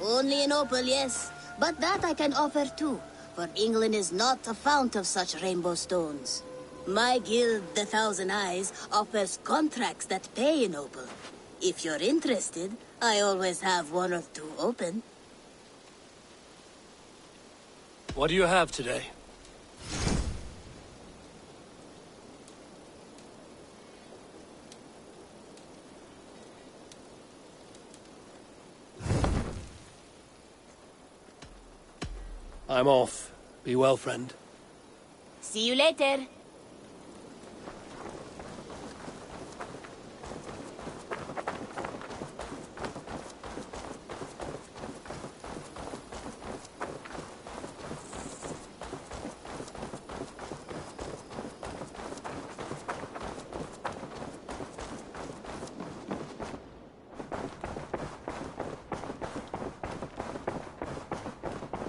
Only in opal, yes. But that I can offer too, for England is not a fount of such rainbow stones. My guild, the Thousand Eyes, offers contracts that pay in opal. If you're interested, I always have one or two open. What do you have today? I'm off. Be well, friend. See you later.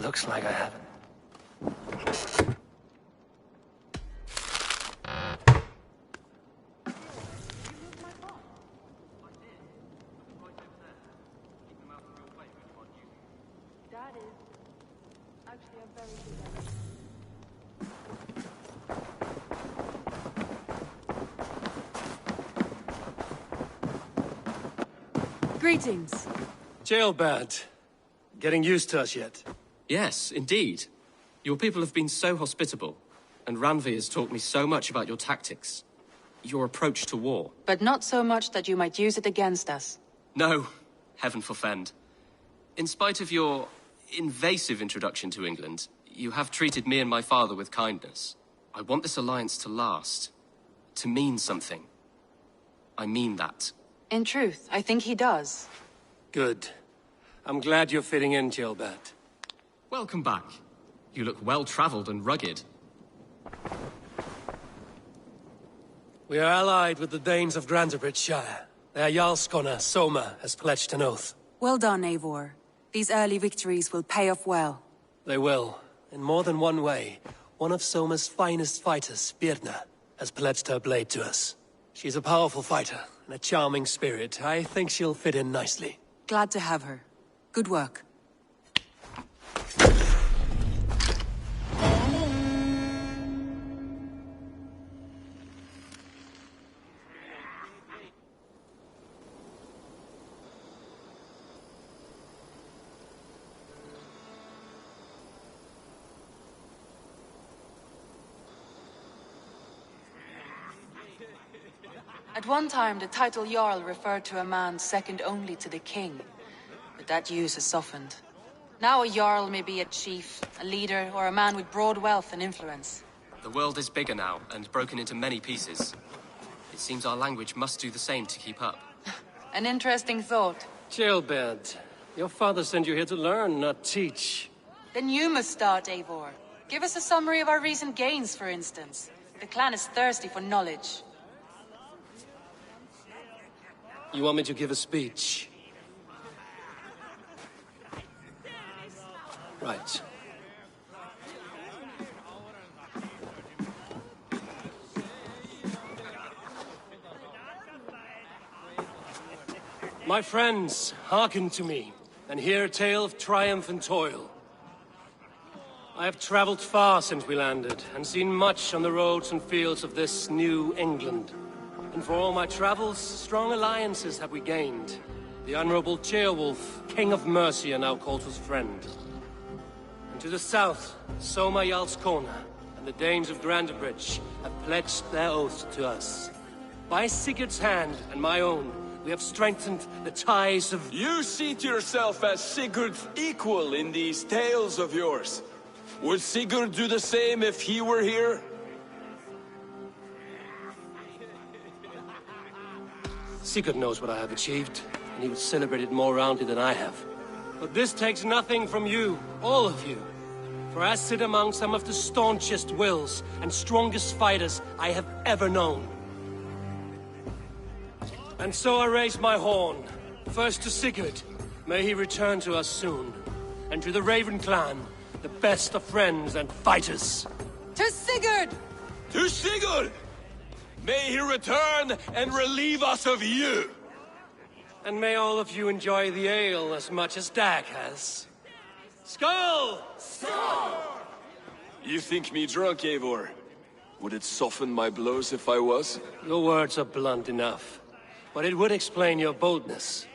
Looks like I haven't. Greetings. Jailbird. Getting used to us yet? Yes, indeed. Your people have been so hospitable, and Ranvi has taught me so much about your tactics. Your approach to war. But not so much that you might use it against us. No, heaven forfend. In spite of your invasive introduction to England, you have treated me and my father with kindness. I want this alliance to last, to mean something. I mean that. In truth, I think he does. Good. I'm glad you're fitting in, Jailbird. Welcome back. You look well-traveled and rugged. We are allied with the Danes of Grantebridge-shire. Their Jarlskona, Soma, has pledged an oath. Well done, Eivor. These early victories will pay off well. They will. In more than one way. One of Soma's finest fighters, Birna, has pledged her blade to us. She's a powerful fighter and a charming spirit. I think she'll fit in nicely. Glad to have her. Good work. At one time, the title Jarl referred to a man second only to the king. But that use has softened. Now a Jarl may be a chief, a leader, or a man with broad wealth and influence. The world is bigger now, and broken into many pieces. It seems our language must do the same to keep up. An interesting thought. Jailbird, your father sent you here to learn, not teach. Then you must start, Eivor. Give us a summary of our recent gains, for instance. The clan is thirsty for knowledge. You want me to give a speech? Right. My friends, hearken to me, and hear a tale of triumph and toil. I have traveled far since we landed, and seen much on the roads and fields of this new England. And for all my travels, strong alliances have we gained. The Honorable Ceolwulf, King of Mercia, now calls us friend. And to the south, Soma Jarlskona and the Danes of Grantebridge have pledged their oath to us. By Sigurd's hand and my own, we have strengthened the ties of... You seat yourself as Sigurd's equal in these tales of yours. Would Sigurd do the same if he were here? Sigurd knows what I have achieved, and he would celebrate it more roundly than I have. But this takes nothing from you, all of you. For I sit among some of the staunchest wills and strongest fighters I have ever known. And so I raise my horn, first to Sigurd, may he return to us soon, and to the Raven clan, the best of friends and fighters. To Sigurd! To Sigurd! May he return and relieve us of you! And may all of you enjoy the ale as much as Dag has. Skull! Skull! You think me drunk, Eivor? Would it soften my blows if I was? Your words are blunt enough, but it would explain your boldness.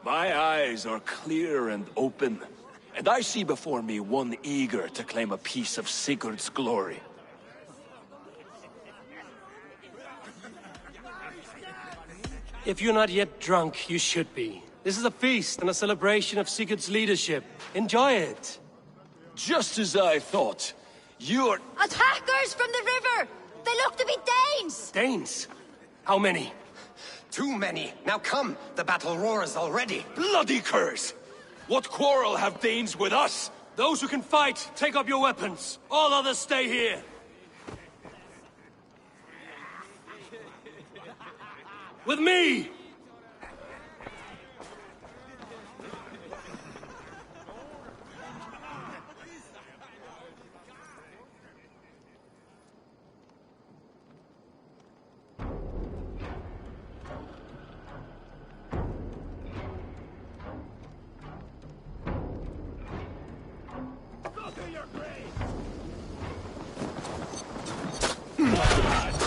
My eyes are clear and open, and I see before me one eager to claim a piece of Sigurd's glory. If you're not yet drunk, you should be. This is a feast and a celebration of Sigurd's leadership. Enjoy it. Just as I thought. You're... Attackers from the river! They look to be Danes! Danes? How many? Too many. Now come, the battle roars already. Bloody curse! What quarrel have Danes with us? Those who can fight, take up your weapons. All others stay here. With me!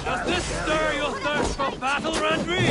Does this stir your thirst for battle, Randri?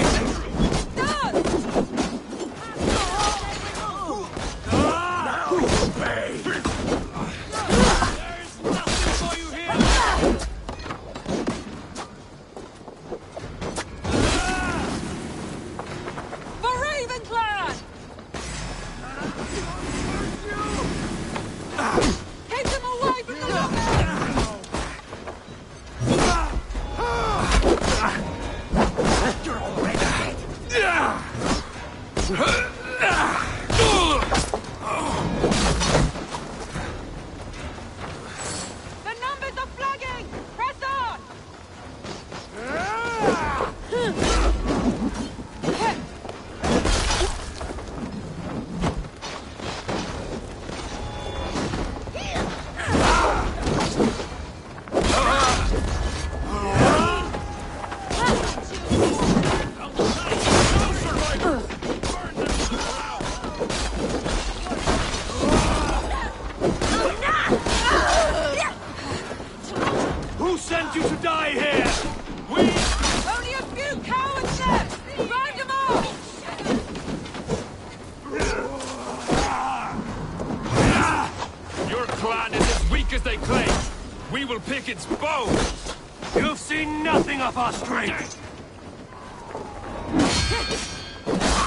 You've seen nothing of our strength!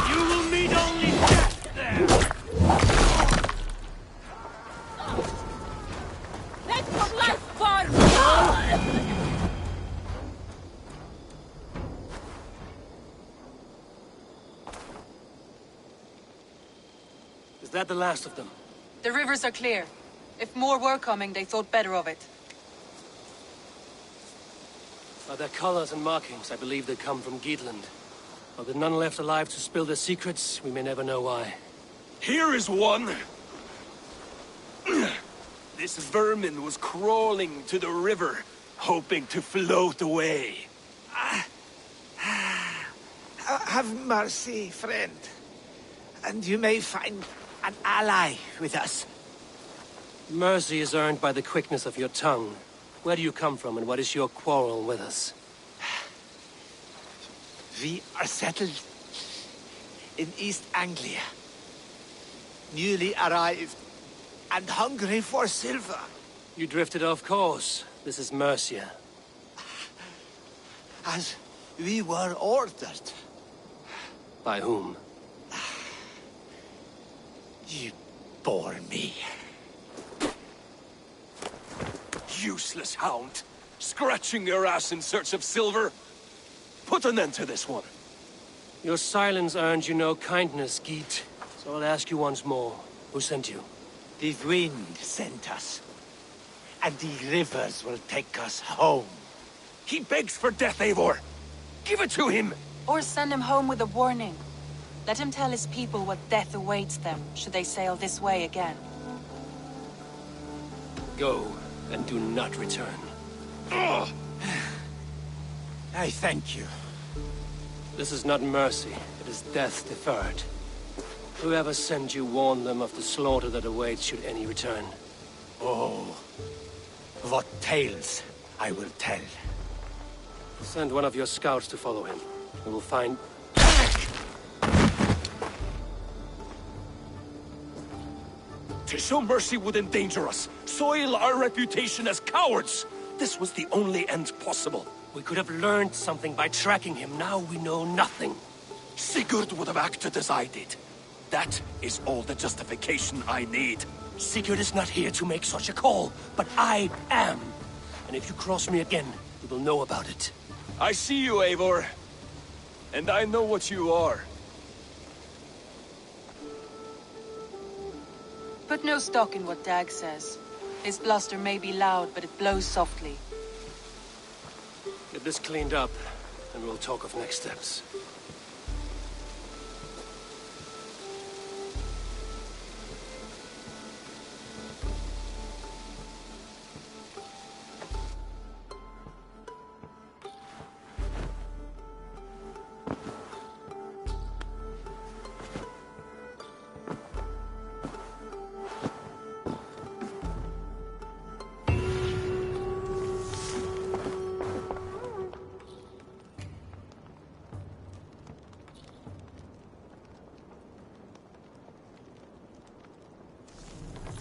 You will meet only death there! Let's go life far! Is that the last of them? The rivers are clear. If more were coming, they thought better of it. By their colors and markings, I believe they come from Geatland. But with none left alive to spill their secrets, we may never know why. Here is one! This vermin was crawling to the river, hoping to float away. Have mercy, friend. And you may find an ally with us. Mercy is earned by the quickness of your tongue. Where do you come from, and what is your quarrel with us? We are settled in East Anglia. Newly arrived, and hungry for silver. You drifted off course. This is Mercia. As we were ordered. By whom? You bore me. Useless hound! Scratching your ass in search of silver! Put an end to this one! Your silence earned you no kindness, Geet. So I'll ask you once more. Who sent you? The wind sent us. And the rivers will take us home. He begs for death, Eivor! Give it to him! Or send him home with a warning. Let him tell his people what death awaits them, should they sail this way again. Go. And do not return. Ugh. I thank you. This is not mercy. It is death deferred. Whoever sent you warned them of the slaughter that awaits should any return. Oh, what tales I will tell. Send one of your scouts to follow him. We will find... To show mercy would endanger us, soil our reputation as cowards. This was the only end possible. We could have learned something by tracking him. Now we know nothing. Sigurd would have acted as I did. That is all the justification I need. Sigurd is not here to make such a call, but I am. And if you cross me again, you will know about it. I see you, Eivor. And I know what you are. Put no stock in what Dag says. His bluster may be loud, but it blows softly. Get this cleaned up, and we'll talk of next steps.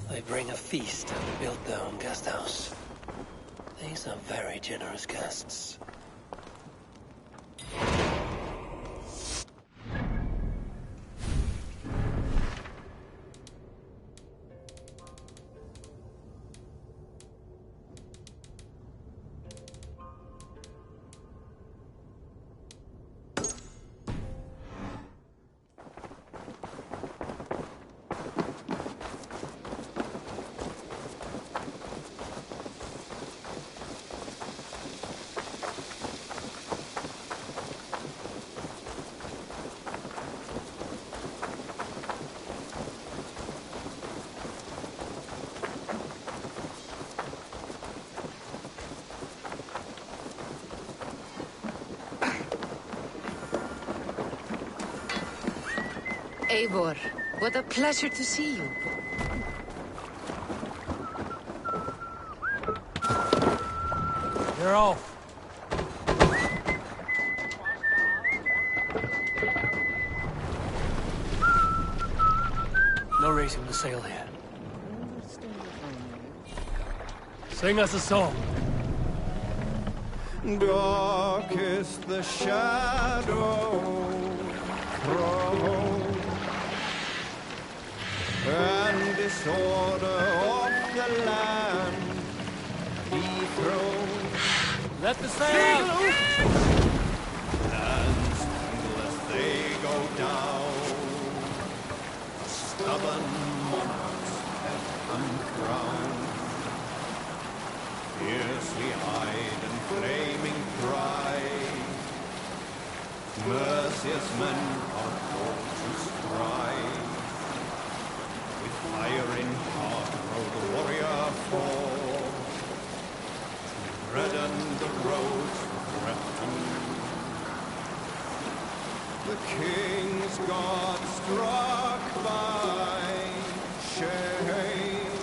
They bring a feast and build their own guest house. These are very generous guests. Eivor, what a pleasure to see you. You're off. No raising the sail here. Sing us a song. Dark is the shadow thrown, and disorder of the land dethroned. Let the sail out! And still as they go down, stubborn monarchs have uncrowned. Fiercely eyed and flaming pride, merciless men are called to stride. With fire in heart rode the warrior forth, to redden the roads of Repton. The king's god struck by shame,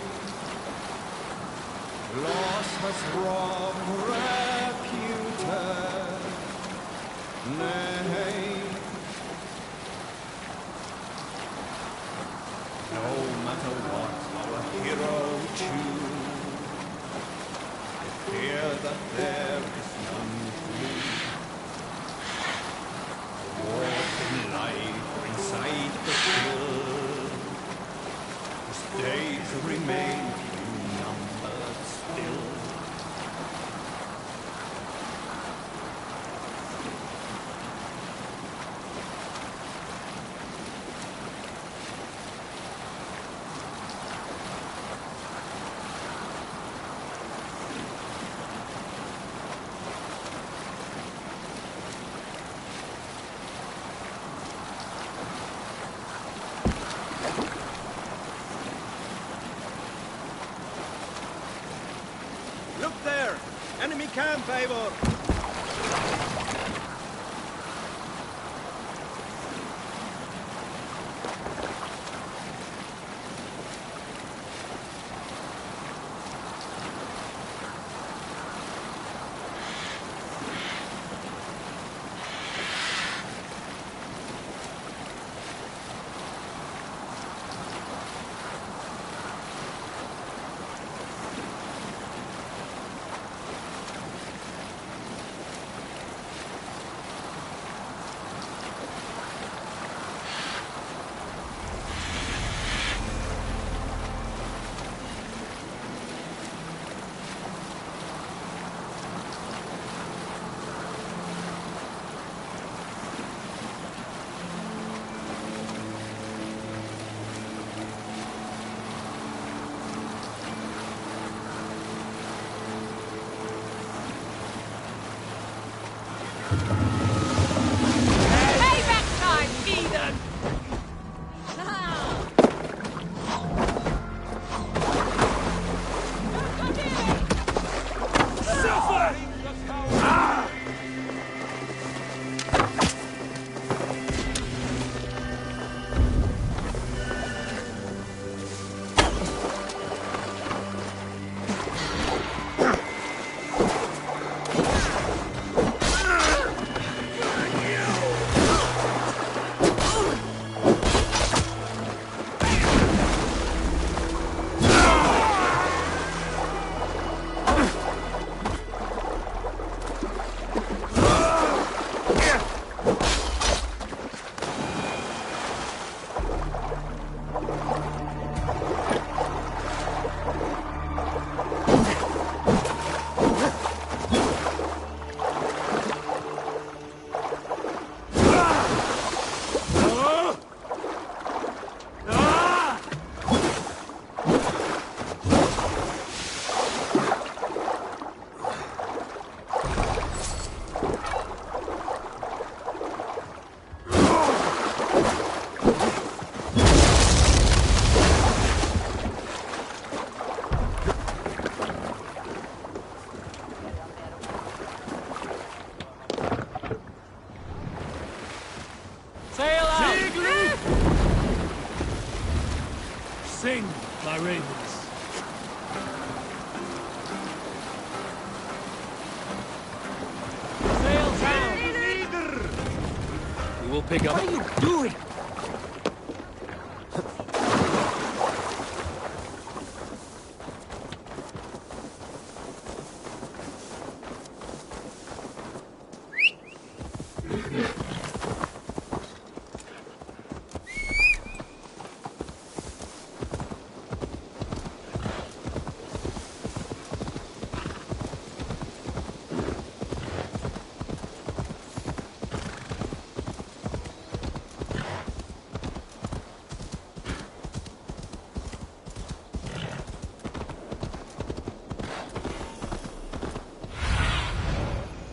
loss has robbed reputed name. No matter what our hero choose, I fear that there is none to lose. Walk in life or inside the hill, whose days remain few numbered still. Look there! Enemy camp, Eivor! Payback time, heathen! Suffer! Ah! Sail out! Sing, my ravens. Sail down! We will pick up. What are you doing?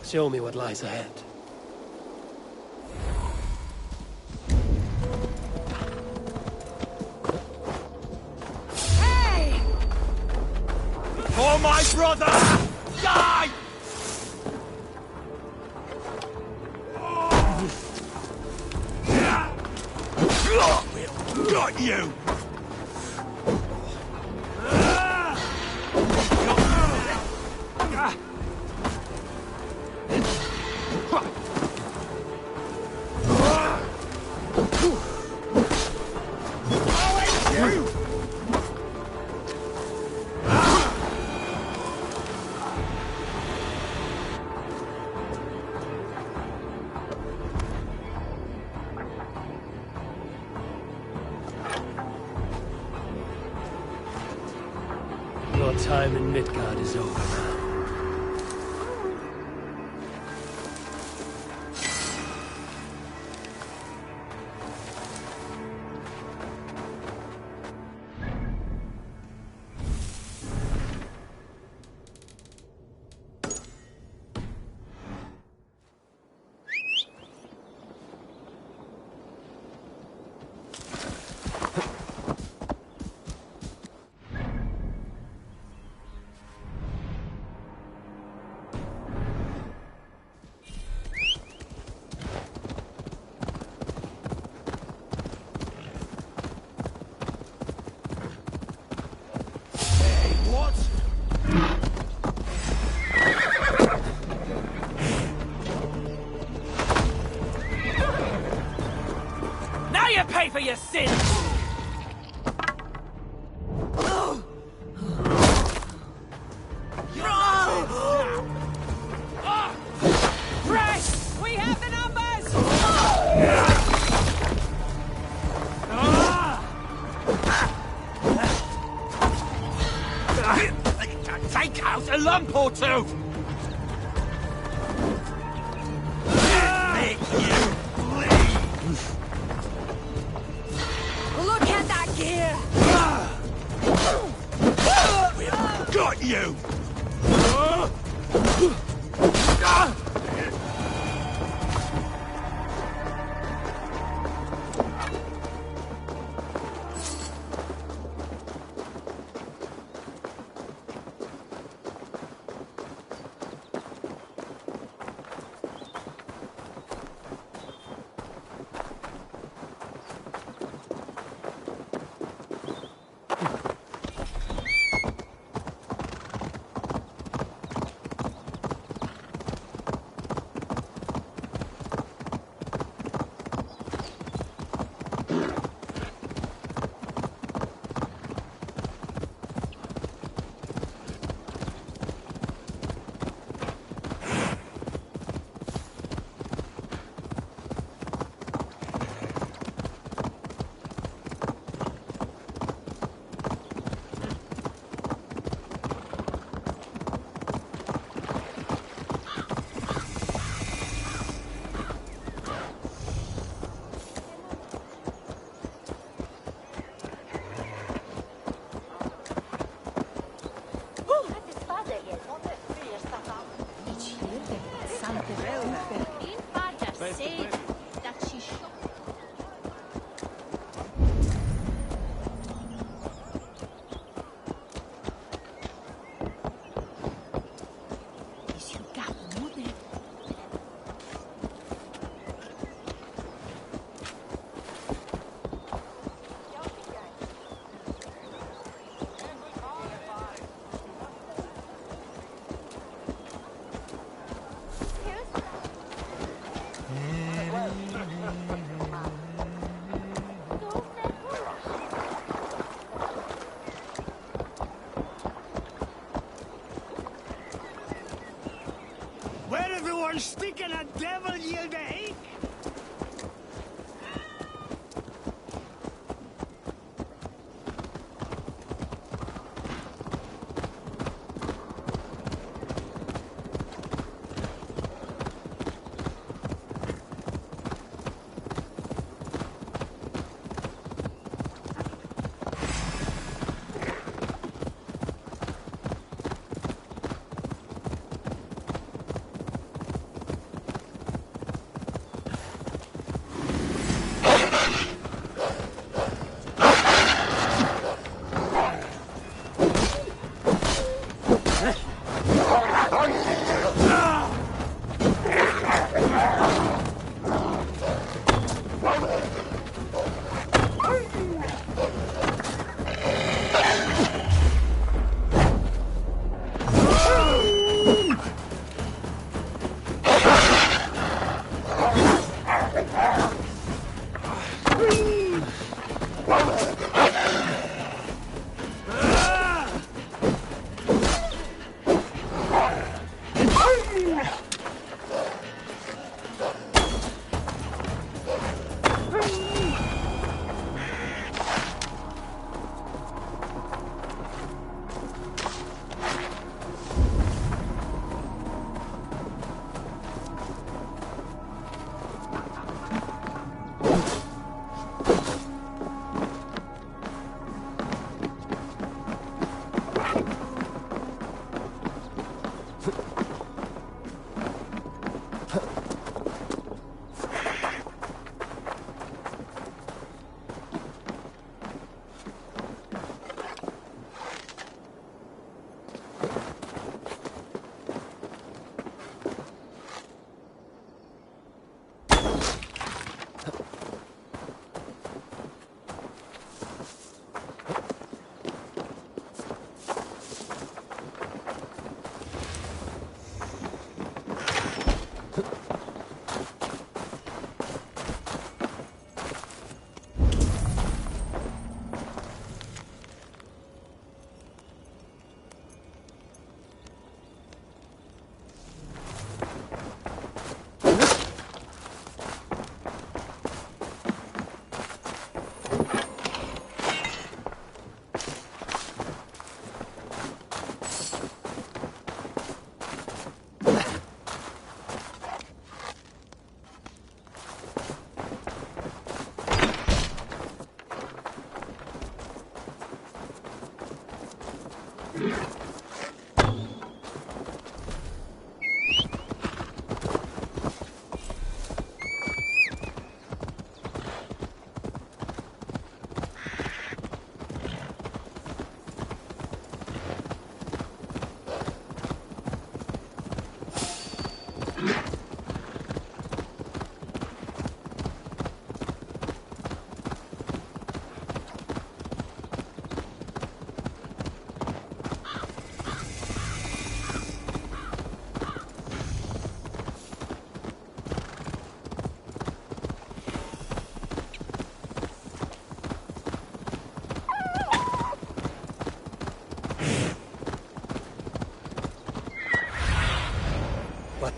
Show me what lies ahead. Hey! For my brother! Die! We'll got you! Your time in Midgard is over now. Now you pay for your sins! Fresh! We have the numbers! Take out a lump or two! Make you bleed! Look at that gear! We've got you!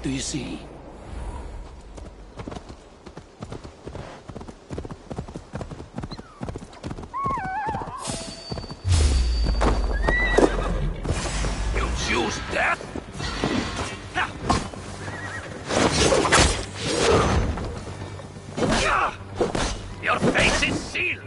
do you see? You choose death? Your face is sealed!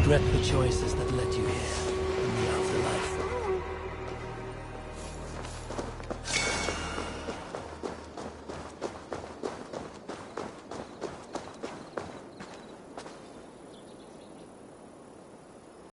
Regret the choices that led you here.